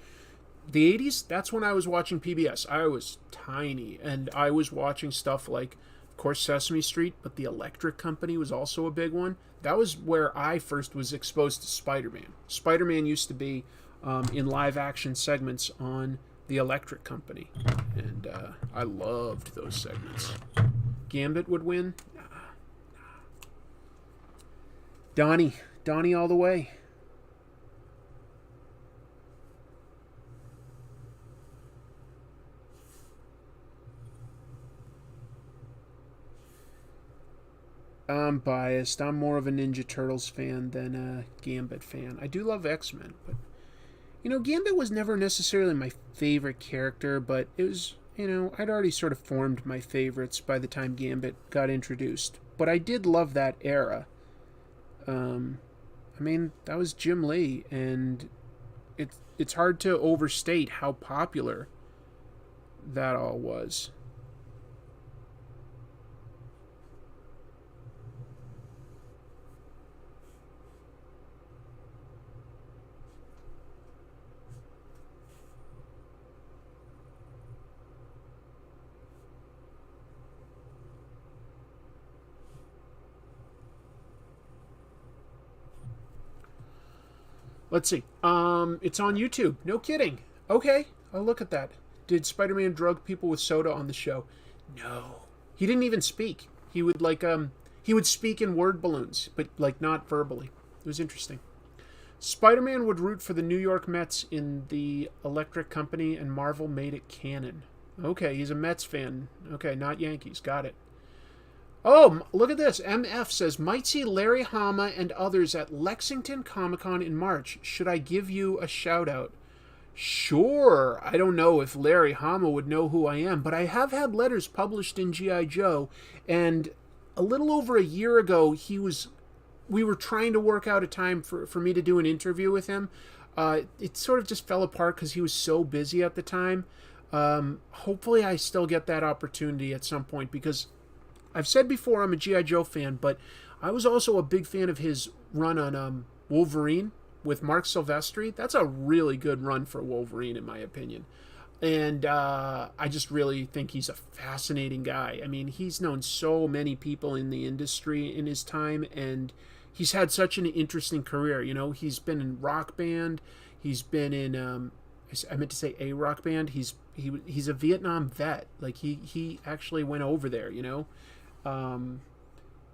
the 80s. That's when I was watching PBS. I was tiny, and I was watching stuff like, of course, Sesame Street, but the Electric Company was also a big one. That was where I first was exposed to Spider-Man. Spider-Man used to be in live action segments on the Electric Company, and I loved those segments. Gambit would win? Nah. Donnie all the way. I'm biased. I'm more of a Ninja Turtles fan than a Gambit fan. I do love X-Men, but Gambit was never necessarily my favorite character, but it was, I'd already sort of formed my favorites by the time Gambit got introduced. But I did love that era. That was Jim Lee, and it's hard to overstate how popular that all was. Let's see. It's on YouTube. No kidding. Okay, I'll look at that. Did Spider-Man drug people with soda on the show? No. He didn't even speak. He would he would speak in word balloons, but like not verbally. It was interesting. Spider-Man would root for the New York Mets in the Electric Company, and Marvel made it canon. Okay, he's a Mets fan. Okay, not Yankees. Got it. Oh, look at this. MF says, might see Larry Hama and others at Lexington Comic-Con in March. Should I give you a shout-out? Sure. I don't know if Larry Hama would know who I am, but I have had letters published in G.I. Joe, and a little over a year ago, we were trying to work out a time for me to do an interview with him. It sort of just fell apart because he was so busy at the time. Hopefully I still get that opportunity at some point, because I've said before I'm a G.I. Joe fan, but I was also a big fan of his run on Wolverine with Mark Silvestri. That's a really good run for Wolverine, in my opinion. And I just really think he's a fascinating guy. I mean, he's known so many people in the industry in his time, and he's had such an interesting career. You know, he's been in Rock Band. He's been in, I meant to say a Rock Band. He's a Vietnam vet. Like, he actually went over there, you know.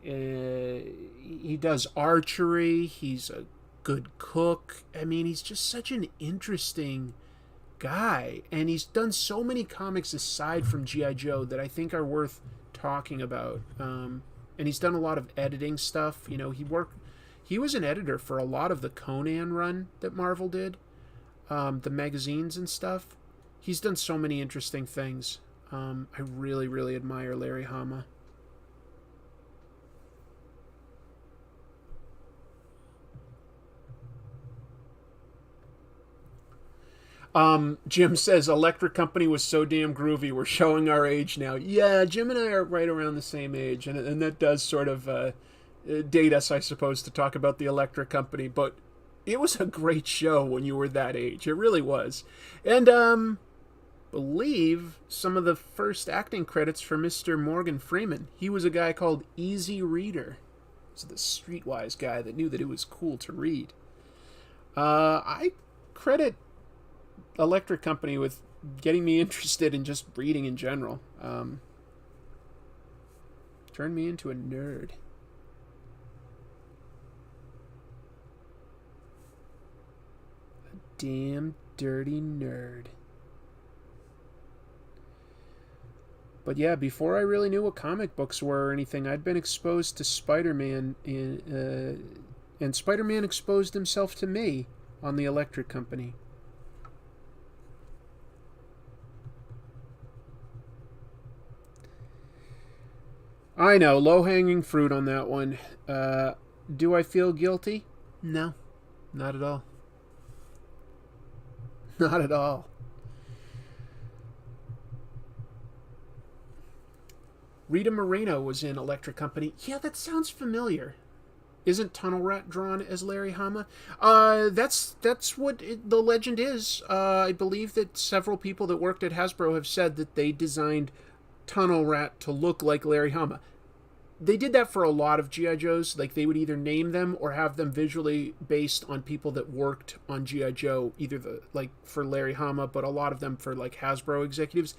He does archery. He's a good cook. I mean, he's just such an interesting guy, and he's done so many comics aside from G.I. Joe that I think are worth talking about. And he's done a lot of editing stuff. You know, he was an editor for a lot of the Conan run that Marvel did, the magazines and stuff. He's done so many interesting things. I really, really admire Larry Hama. Jim says Electric Company was so damn groovy. We're showing our age now. Yeah, Jim and I are right around the same age, and that does sort of date us, I suppose, to talk about the Electric Company. But it was a great show when you were that age. It really was. And believe some of the first acting credits for Mr. Morgan Freeman. He was a guy called Easy Reader. He's the streetwise guy that knew that it was cool to read. I credit Electric Company with getting me interested in just reading in general. Turned me into a nerd. A damn dirty nerd. But yeah, before I really knew what comic books were or anything, I'd been exposed to Spider-Man, and Spider-Man exposed himself to me on the Electric Company. I know, low-hanging fruit on that one. Do I feel guilty? No, not at all. Not at all. Rita Moreno was in Electric Company. Yeah, that sounds familiar. Isn't Tunnel Rat drawn as Larry Hama? That's what the legend is. I believe that several people that worked at Hasbro have said that they designed Tunnel Rat to look like Larry Hama. They did that for a lot of G.I. Joes. Like, they would either name them or have them visually based on people that worked on G.I. Joe, either for Larry Hama, but a lot of them for like Hasbro executives.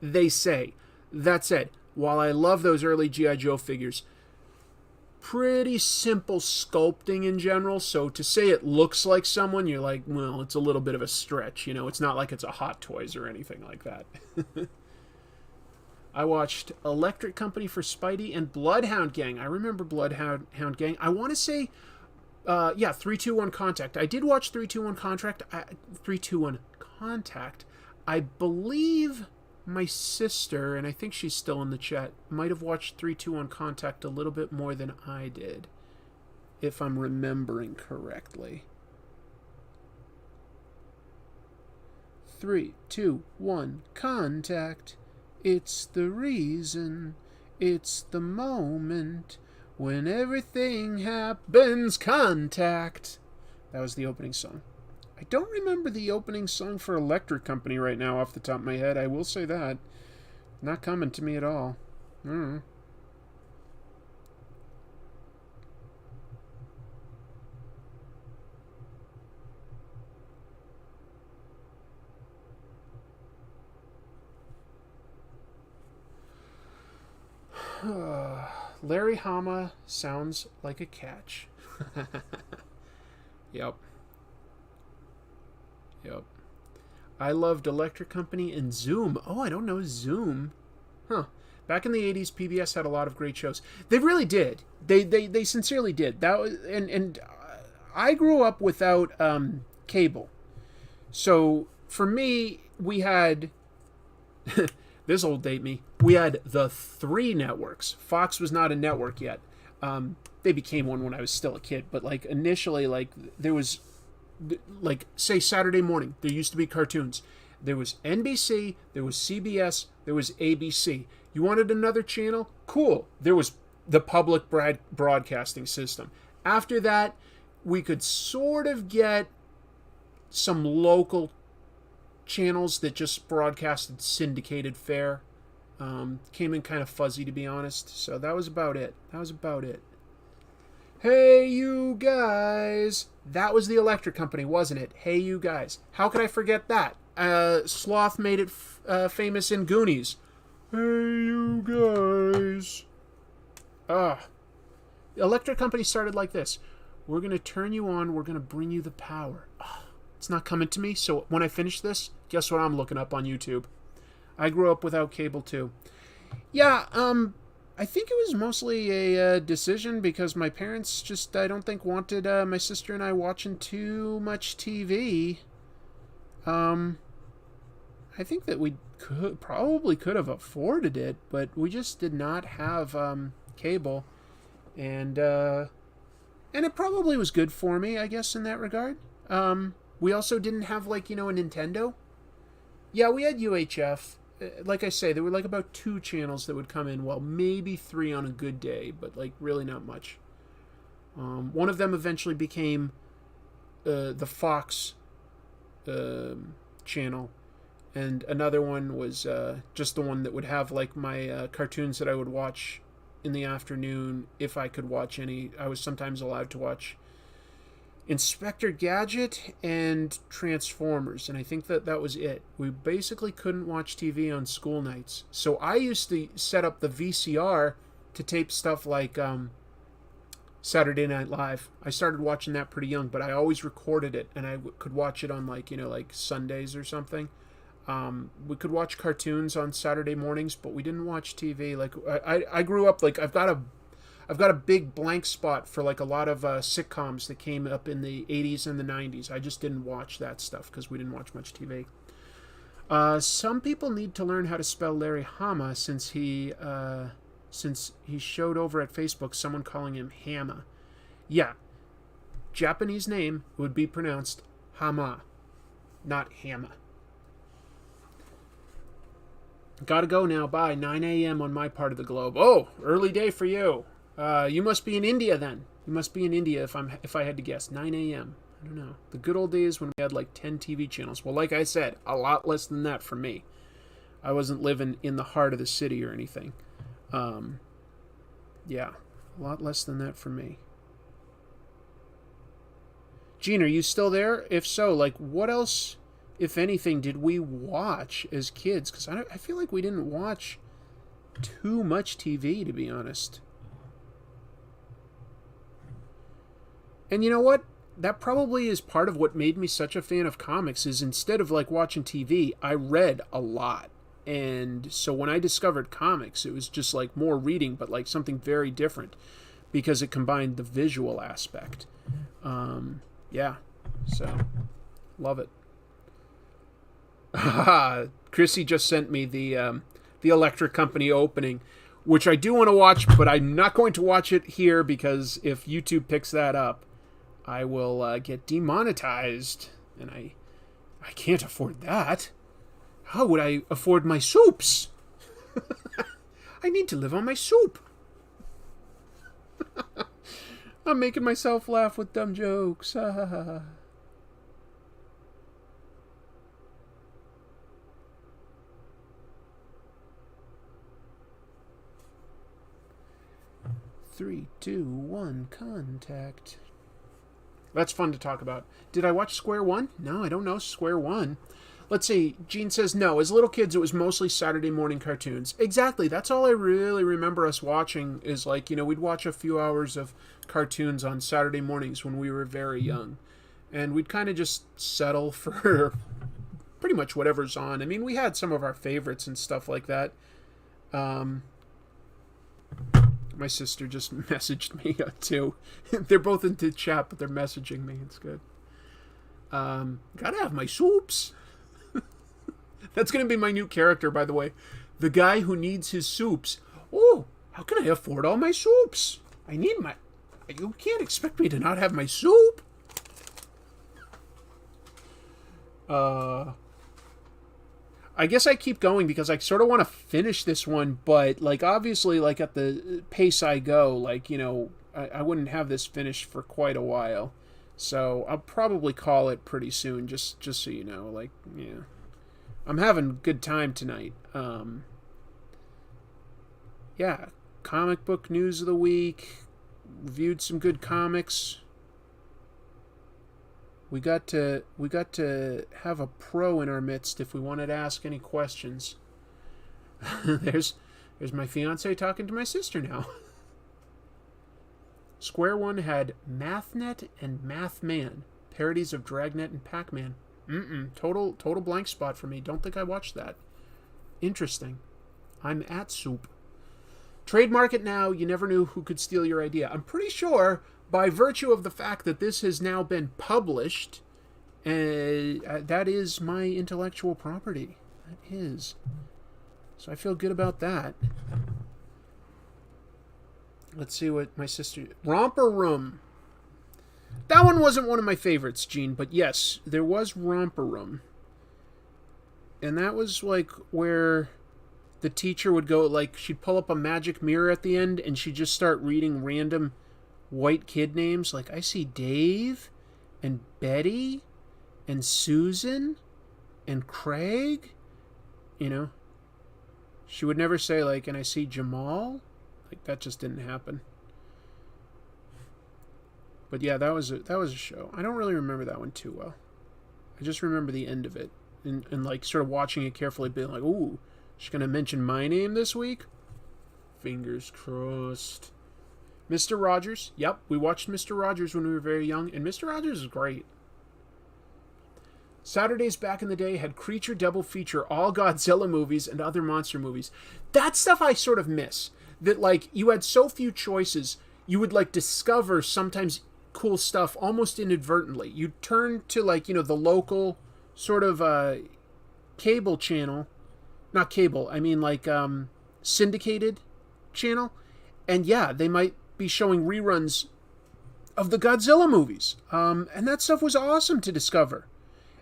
They say. That said, while I love those early G.I. Joe figures, pretty simple sculpting in general, so to say it looks like someone, you're like, well, it's a little bit of a stretch, you know. It's not like it's a Hot Toys or anything like that. I watched Electric Company for Spidey and Bloodhound Gang. I remember Bloodhound Gang. I want to say, 3-2-1 Contact. I did watch 3-2-1 Contact. I believe my sister, and I think she's still in the chat, might have watched 3-2-1 Contact a little bit more than I did, if I'm remembering correctly. 3-2-1 Contact. It's the reason, it's the moment, when everything happens, contact. That was the opening song. I don't remember the opening song for Electric Company right now off the top of my head, I will say that. Not coming to me at all. Larry Hama sounds like a catch. Yep. Yep. I loved Electric Company and Zoom. Oh, I don't know Zoom. Huh. Back in the 80s, PBS had a lot of great shows. They really did. They sincerely did. That was, and I grew up without cable. So for me, we had this old date me. We had the 3 networks. Fox was not a network yet. They became one when I was still a kid, but like initially, like there was, like say Saturday morning, there used to be cartoons. There was NBC, there was CBS, there was ABC. You wanted another channel? Cool. There was the public broadcasting system. After that, we could sort of get some local channels that just broadcasted syndicated fare. Came in kind of fuzzy, to be honest. So that was about it. Hey, you guys. That was the Electric Company, wasn't it? Hey, you guys. How could I forget that? Sloth made it famous in Goonies. Hey, you guys. The Electric Company started like this. We're going to turn you on. We're going to bring you the power. It's not coming to me. So when I finish this, guess what I'm looking up on YouTube? I grew up without cable too. Yeah, I think it was mostly a decision because my parents just, I don't think, wanted my sister and I watching too much TV. I think that we probably could have afforded it, but we just did not have cable, and it probably was good for me, I guess, in that regard. We also didn't have, like, a Nintendo. Yeah, we had UHF. Like I say, there were like about 2 channels that would come in, well, maybe 3 on a good day, but like really not much. One of them eventually became the Fox channel, and another one was just the one that would have like my cartoons that I would watch in the afternoon if I could watch any. I was sometimes allowed to watch Inspector Gadget and Transformers, and I think that was it. We basically couldn't watch TV on school nights. So I used to set up the VCR to tape stuff like Saturday Night Live. I started watching that pretty young, but I always recorded it, and I could watch it on like Sundays or something. We could watch cartoons on Saturday mornings, but we didn't watch TV. Like I grew up, like I've got a big blank spot for like a lot of sitcoms that came up in the 80s and the 90s. I just didn't watch that stuff because we didn't watch much TV. Some people need to learn how to spell Larry Hama since he showed over at Facebook someone calling him Hama. Yeah, Japanese name would be pronounced Hama, not Hama. Gotta go now. Bye. 9 a.m. on my part of the globe. Oh, early day for you. You must be in India then. You must be in India if I had to guess. 9 a.m. I don't know. The good old days when we had like 10 TV channels. Well, like I said, a lot less than that for me. I wasn't living in the heart of the city or anything. Yeah, a lot less than that for me. Gene, are you still there? If so, like what else, if anything, did we watch as kids? Because I feel like we didn't watch too much TV, to be honest. And you know what? That probably is part of what made me such a fan of comics, is instead of like watching TV, I read a lot. And so when I discovered comics, it was just like more reading, but like something very different because it combined the visual aspect. Yeah, so love it. Chrissy just sent me the Electric Company opening, which I do want to watch, but I'm not going to watch it here because if YouTube picks that up, I will get demonetized, and I can't afford that. How would I afford my soups? I need to live on my soup. I'm making myself laugh with dumb jokes. 3, 2, 1, contact. That's fun to talk about. Did I watch Square One? No, I don't know Square One. Let's see. Gene says, no, as little kids, it was mostly Saturday morning cartoons. Exactly. That's all I really remember us watching is like, we'd watch a few hours of cartoons on Saturday mornings when we were very young. And we'd kind of just settle for pretty much whatever's on. I mean, we had some of our favorites and stuff like that. My sister just messaged me too. They're both into chat, but they're messaging me. It's good. Gotta have my soups. That's going to be my new character, by the way. The guy who needs his soups. Oh, how can I afford all my soups? I need my... You can't expect me to not have my soup. I guess I keep going because I sort of want to finish this one, but, like, obviously, like, at the pace I go, like, I wouldn't have this finished for quite a while. So I'll probably call it pretty soon, just so you know. Like, yeah. I'm having a good time tonight. Yeah, comic book news of the week. Reviewed some good comics. We got to have a pro in our midst if we wanted to ask any questions. There's my fiance talking to my sister now. Square One had MathNet and MathMan, parodies of Dragnet and Pac-Man. Total blank spot for me. Don't think I watched that. Interesting. I'm at soup. Trademark it now. You never knew who could steal your idea. I'm pretty sure, by virtue of the fact that this has now been published, that is my intellectual property. That is. So I feel good about that. Let's see what my sister... Romper Room. That one wasn't one of my favorites, Gene, but yes, there was Romper Room. And that was like where the teacher would go, like, she'd pull up a magic mirror at the end and she'd just start reading random white kid names. Like, I see Dave and Betty and Susan and Craig. She would never say, like, and I see Jamal. Like, that just didn't happen. But yeah, that was a show. I don't really remember that one too well. I just remember the end of it. And like, sort of watching it carefully, being like, ooh, she's going to mention my name this week? Fingers crossed. Mr. Rogers. Yep, we watched Mr. Rogers when we were very young, and Mr. Rogers is great. Saturdays back in the day had Creature double feature all Godzilla movies and other monster movies. That stuff I sort of miss. That, like, you had so few choices, you would, like, discover sometimes cool stuff almost inadvertently. You'd turn to, like, the local sort of cable channel. Not cable, I mean, like, syndicated channel. And, yeah, they might be showing reruns of the Godzilla movies. And that stuff was awesome to discover.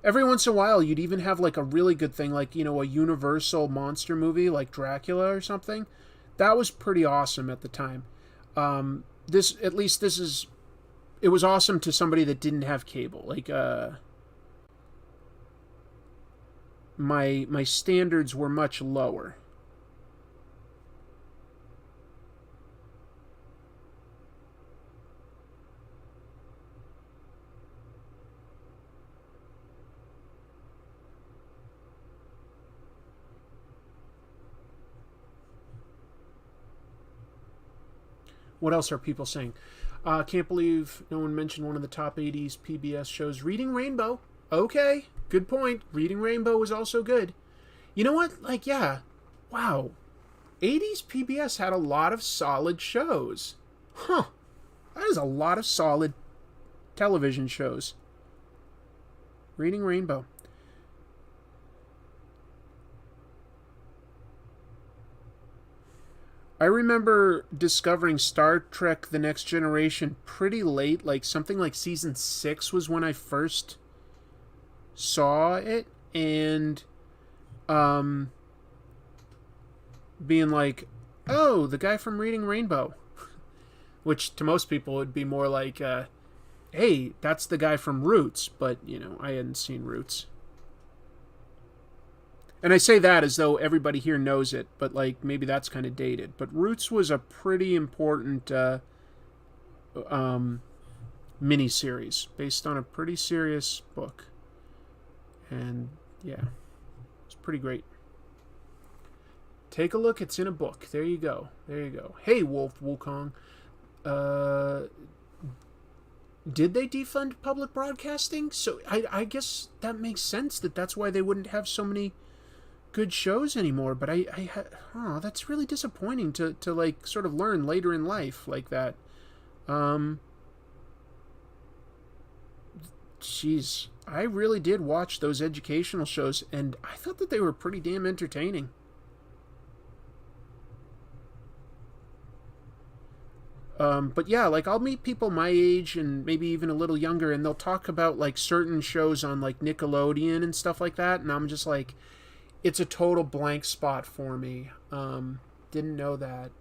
Every once in a while, you'd even have, like, a really good thing, like, a Universal monster movie, like Dracula or something. That was pretty awesome at the time. It was awesome to somebody that didn't have cable. Like, my standards were much lower. What else are people saying? Can't believe no one mentioned one of the top 80s PBS shows. Reading Rainbow. Okay, good point. Reading Rainbow was also good. You know what? Like, yeah. Wow. 80s PBS had a lot of solid shows. Huh. That is a lot of solid television shows. Reading Rainbow. I remember discovering Star Trek The Next Generation pretty late, like something like season 6 was when I first saw it, and being like, oh, the guy from Reading Rainbow. Which to most people would be more like, hey, that's the guy from Roots, but, I hadn't seen Roots. And I say that as though everybody here knows it, but, like, maybe that's kind of dated. But Roots was a pretty important miniseries based on a pretty serious book. And, Yeah, it's pretty great. Take a look. It's in a book. There you go. There you go. Hey, Wolf Wukong. Did they defund public broadcasting? So I guess that makes sense that's why they wouldn't have so many good shows anymore. But that's really disappointing to like sort of learn later in life like that. Jeez, I really did watch those educational shows, and I thought that they were pretty damn entertaining. But yeah, like I'll meet people my age and maybe even a little younger, and they'll talk about like certain shows on like Nickelodeon and stuff like that, and I'm just like, it's a total blank spot for me. Didn't know that.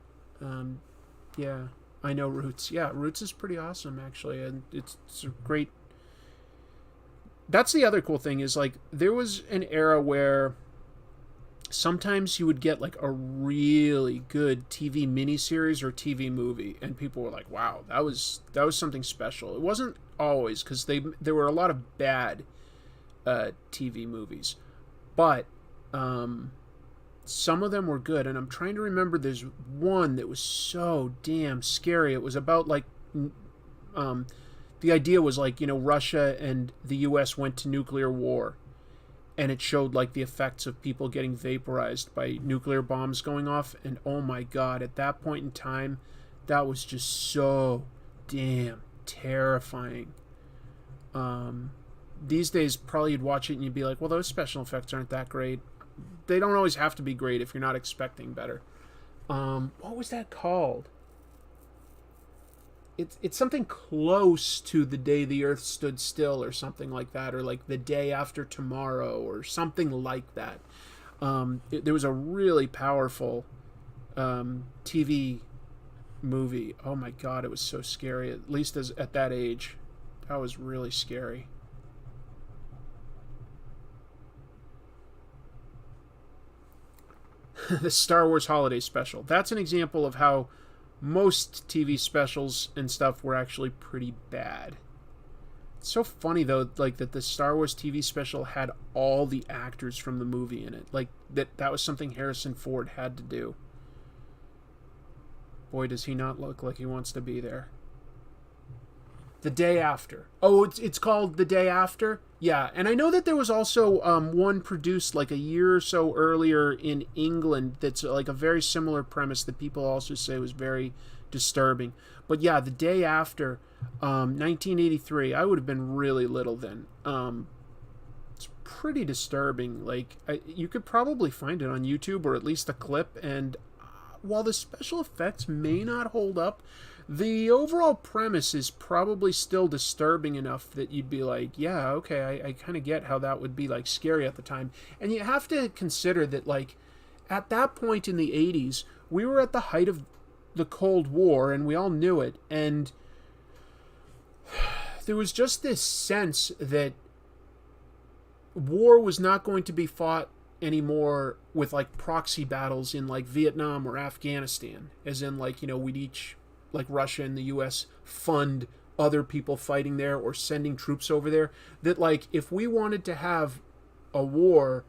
Yeah, I know Roots. Yeah, Roots is pretty awesome actually, and it's a great. That's the other cool thing is like there was an era where sometimes you would get like a really good TV miniseries or TV movie, and people were like, "Wow, that was something special." It wasn't always because there were a lot of bad TV movies, but some of them were good. And I'm trying to remember. There's one that was so damn scary. It was about like, the idea was like Russia and the U.S. went to nuclear war. And it showed like the effects of people getting vaporized by nuclear bombs going off. And oh my god, at that point in time, that was just so damn terrifying. These days, probably you'd watch it and you'd be like, well, those special effects aren't that great. They don't always have to be great if you're not expecting better. What was that called? It's something close to The Day the Earth Stood Still or something like that, or like The Day After Tomorrow or something like that. There was a really powerful TV movie. Oh my god, it was so scary, at least at that age. That was really scary. The Star Wars Holiday Special. That's an example of how most TV specials and stuff were actually pretty bad. It's so funny though, like that the Star Wars TV special had all the actors from the movie in it. Like that was something Harrison Ford had to do. Boy, does he not look like he wants to be there. The Day After. Oh, it's called The Day After? Yeah, and I know that there was also one produced like a year or so earlier in England that's like a very similar premise that people also say was very disturbing. But yeah, The Day After, 1983, I would have been really little then. It's pretty disturbing. Like, you could probably find it on YouTube, or at least a clip, and while the special effects may not hold up, the overall premise is probably still disturbing enough that you'd be like, yeah, okay, I kind of get how that would be like scary at the time. And you have to consider that like at that point in the 80s, we were at the height of the Cold War and we all knew it. And there was just this sense that war was not going to be fought anymore with like proxy battles in like Vietnam or Afghanistan, as in like, we'd each, like Russia and the US, fund other people fighting there or sending troops over there. That like if we wanted to have a war,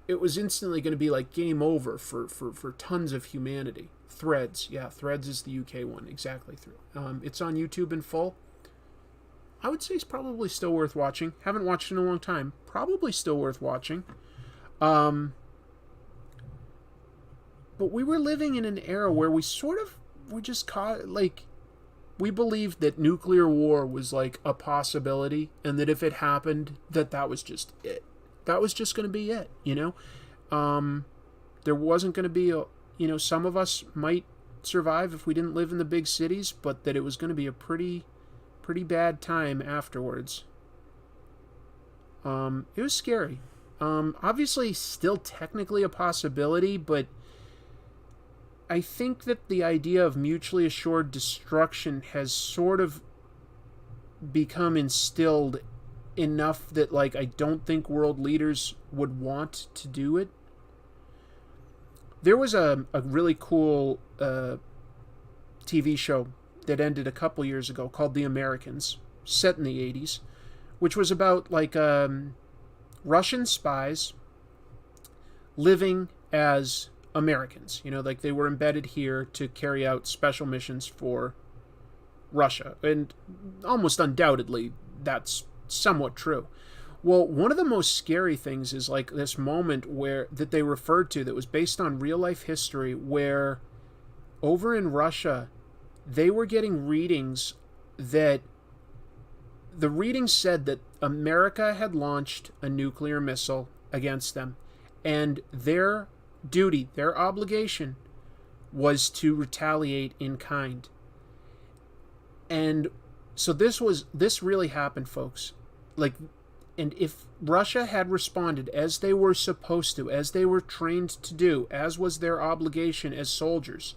it was instantly going to be like game over for tons of humanity. Threads, yeah, Threads is the UK one, exactly. It's on YouTube in full. I would say it's probably still worth watching. Haven't watched it in a long time. Probably still worth watching. But we were living in an era where we sort of were just caught, like, we believed that nuclear war was like a possibility, and that if it happened, that was just it. That was just going to be it, There wasn't going to be some of us might survive if we didn't live in the big cities, but that it was going to be a pretty bad time afterwards. It was scary. Obviously still technically a possibility, but I think that the idea of mutually assured destruction has sort of become instilled enough that like I don't think world leaders would want to do it. There was a really cool TV show that ended a couple years ago called The Americans, set in the 80s, which was about like Russian spies living as Americans. You know, like they were embedded here to carry out special missions for Russia. And almost undoubtedly, that's somewhat true. Well, one of the most scary things is like this moment where that they referred to that was based on real life history, where over in Russia, they were getting readings that the readings said that America had launched a nuclear missile against them, and their duty, their obligation, was to retaliate in kind. And so this really happened, folks. Like, and if Russia had responded as they were supposed to, as they were trained to do, as was their obligation as soldiers,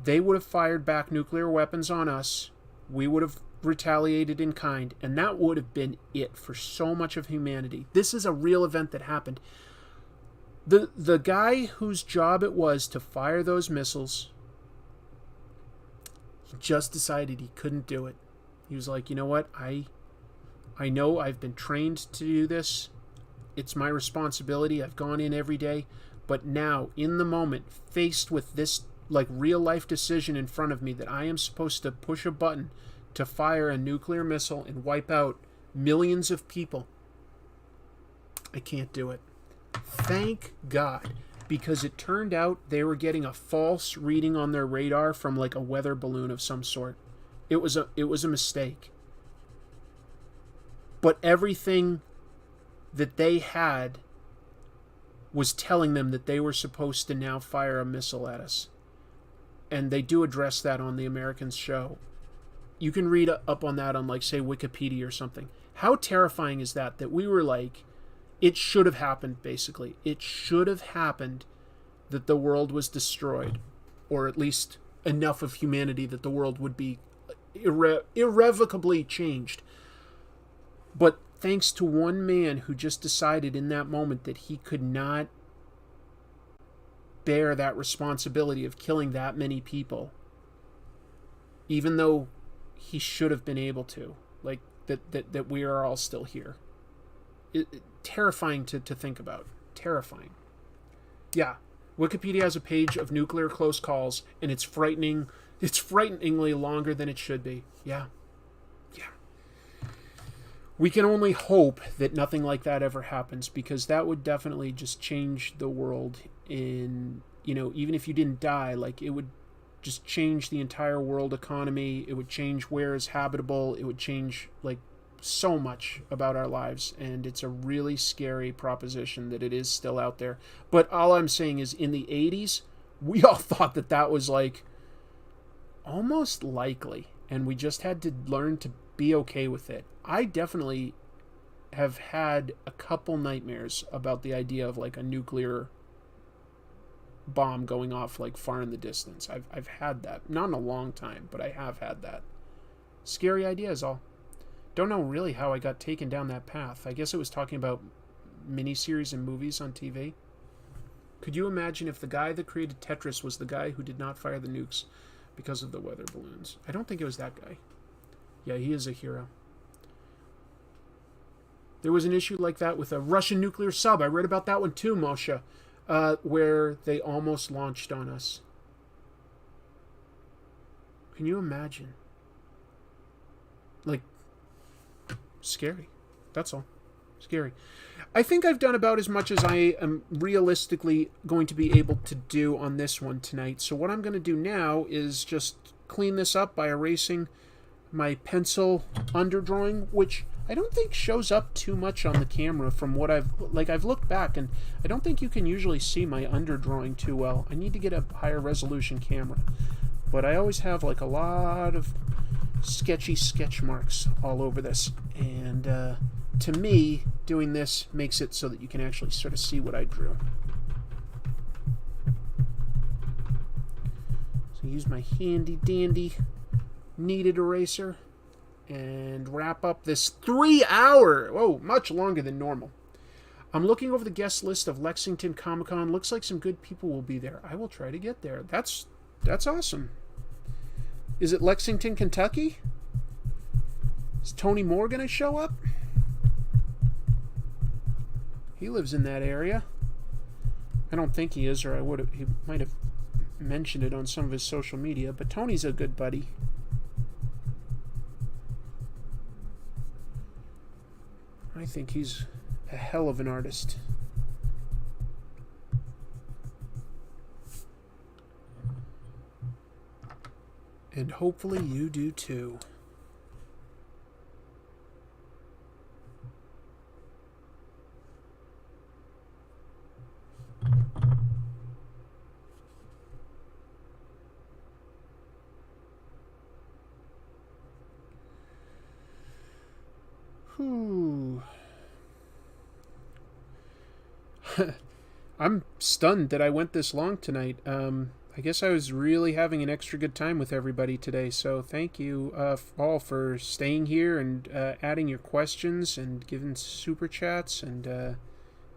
they would have fired back nuclear weapons on us. We would have retaliated in kind, and that would have been it for so much of humanity. This is a real event that happened. The guy whose job it was to fire those missiles, he just decided he couldn't do it. He was like, you know what, I know I've been trained to do this. It's my responsibility. I've gone in every day. But now, in the moment, faced with this like real life decision in front of me that I am supposed to push a button to fire a nuclear missile and wipe out millions of people, I can't do it. Thank God, because it turned out they were getting a false reading on their radar from like a weather balloon of some sort. It was a mistake. But everything that they had was telling them that they were supposed to now fire a missile at us. And they do address that on the Americans show. You can read up on that on, like, say, Wikipedia or something. How terrifying is that? That we were like, it should have happened, basically. It should have happened that the world was destroyed. Or at least enough of humanity that the world would be irrevocably changed. But thanks to one man who just decided in that moment that he could not bear that responsibility of killing that many people, even though he should have been able to, like that we are all still here. Terrifying to think about. Terrifying. Yeah, Wikipedia has a page of nuclear close calls, and it's frightening. It's frighteningly longer than it should be. Yeah. We can only hope that nothing like that ever happens, because that would definitely just change the world in, you know, even if you didn't die, like it would just change the entire world economy. It would change where is habitable. It would change like so much about our lives. And it's a really scary proposition that it is still out there. But all I'm saying is in the 80s, we all thought that that was like almost likely. And we just had to learn to be okay with it. I definitely have had a couple nightmares about the idea of like a nuclear bomb going off like far in the distance. I've had that. Not in a long time, but I have had that. Scary idea is all. Don't know really how I got taken down that path. I guess it was talking about miniseries and movies on TV. Could you imagine if the guy that created Tetris was the guy who did not fire the nukes because of the weather balloons? I don't think it was that guy. Yeah, he is a hero. There was an issue like that with a Russian nuclear sub. I read about that one too, Moshe, where they almost launched on us. Can you imagine? Like, scary. That's all. Scary. I think I've done about as much as I am realistically going to be able to do on this one tonight. So what I'm going to do now is just clean this up by erasing my pencil underdrawing, which I don't think shows up too much on the camera from what I've looked back, and I don't think you can usually see my underdrawing too well. I need to get a higher resolution camera. But I always have like a lot of sketchy sketch marks all over this, and to me, doing this makes it so that you can actually sort of see what I drew. So use my handy dandy kneaded eraser and wrap up this 3-hour, much longer than normal. I'm looking over the guest list of Lexington Comic-Con. Looks like some good people will be there. I will try to get there. That's awesome. Is it Lexington, Kentucky? Is Tony Moore going to show up? He lives in that area. I don't think he is, or he might have mentioned it on some of his social media, but Tony's a good buddy. I think he's a hell of an artist. And hopefully you do too. I'm stunned that I went this long tonight. I guess I was really having an extra good time with everybody today, so thank you all for staying here and adding your questions and giving super chats and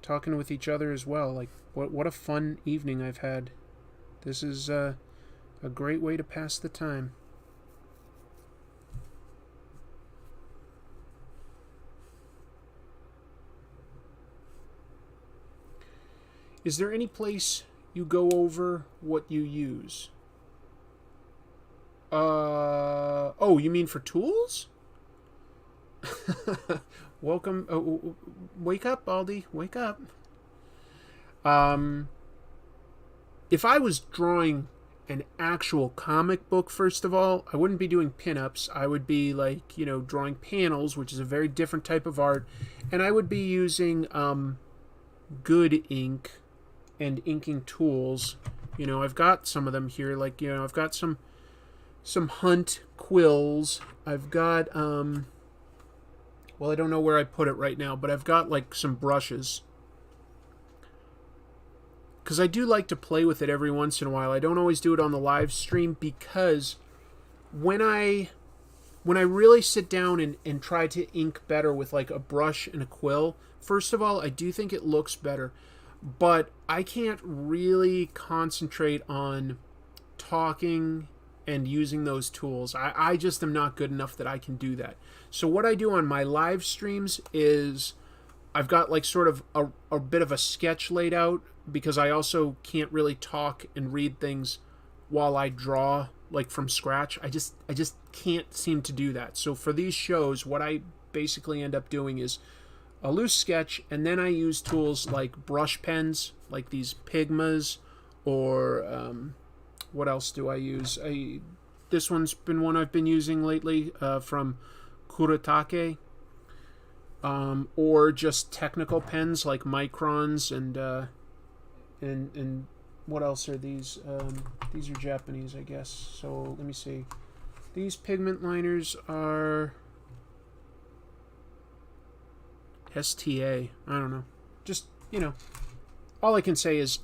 talking with each other as well. Like, what a fun evening I've had. This is a great way to pass the time. Is there any place you go over what you use? Oh, you mean for tools? Welcome. Oh, wake up, Aldi. Wake up. If I was drawing an actual comic book, first of all, I wouldn't be doing pinups. I would be like, drawing panels, which is a very different type of art. And I would be using good ink and inking tools. I've got some of them here. Like, I've got some Hunt quills. I've got, well, I don't know where I put it right now, but I've got like some brushes. Because I do like to play with it every once in a while. I don't always do it on the live stream because when I really sit down and try to ink better with like a brush and a quill, first of all, I do think it looks better. But I can't really concentrate on talking and using those tools. I just am not good enough that I can do that. So what I do on my live streams is I've got like sort of a bit of a sketch laid out, because I also can't really talk and read things while I draw like from scratch. I just can't seem to do that. So for these shows, what I basically end up doing is a loose sketch, and then I use tools like brush pens, like these Pigmas, or what else do I use? This one's been one I've been using lately from Kuretake, or just technical pens like Microns and what else are these? These are Japanese, I guess. So let me see. These pigment liners are STA. I don't know. Just, all I can say is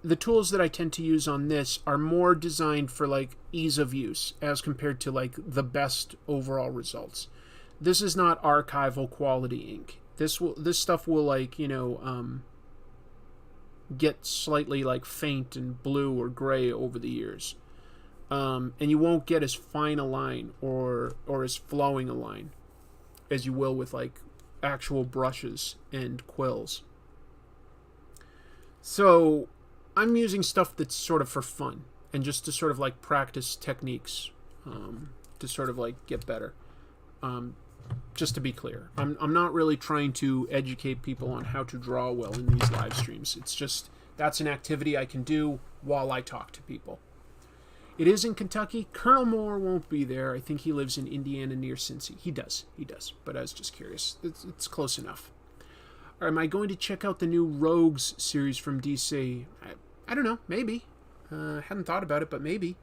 the tools that I tend to use on this are more designed for like ease of use as compared to like the best overall results. This is not archival quality ink. This stuff will like, get slightly like faint and blue or gray over the years. And you won't get as fine a line or as flowing a line as you will with like actual brushes and quills. So I'm using stuff that's sort of for fun and just to sort of like practice techniques, to sort of like get better. Just to be clear, I'm not really trying to educate people on how to draw well in these live streams. It's just that's an activity I can do while I talk to people. It is in Kentucky. Colonel Moore won't be there. I think he lives in Indiana near Cincy. He does. But I was just curious. It's close enough. Or am I going to check out the new Rogues series from DC? I don't know. Maybe. Hadn't thought about it, but maybe.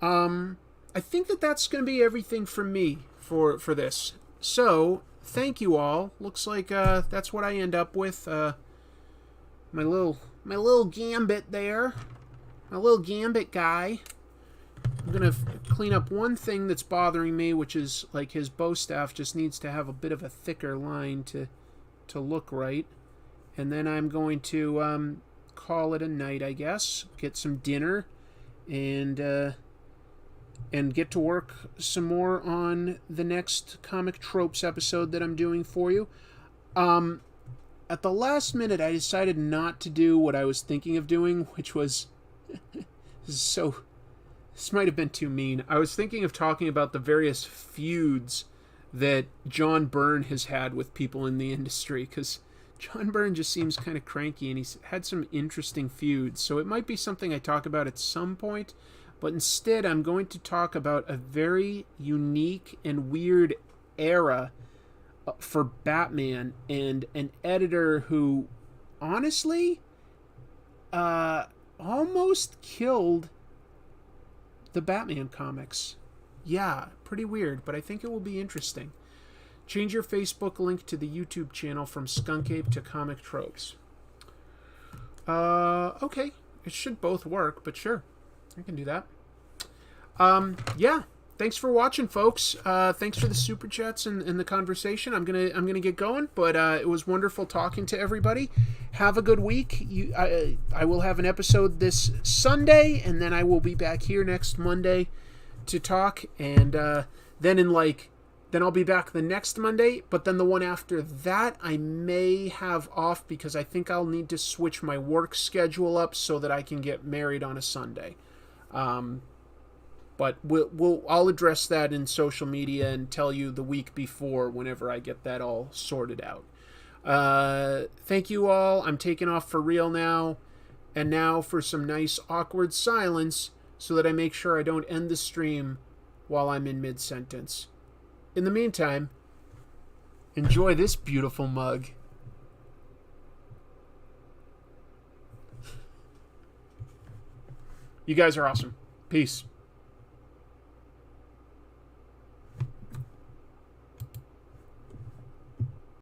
I think that's going to be everything from me for this. So, thank you all. Looks like that's what I end up with. My little Gambit there. My little Gambit guy. I'm going to clean up one thing that's bothering me, which is like his bow staff just needs to have a bit of a thicker line to look right. And then I'm going to call it a night, I guess. Get some dinner and get to work some more on the next Comic Tropes episode that I'm doing for you. at the last minute, I decided not to do what I was thinking of doing, which was... This might have been too mean. I was thinking of talking about the various feuds that John Byrne has had with people in the industry, because John Byrne just seems kind of cranky, and he's had some interesting feuds. So it might be something I talk about at some point, but instead I'm going to talk about a very unique and weird era for Batman, and an editor who, honestly, almost killed the Batman comics. Yeah, pretty weird, but I think it will be interesting. Change your Facebook link to the YouTube channel from Skunk Ape to Comic Tropes. Okay. It should both work, but sure. I can do that. Yeah. Thanks for watching, folks. Thanks for the super chats and the conversation. I'm gonna get going, but it was wonderful talking to everybody. Have a good week. I will have an episode this Sunday, and then I will be back here next Monday to talk, and then I'll be back the next Monday, but then the one after that I may have off because I think I'll need to switch my work schedule up so that I can get married on a Sunday. But I'll address that in social media and tell you the week before whenever I get that all sorted out. Thank you all. I'm taking off for real now. And now for some nice awkward silence so that I make sure I don't end the stream while I'm in mid-sentence. In the meantime, enjoy this beautiful mug. You guys are awesome. Peace.